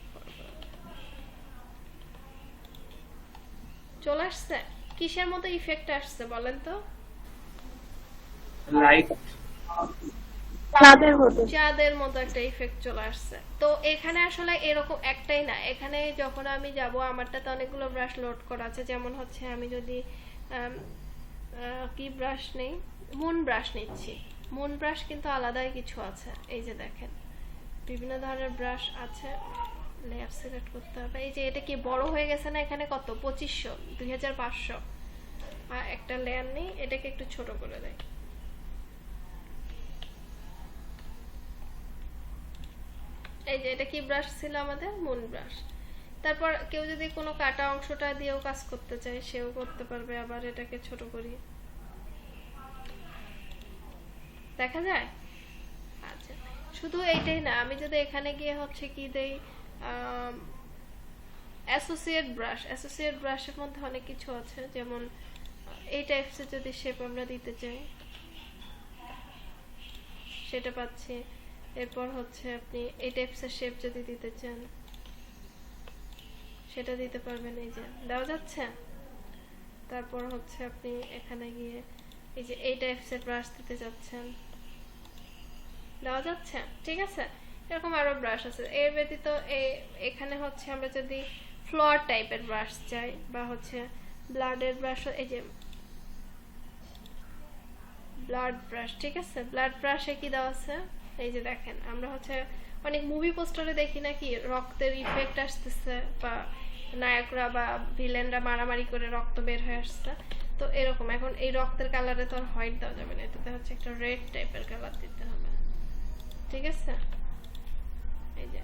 S1: চলে আসছে। কিসের মতো ইফেক্ট আসছে বলেন তো?
S2: লাইট,
S1: চাঁদের মতো একটা ইফেক্ট চলে আসছে। তো এখানে আসলে এরকম একটাই না, এখানে যখন আমি যাব আমারটাতে অনেকগুলো ব্রাশ লোড করা আছে। যেমন হচ্ছে আমি যদি কি ব্রাশ নেই, মুন ব্রাশ নিচ্ছি। মুন ব্রাশ কিন্তু আলাদাই কিছু আছে, এই যে দেখেন বিভিন্ন ধরনের ব্রাশ আছে। লেয়ার সিলেক্ট করতে হবে। এই যে এটা কি বড় হয়ে গেছে না, এখানে কত 2500 2500। আর একটা লেয়ার নেই, এটাকে একটু ছোট করে দেয়। এই যে এটা কি ব্রাশ ছিল আমাদের, মুন ব্রাশ। তারপর কেউ যদি কোনো কাটা অংশটা দিয়েও কাজ করতে চায় সেও করতে পারবে। আবার এটাকে ছোট করি, দেখা যায়। আচ্ছা, শুধু এইটাই না, আমি যদি এখানে গিয়ে হচ্ছে কি দেই, অ্যাসোসিয়েট ব্রাশ। অ্যাসোসিয়েট ব্রাশের মধ্যে অনেক কিছু আছে, যেমন এই টাইপসের যদি শেপ আমরা দিতে চাই সেটা পাচ্ছি। এরপর হচ্ছে আপনি এই টাইপসের শেপ যদি দিতে চান সেটা দিতে পারবেন, এই যে দেওয়া যাচ্ছে। তারপর হচ্ছে আপনি এখানে গিয়ে এই যে এই টাইপসের ব্রাশ দিতে যাচ্ছেন, দেওয়া যাচ্ছে। ঠিক আছে, এরকম আরো ব্রাশ আছে। এর ব্যতীত এখানে হচ্ছে আমরা যদি ফ্লোর টাইপের ব্রাশ চাই বা হচ্ছে ব্লাডের ব্রাশ, এই যে ব্লাড ব্রাশ। ঠিক আছে, ব্লাড ব্রাশে কি দেওয়া আছে, এই যে দেখেন আমরা হচ্ছে অনেক মুভি পোস্টারে দেখি নাকি রক্তের ইফেক্ট আসতেছে, বা নায়করা বা ভিলেনরা মারামারি করে রক্ত বের হয়ে আসছে। তো এরকম এখন এই রক্তের কালারে তো আর হোয়াইট দেওয়া যাবে না, এটাতে হচ্ছে একটা রেড টাইপের কালার দিতে হবে। ঠিক আছে, এই যে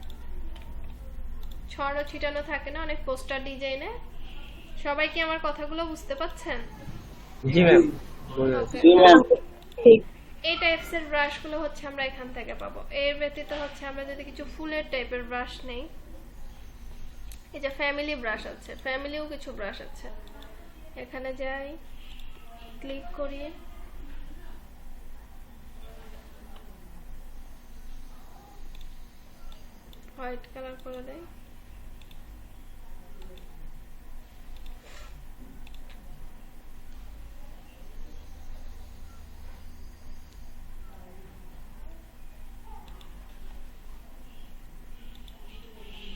S1: ছড়ানো ছিটানো থাকে না অনেক পোস্টার ডিজাইনে। সবাই কি আমার কথাগুলো বুঝতে পাচ্ছেন?
S13: জি ম্যাম।
S1: এই টাইপসের ব্রাশগুলো হচ্ছে আমরা এখান থেকে পাবো। এর ব্যতীত হচ্ছে আমরা যদি কিছু ফুলের টাইপের ব্রাশ নেই, এই যে ফ্যামিলি ব্রাশ আছে, ফ্যামিলিও কিছু ব্রাশ আছে। এখানে যাই, ক্লিক করি, হোয়াইট কালার করে দেই।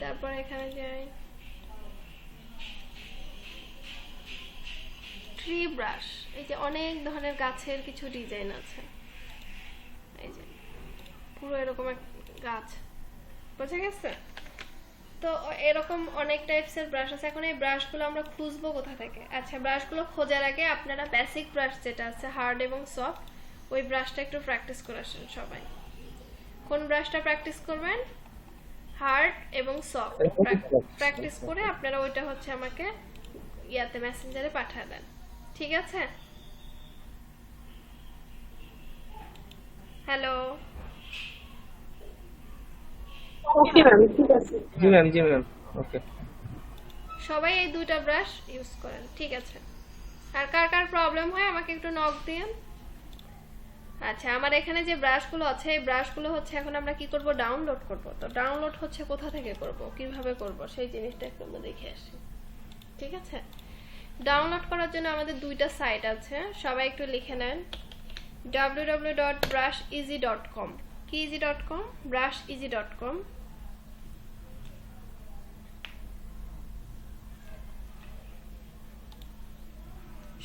S1: তারপর এখানে যাই, ট্রি ব্রাশ। এই যে অনেক ধরনের গাছের কিছু ডিজাইন আছে, এই যে পুরো এরকম এক গাছ, বোঝা গেছে? তো এরকম অনেক টাইপসের ব্রাশ আছে। এখন এই ব্রাশগুলো আমরা খুঁজবো কোথা থেকে? আচ্ছা, ব্রাশগুলো খোঁজার আগে আপনারা বেসিক ব্রাশ যেটা আছে হার্ড এবং সফট, ওই ব্রাশটা একটু প্র্যাকটিস করে আসেন সবাই। কোন ব্রাশটা প্র্যাকটিস করবেন? হার্ড এবং সফট প্র্যাকটিস করে আপনারা ওইটা হচ্ছে আমাকে ইয়াতে মেসেঞ্জারে পাঠিয়ে দেন, ঠিক আছে? হ্যালো,
S13: ওকে ম্যাম, ঠিক আছে। জি ম্যাম, জি ম্যাম, ওকে।
S1: সবাই এই দুইটা ব্রাশ ইউজ করেন, ঠিক আছে? আর কার কার প্রবলেম হয় আমাকে একটু নক দিন। আচ্ছা, আমার এখানে যে ব্রাশগুলো আছে, এই ব্রাশগুলো হচ্ছে এখন আমরা কি করব? ডাউনলোড করব। তো ডাউনলোড হচ্ছে কোথা থেকে করব, কিভাবে করব, সেই জিনিসটা একটু আমরা দেখে আসি, ঠিক আছে? ডাউনলোড করার জন্য আমাদের দুইটা সাইট আছে, সবাই একটু লিখে নেন। www.brusheasy.com। কি easy.com? brusheasy.com।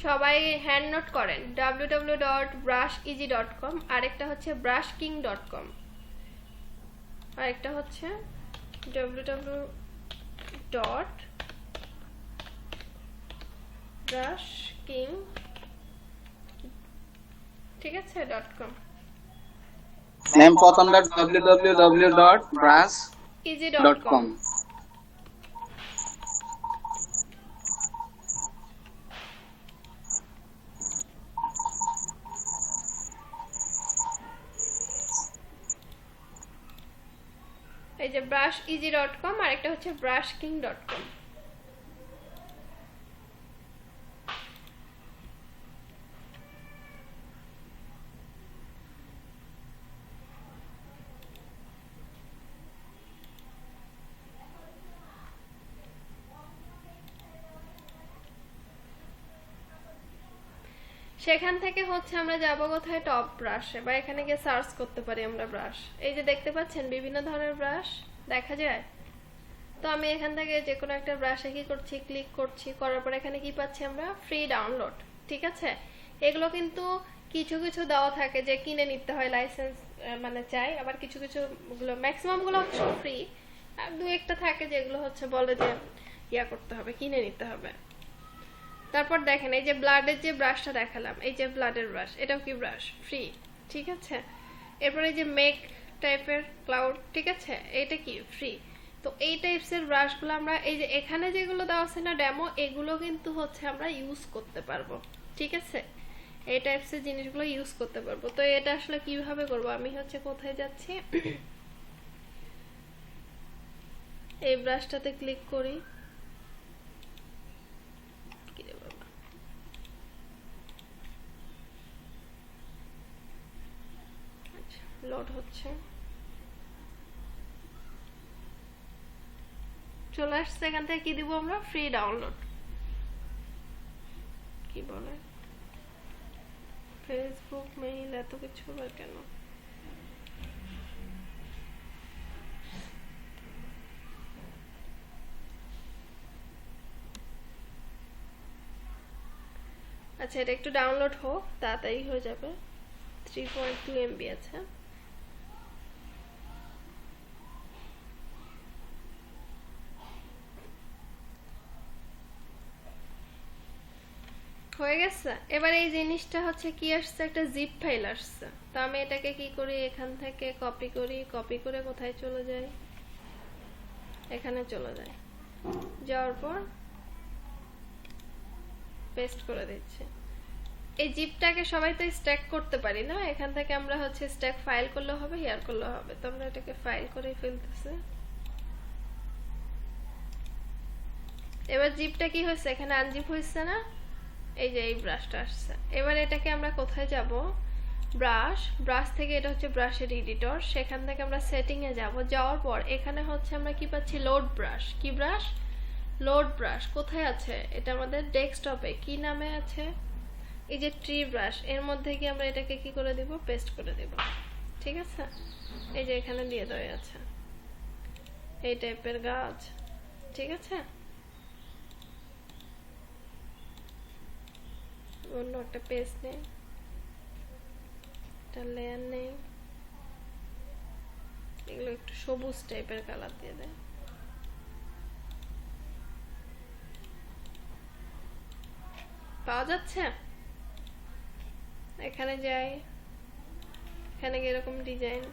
S1: সবাই হ্যান্ড নোট করেন, www.brusheasy.com। আরেকটা হচ্ছে brushking.com, আরেকটা হচ্ছে www.brushking, ঠিক আছে, .com।
S4: নেম প্রথমটা www.brush.com।
S1: এই যে brusheasy.com, আর একটা হচ্ছে brushking.com। সেখান থেকে হচ্ছে আমরা যাব কোথায়? টপ ব্রাশে, বা এখানে গিয়ে সার্চ করতে পারি আমরা ব্রাশ। এই যে দেখতে পাচ্ছেন বিভিন্ন ধরনের ব্রাশ দেখা যায়। তো আমি এখান থেকে যে কোনো একটা ব্রাশে কি করছি? ক্লিক করছি, করার পর এখানে কি পাচ্ছি আমরা? ফ্রি ডাউনলোড, ঠিক আছে? এগুলো কিন্তু কিছু কিছু দেওয়া থাকে যে কিনে নিতে হয়, লাইসেন্স মানে চাই। আবার কিছু কিছু গুলো, ম্যাক্সিমাম গুলো হচ্ছে ফ্রি, আর দু একটা থাকে যেগুলো হচ্ছে বলে যে ইয়া করতে হবে, কিনে নিতে হবে। তারপর দেখেন এই যে ব্লাডের যে ব্রাশটা দেখালাম, এই যে ব্লাডের ব্রাশ, এটাও কি ব্রাশ? ফ্রি, ঠিক আছে? এরপরে এই যে মেক টাইপের ক্লাউড, ঠিক আছে, এটা কি? ফ্রি। তো এই টাইপসের ব্রাশগুলো আমরা এই যে এখানে যেগুলো দেওয়া আছে না ডেমো, এগুলো কিন্তু হচ্ছে আমরা ইউজ করতে পারবো, ঠিক আছে? এই টাইপসের জিনিসগুলো ইউজ করতে পারবো। তো এটা আসলে কিভাবে করব? আমি হচ্ছে কোথায় যাচ্ছি, এই ব্রাশটাতে ক্লিক করি, লোড হচ্ছে, চলে আসছে। এখান থেকে কি দিব আমরা? Free download. কি বলে ফেসবুক, মেইল, এত কিছু কেন? আচ্ছা, এটা একটু ডাউনলোড হোক, তাড়াতাড়ি হয়ে যাবে। 3.2 MB আছে। হয়ে গেছে। এবার এই জিনিসটা হচ্ছে কি আসছে? একটা জিপ ফাইল আসছে। তো আমি এটাকে কি করি? এখান থেকে কপি করি, কপি করে কোথায় চলে যাই? এখানে চলে যাই, যাওয়ার পর পেস্ট করে দিচ্ছি। এই জিপটাকে সবাই তো স্ট্যাক করতে পারি না, এখান থেকে আমরা হচ্ছে স্ট্যাক ফাইল করলে হবে, হিয়ার করলে হবে। তো আমরা এটাকে ফাইল করে ফেলতেছি। এবার জিপটা কি হয়েছে, এখানে আনজিপ হয়েছে না, এই যে এই ব্রাশটা আসছে। এবার এটাকে আমরা কোথায় যাব, ব্রাশ থেকে এটা হচ্ছে ব্রাশের এডিটর, সেখান থেকে আমরা সেটিং এ যাব। যাওয়ার পর এখানে হচ্ছে আমরা কি পাচ্ছি, লোড ব্রাশ। কি ব্রাশ, লোড ব্রাশ। কোথায় আছে এটা, আমাদের ডেস্কটপে কি নামে আছে, এই যে ট্রি ব্রাশ, এর মধ্যে কি আমরা এটাকে কি করে দিব, পেস্ট করে দিব। ঠিক আছে, এই যে এখানে দিয়ে দেওয়া আছে এই টাইপের গাছ। ঠিক আছে, অন্য একটা পেজ নেই, একটা লেয়ার নেই, এগুলো একটু সবুজ টাইপের কালার দিয়ে দেয়। পাওয়া যাচ্ছে, এখানে যাই, এখানে গিয়ে এরকম ডিজাইন,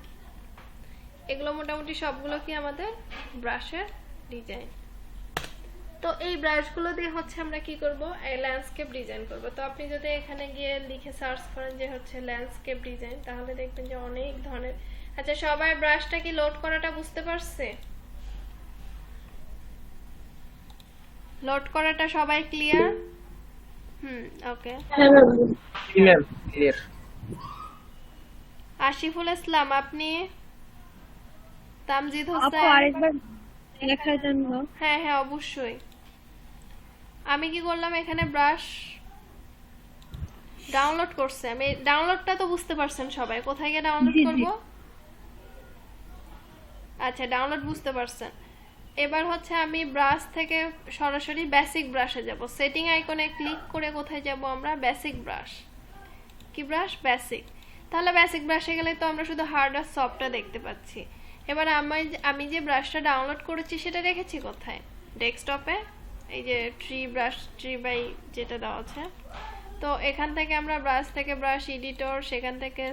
S1: এগুলো মোটামুটি সবগুলো কি আমাদের ব্রাশের ডিজাইন। তো এই ব্রাশগুলো দিয়ে হচ্ছে আমরা কি করব, এই ল্যান্ডস্কেপ ডিজাইন করব। তো আপনি যদি এখানে গিয়ে লিখে সার্চ করেন যে হচ্ছে ল্যান্ডস্কেপ ডিজাইন, তাহলে দেখবেন যে অনেক ধরনের। আচ্ছা, সবাই ব্রাশটা কি লোড করাটা বুঝতে পারছে, লোড করাটা সবাই ক্লিয়ার? ওকে। আশিফুল ইসলাম, আপনি? তামজিদ হোসেন?
S3: আরেকবার লেখা জানবো।
S1: হ্যাঁ হ্যাঁ অবশ্যই। আমি কি করলাম, এখানে ব্রাশ ডাউনলোড করছে, আমি ডাউনলোডটা তো বুঝতে পারছেন সবাই, কোথায় গিয়ে ডাউনলোড করব? আচ্ছা, ডাউনলোড বুঝতে পারছেন। এবার হচ্ছে আমি ব্রাশ থেকে সরাসরি বেসিক ব্রাশে যাব। সেটিং আইকনে ক্লিক করে কোথায় যাব আমরা, বেসিক ব্রাশ। কি ব্রাশ, বেসিক। তাহলে বেসিক ব্রাশে গেলে তো আমরা শুধু হার্ড আর সফটটা দেখতে পাচ্ছি। এবার আমি যে ব্রাশটা ডাউনলোড করেছি সেটা রেখেছি কোথায়, ডেস্কটপে, এই যে ট্রি বাই যেটা দেওয়া আছে। তো এখান থেকে আমরা ব্রাশ থেকে ব্রাশ এডিটর, সেখান থেকে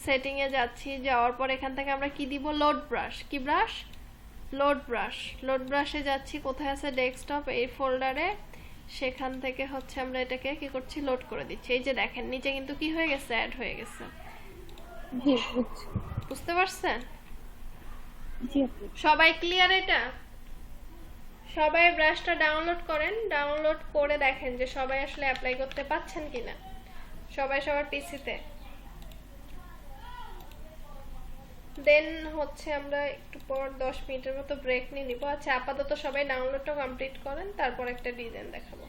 S1: সেটিং এ যাচ্ছি। যাওয়ার পর এখান থেকে আমরা কি দিব, লোড ব্রাশ। কি ব্রাশ, লোড ব্রাশ। লোড ব্রাশে যাচ্ছি, কোথায় আছে, ডেস্কটপ, এই ফোল্ডারে। সেখান থেকে হচ্ছে আমরা এটাকে কি করছি, লোড করে দিচ্ছি। এই যে দেখেন নিচে কিন্তু কি হয়ে গেছে, অ্যাড হয়ে গেছে। বুঝতে পারছেন সবাই, ক্লিয়ার? এটা সবাই ব্রাশটা ডাউনলোড করেন, ডাউনলোড করে দেখেন যে সবাই আসলে অ্যাপ্লাই করতে পাচ্ছেন কিনা, সবাই সবার পিসিতে। দেন হচ্ছে আমরা একটু পর 10 মিনিটের মতো ব্রেক নিয়ে নিব। আচ্ছা, আপাতত সবাই ডাউনলোডটা কমপ্লিট করেন, তারপর একটা ডিজাইন দেখাবো।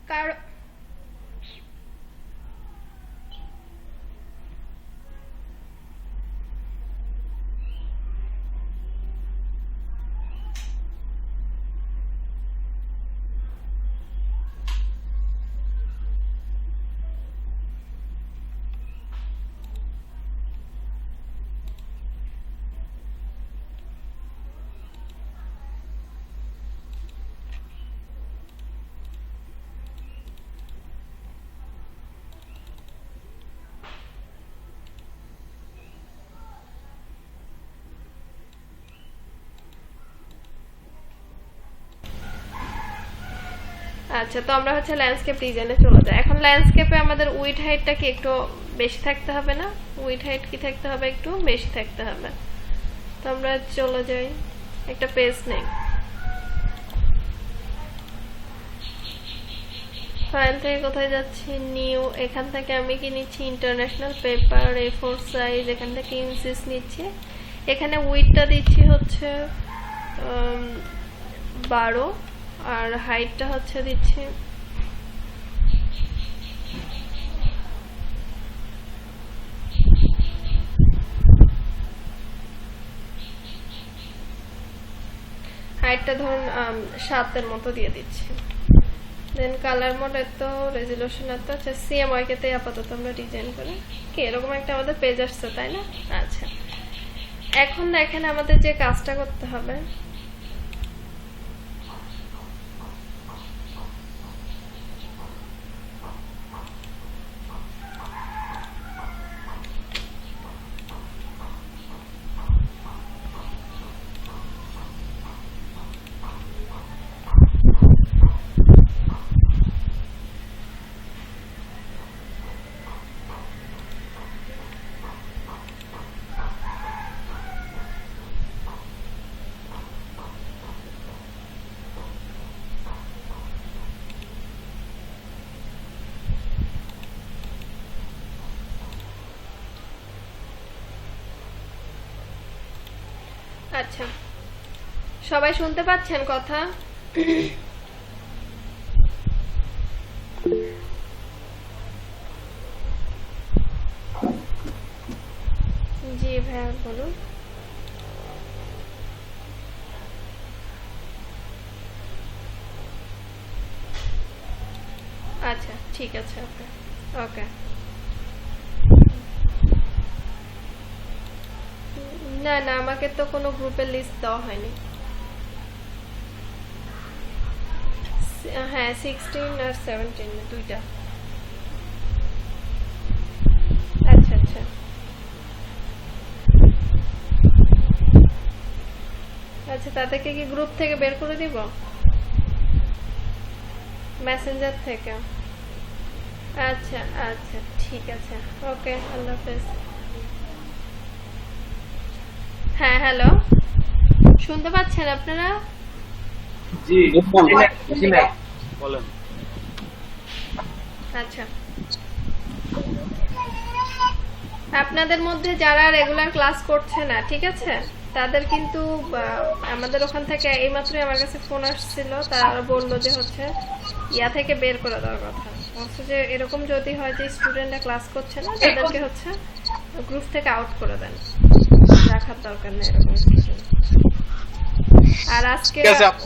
S1: কার আচ্ছা, তো আমরা হচ্ছে ল্যান্ডস্কেপ ডিজাইনে চলে যাই। এখন ল্যান্ডস্কেপে আমাদের উইড হাইটটা কি একটু বেশি থাকতে হবে না? উইড হাইট কি থাকতে হবে? একটু বেশি থাকতে হবে। তো আমরা চলে যাই, একটা পেজ নেই, ফাইল থেকে কোথায় যাচ্ছি, নিউ, এখান থেকে আমি কি নিচ্ছি ইন্টারন্যাশনাল পেপার A4 সাইজ, এখান থেকে ইনসিস নিচ্ছি। এখানে উইডটা দিচ্ছি হচ্ছে 12 আর হাইটটা হচ্ছে দিচ্ছি হাইটটা ধরুন 7 মতো দিয়ে দিচ্ছি। দেন কালার মোড এত, রেজুলেশন এত। আচ্ছা, CMYK তে আপাতত আমরা ডিজাইন করি। কি এরকম একটা আমাদের পেজ আসছে, তাই না? আচ্ছা, এখন দেখেন আমাদের যে কাজটা করতে হবে, আচ্ছা সবাই শুনতে পাচ্ছেন কথা? জি ভাইয়া বলুন। আচ্ছা ঠিক আছে, ওকে ওকে। না না, আমাকে তো কোনো গ্রুপের লিস্ট দেওয়া হয়নি। হ্যাঁ 16 আর 17 দুইটা। আচ্ছা আচ্ছা, আচ্ছা তাদেরকে কি গ্রুপ থেকে বের করে দিব? মেসেঞ্জার থেকে? আচ্ছা আচ্ছা ঠিক আছে, ওকে, আল্লাহ হাফেজ। হ্যাঁ হ্যালো, শুনতে পাচ্ছেন আপনারা?
S2: জি
S9: বলেন।
S1: আচ্ছা, আপনাদের মধ্যে যারা রেগুলার ক্লাস করছে না, ঠিক আছে, তাদের কিন্তু আমাদের ওখান থেকে এইমাত্রই আমার কাছে ফোন আসছিল, তারা বললো যে হচ্ছে ইয়া থেকে বের করে দেওয়ার কথা। হচ্ছে যে এরকম যদি হয় যে স্টুডেন্টরা ক্লাস করছে না, তাদেরকে হচ্ছে গ্রুপ থেকে আউট করে দেন, রাখার দরকার নেই এরকম কিছু। আর আজকে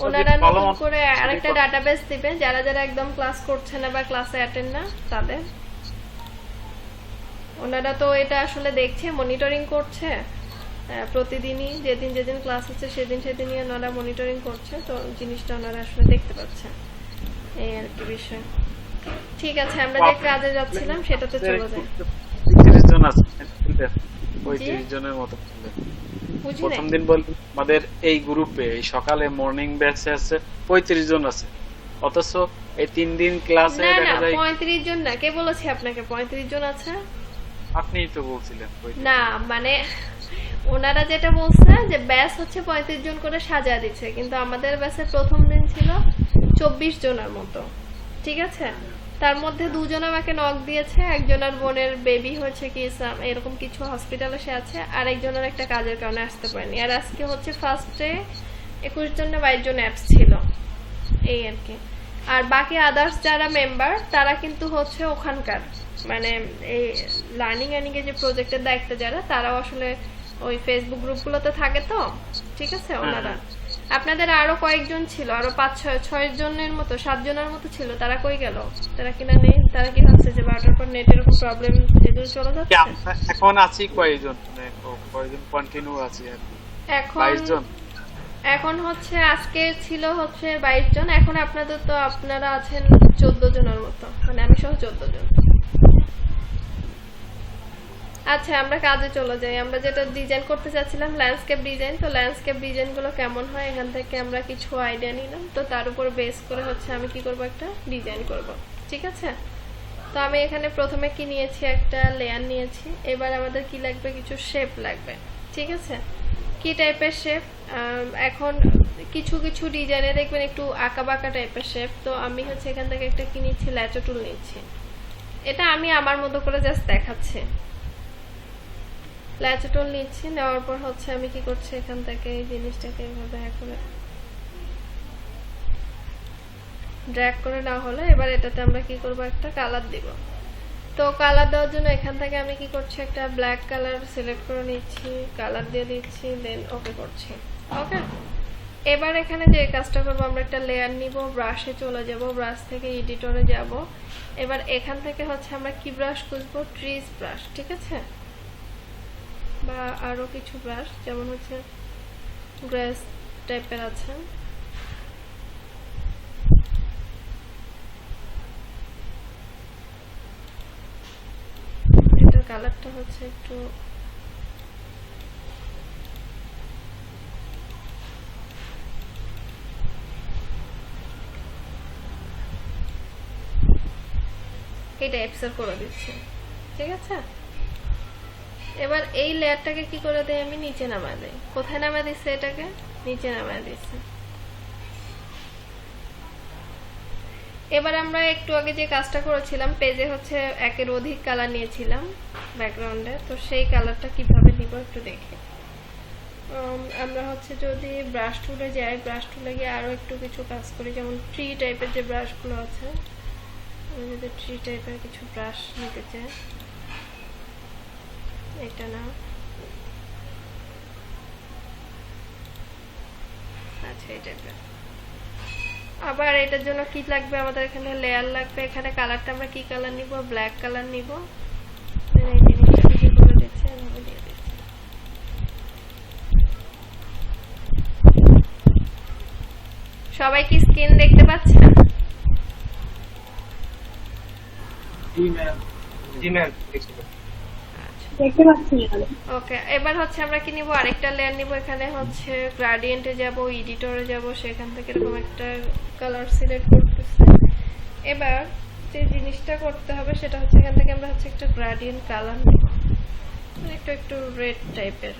S1: ওনারা নতুন করে আরেকটা ডাটাবেস দিবে, যারা যারা একদম ক্লাস করছে না বা ক্লাসে অ্যাটেন্ড না তাদের। ওনারা তো এটা আসলে দেখছে, মনিটরিং করছে প্রতিদিনই, যেদিন যেদিন ক্লাস হচ্ছে সেদিন সেদিনই ওনারা মনিটরিং করছে, তো জিনিসটা ওনারা আসলে দেখতে পাচ্ছে, এই আর কি বিষয়। ঠিক আছে, আমরা যে কাজে যাচ্ছিলাম সেটাতে চলে যাই।
S9: 30 জন আছে, 35 জনের মতো। প্রথম দিন বলবেন আমাদের এই গ্রুপে এই সকালে মর্নিং ব্যাচে আছে 35 জন আছে, অথচ এই 3 দিন ক্লাসে দেখা যায়
S1: 35 জন না। কে বলেছে আপনাকে 35 জন আছে?
S9: আপনিই তো বলছিলেন।
S1: না মানে ওনারা যেটা বলছে যে ব্যাচ হচ্ছে 35 জন করে সাজায় দিচ্ছে, কিন্তু আমাদের ব্যাচের প্রথম দিন ছিল 24 জনের মতো, ঠিক আছে। তার মধ্যে 2 জন আমাকে নক দিয়েছে, একজনের বোনের বেবি হচ্ছে কি এরকম কিছু হসপিটালে সে আছে, আর একজনের একটা কাজের কারণে আসতে পারেনি। আর আজকে হচ্ছে ফার্স্টে 21 জন না 22 জন অ্যাপস ছিল, এই আর কি। আর বাকি আদার্স যারা মেম্বার তারা কিন্তু হচ্ছে ওখানকার, মানে এই লার্নিং এর যে প্রজেক্টের দায়িত্ব যারা, তারাও আসলে ওই ফেসবুক গ্রুপগুলোতে থাকে, তো ঠিক আছে। ওনারা আপনাদের আরো কয়েকজন ছিল, আরো 5-6 জনের মতো, 7 জনের মতো ছিল, তারা কই গেল? তারা কিনা নেই? তারা কি হচ্ছে যে 12টার পর নেট এরকম প্রবলেম এগুলো চলে যাচ্ছে?
S9: এখন আছি কয়জন, মানে কয়জন কন্টিনিউ আছি আর কি?
S1: এখন
S9: 22 জন।
S1: এখন হচ্ছে আজকে ছিল হচ্ছে 22 জন, এখন আপনাদের তো আপনারা আছেন 14 জনের মতো, মানে আমি সহ 14 জন। আচ্ছা আমরা কাজে চলে যাই। আমরা যেটা ডিজাইন করতে চাচ্ছিলাম ল্যান্ডস্কেপ ডিজাইন, তো ল্যান্ডস্কেপ ডিজাইনগুলো কেমন হয় এখান থেকে আমরা কিছু আইডিয়া নিলাম, তো তার উপর বেস করে হচ্ছে আমি কি করব, একটা ডিজাইন করব। ঠিক আছে, তো আমি এখানে প্রথমে কি নিয়েছি, একটা লেয়ার নিয়েছি। এবার আমাদের কি লাগবে, কিছু শেপ লাগবে। ঠিক আছে, কি টাইপের শেপ, এখন কিছু কিছু ডিজাইনে দেখবেন একটু আঁকা বাঁকা টাইপের শেপ, তো আমি হচ্ছে এখান থেকে একটা কি নিচ্ছি, ল্যাচো টুল নিচ্ছি। এটা আমি আমার মতো করে জাস্ট দেখাচ্ছি। ল্যাচো টুল নিচ্ছি, নেওয়ার পর হচ্ছে আমি কি করছি, এখান থেকে এই জিনিসটাকে এভাবে ড্র্যাগ করে না হলে এবার এটাতে আমরা কি করব, একটা কালার দিব। তো কালার দেওয়ার জন্য এখান থেকে আমি কি করছি, একটা ব্ল্যাক কালার সিলেক্ট করে নিচ্ছি, কালার দিয়ে দিচ্ছি, দেন ওকে করছি। ওকে, এবার এখানে যে কাজটা করবো, আমরা একটা লেয়ার নিব, ব্রাশে চলে যাব, ব্রাশ থেকে এডিটরে যাব। এবার এখান থেকে হচ্ছে আমরা কি ব্রাশ খুঁজবো, ট্রিজ ব্রাশ। ঠিক আছে, বা আরো কিছু ব্রাশ যেমন হচ্ছে গ্রেস টাইপের আছে। এটার কালারটা হচ্ছে একটু এটা এক্সেল করে দিচ্ছি। ঠিক আছে, এবার এই লেয়ারটাকে কি করে দেই, আমি নিচে নামায় দেই। কোথায় নামায় দিচ্ছি, এটাকে নিচে নামায় দিচ্ছি। এবার আমরা একটু আগে যে কাজটা করেছিলাম, পেজে হচ্ছে একের অধিক কালার নিয়েছিলাম ব্যাকগ্রাউন্ডে, তো সেই কালারটা কিভাবে নিব একটু দেখি। আমরা হচ্ছে যদি ব্রাশ টুলে যাই, ব্রাশ টুলে গিয়ে আরো একটু কিছু কাজ করি, যেমন ট্রি টাইপের যে ব্রাশগুলো আছে, আমি যদি ট্রি টাইপের কিছু ব্রাশ নিতে চাই, এটা না, আচ্ছা এই টাইপের। আবার এটার জন্য কি লাগবে, আমাদের এখানে লেয়ার লাগবে। এখানে কালারটা আমরা কি কালার নিব, ব্ল্যাক কালার নিব। এই জিনিসটা কি করে দিচ্ছি, এভাবে দিয়ে দিচ্ছি। সবাই কি স্ক্রিন দেখতে পাচ্ছেন?
S2: জি ম্যাম, জি ম্যাম
S1: দেখতে পাচ্ছি। ওকে, এবার হচ্ছে আমরা কি নিব, আরেকটা লেয়ার নিব। এখানে হচ্ছে গ্রেডিয়েন্টে যাব, এডিটরে যাব, সেখান থেকে এরকম একটা কালার সিলেক্ট করতেছি। এবার যে জিনিসটা করতে হবে সেটা হচ্ছে এখান থেকে আমরা হচ্ছে একটা গ্রেডিয়েন্ট কালার নিব, একটু একটু রেড টাইপের,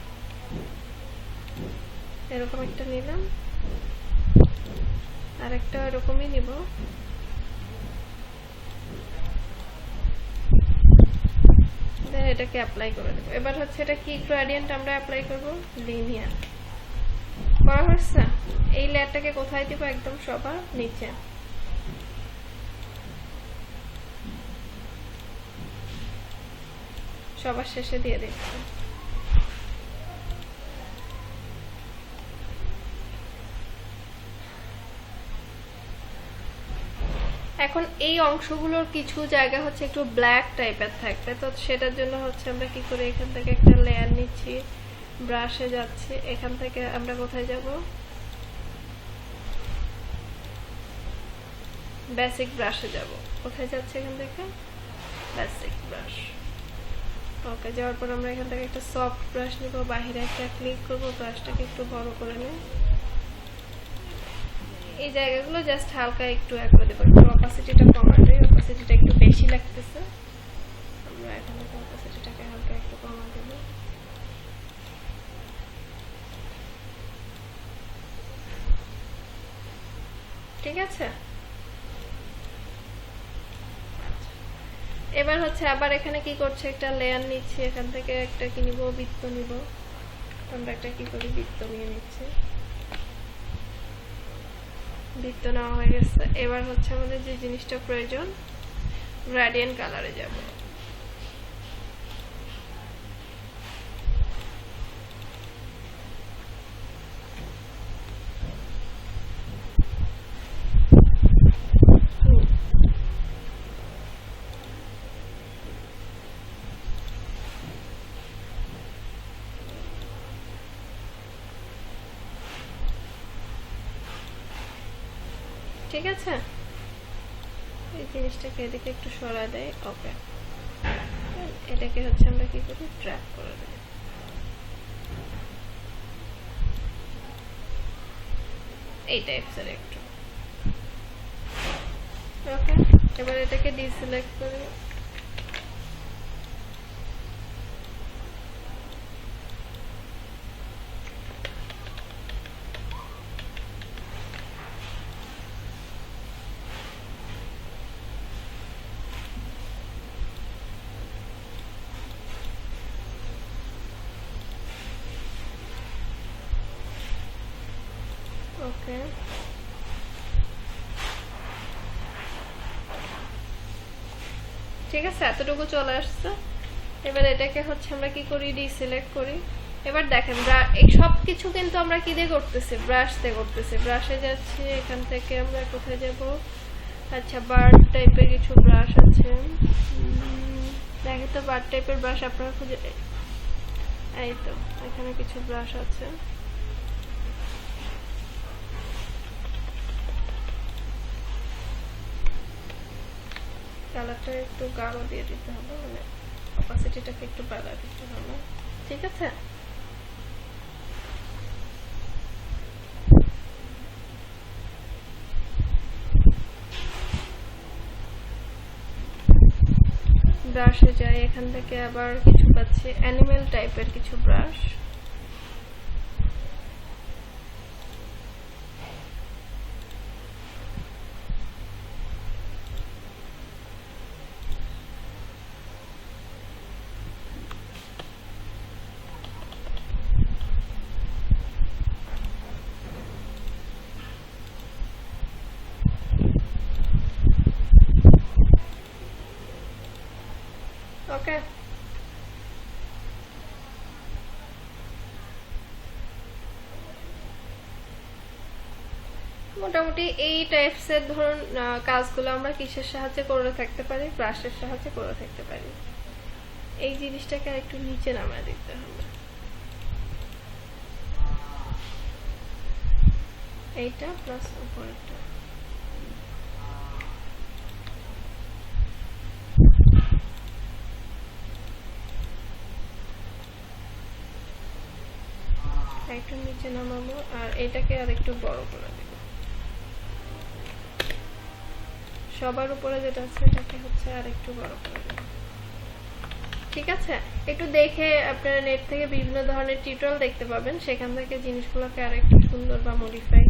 S1: এরকম একটা নিলাম। আরেকটা এরকমই নিব। এটাকে অ্যাপ্লাই করে দেব। এবার হচ্ছে এটা কি গ্রেডিয়েন্ট আমরা অ্যাপ্লাই করব, লিনিয়ার। করা হচ্ছে, এই লেয়ারটাকে কোথায় দিব, একদম সবার নিচে। সবার শেষে দিয়ে দিচ্ছি। এখন এই অংশগুলোর কিছু জায়গা হচ্ছে একটু ব্ল্যাক টাইপের থাকবে, তো সেটার জন্য হচ্ছে আমরা কি করে, এখান থেকে একটা লেয়ার নিচ্ছি, ব্রাশে যাচ্ছি, এখান থেকে আমরা কোথায় যাব, বেসিক ব্রাশে যাব। কোথায় যাচ্ছে, এখান থেকে বেসিক ব্রাশ। ওকে, যাওয়ার পর আমরা এখান থেকে একটা সফট ব্রাশ নিব, বাহিরে একটা ক্লিক করব, ব্রাশটাকে একটু বড় করে নেব। এই জায়গাগুলো জাস্ট হালকা একটু করে দেবো, একটু অপাসিটিটা কমাই দেই, অপাসিটিটা একটু বেশি লাগতেছে, আমরা এখানে অপাসিটিটাকে হালকা একটু কমাই দেব। ঠিক আছে, এবার হচ্ছে আবার এখানে কি করছে, একটা লেয়ার নিচ্ছি, এখান থেকে একটা কি নিব, বৃত্ত নিব। আমরা একটা কি করি, বৃত্ত নিয়ে নিচ্ছি। বৃত্ত নেওয়া হয়ে গেছে। এবার হচ্ছে আমাদের যে জিনিসটা প্রয়োজন, গ্রেডিয়েন্ট কালারে যাব। ঠিক আছে, এই জিনিসটাকে এদিকে একটু সরা দেয়। ওকে, এটাকে হচ্ছে আমরা কি করি, ড্র্যাগ করে দিই। এই টাইপসের একটু। ওকে, এবার এটাকে ডিসিলেক্ট করি। ওকে, ঠিক আছে, এতটুকু চলে আসছে। এবার এটাকে হচ্ছে আমরা কি করি, ডিসিলেক্ট করি। এবার দেখেন এই সব কিছু কিন্তু আমরা কি দিয়ে করতেছি, ব্রাশ দিয়ে করতেছি। ব্রাশে যাচ্ছি, এখান থেকে আমরা কোথায় যাব, আচ্ছা বার্ড টাইপের কিছু ব্রাশ আছে। দেখে তো বার্ড টাইপের ব্রাশ আপনারা খুঁজে, এই তো এখানে কিছু ব্রাশ আছে। কালারটা একটু গাঢ় দিয়ে দিতে হবে, মানে অপাসিটিটাকে একটু বাড়ায় দিতে হবে, ঠিক আছে। ব্রাশে যাই, এখান থেকে আবার কিছু পাচ্ছি অ্যানিমেল টাইপের কিছু ব্রাশ। ওকে, মোটামুটি এই টাইপসের ধরুন কাজগুলো আমরা কিসের সাহায্যে করে থাকতে পারি, ব্রাশের সাহায্যে করে থাকতে পারি। এই জিনিসটাকে একটু নিচে নামিয়ে দিতে হবে, এইটা প্লাস উপরেরটা। একটু নিচে নামাবো আর এটাকে আর একটু বড় করে দেব। সবার উপরে যেটা আছে এটাকে হচ্ছে আর একটু বড় করে দেব, ঠিক আছে। একটু দেখে আপনারা নেট থেকে বিভিন্ন ধরনের টিউটোরিয়াল দেখতে পাবেন, সেখান থেকে জিনিসগুলোকে আর একটু সুন্দর বা মডিফাই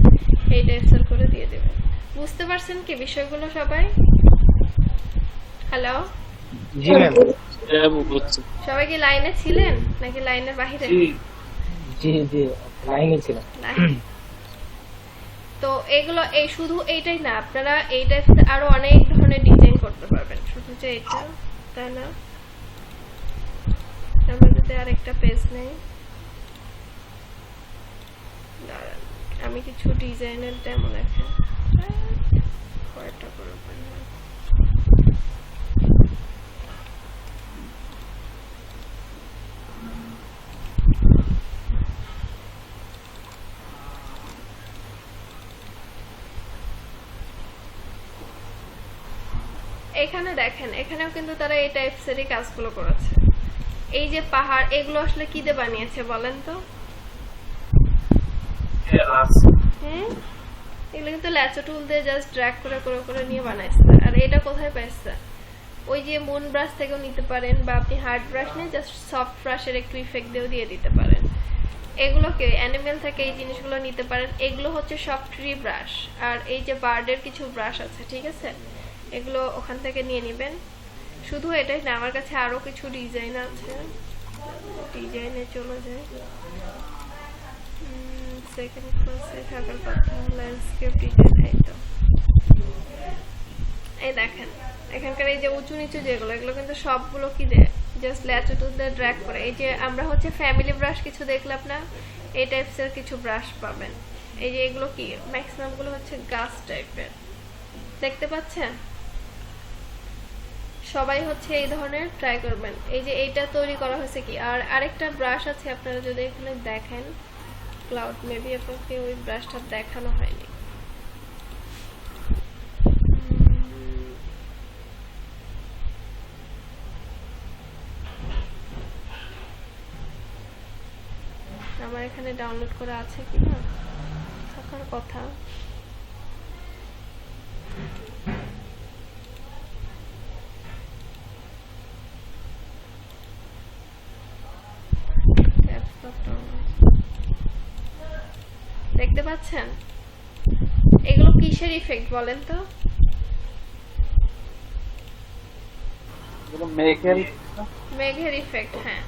S1: এই টাইপসের করে দিয়ে দেবেন। বুঝতে পারছেন কি বিষয়গুলো সবাই? হ্যালো,
S10: জি ম্যাম।
S1: সবাই কি লাইনে ছিলেন নাকি লাইনের বাহিরে?
S10: জি জি, লাইনে ছিলাম।
S1: তো এগুলো এই শুধু এইটাই না, আপনারা এই টাইপের আরো অনেক ধরনের ডিজাইন করতে পারবেন, শুধু যে এটা তা না। আমরা যদি আরেকটা পেজ নেই, দাঁড়ান আমি কিছু ডিজাইনের ডেমো দেখাই। কয়টা করে এখানে দেখেন, এখানেও কিন্তু তারা এই টাইপসেরই কাজগুলো করেছে। এই যে পাহাড়, এগুলো আসলে কি দিয়ে বানিয়েছে বলেন তো? এগুলো কিন্তু ল্যাচো টুল দিয়ে জাস্ট ড্র্যাগ করে করে করে নিয়ে বানাইছে। আর এটা কোথায় পাইছে? ওই যে মুন ব্রাশ থেকেও নিতে পারেন, বা আপনি হার্ড ব্রাশ নিয়ে জাস্ট সফট ব্রাশের একটু ইফেক্ট দিয়েও দিয়ে দিতে পারেন। এগুলোকে অ্যানিমেল থেকে এই জিনিসগুলো নিতে পারেন। এগুলো হচ্ছে সব ট্রি ব্রাশ, আর এই যে বার্ডের কিছু ব্রাশ আছে, ঠিক আছে, এগুলো ওখান থেকে নিয়ে নেবেন। শুধু এটাই না, আমার কাছে আরো কিছু ডিজাইন আছে, ডিজাইনে চলে যায়। সেকেন্ড ক্লাসে থাকার কথা, ল্যান্ডস্কেপ ডিজাইন। এই তো, এই দেখেন এখানকার এই যে উঁচু নিচু যেগুলো, এগুলো কিন্তু সবগুলো কি দেয়, জাস্ট ল্যাচো টুল দিয়ে ড্র্যাগ করে। এই যে আমরা হচ্ছে ফ্যামিলি ব্রাশ কিছু দেখলাম না, এই টাইপসের কিছু ব্রাশ পাবেন। এই যে এগুলো কি ম্যাক্সিমাম গুলো হচ্ছে গাছ টাইপের, দেখতে পাচ্ছেন? সবাই হচ্ছে এই ধরনের ট্রাই করবেন। এই যে এইটা তৈরি করা হয়েছে কি, আর আরেকটা ব্রাশ আছে, আপনারা যদি এখানে দেখেন ক্লাউড, মেবি আপনাকে ওই ব্রাশটা দেখানো হয়নি। এখানে ডাউনলোড করা আছে কিনা থাকার কথা। দেখতে পাচ্ছেন এগুলো কিসের ইফেক্ট বলেন তো? মেঘের ইফেক্ট। হ্যাঁ,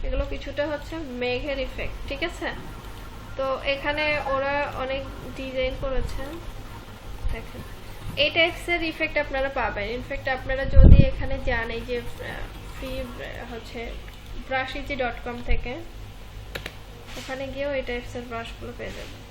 S1: এগুলো কিছুটা হচ্ছে মেঘের ইফেক্ট, ঠিক আছে। তো এখানে ওরা অনেক ডিজাইন করেছে, দেখেন এই টাইপসের ইফেক্ট আপনারা পাবেন। ইনফ্যাক্ট আপনারা যদি এখানে যান এই যে ফ্রি হচ্ছে brushizy.com থেকে, ওখানে গিয়েও এই টাইপসের ব্রাশগুলো পেয়ে যাবেন।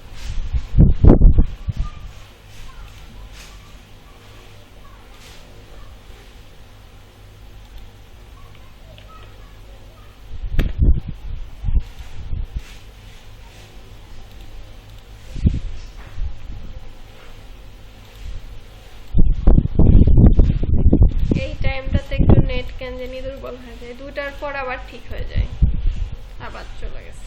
S1: এই টাইমটাতে একটু নেট কেন জানি দুর্বল হয়ে যায়, 2টার পর আবার ঠিক হয়ে যায়, আবার চলে গেছে।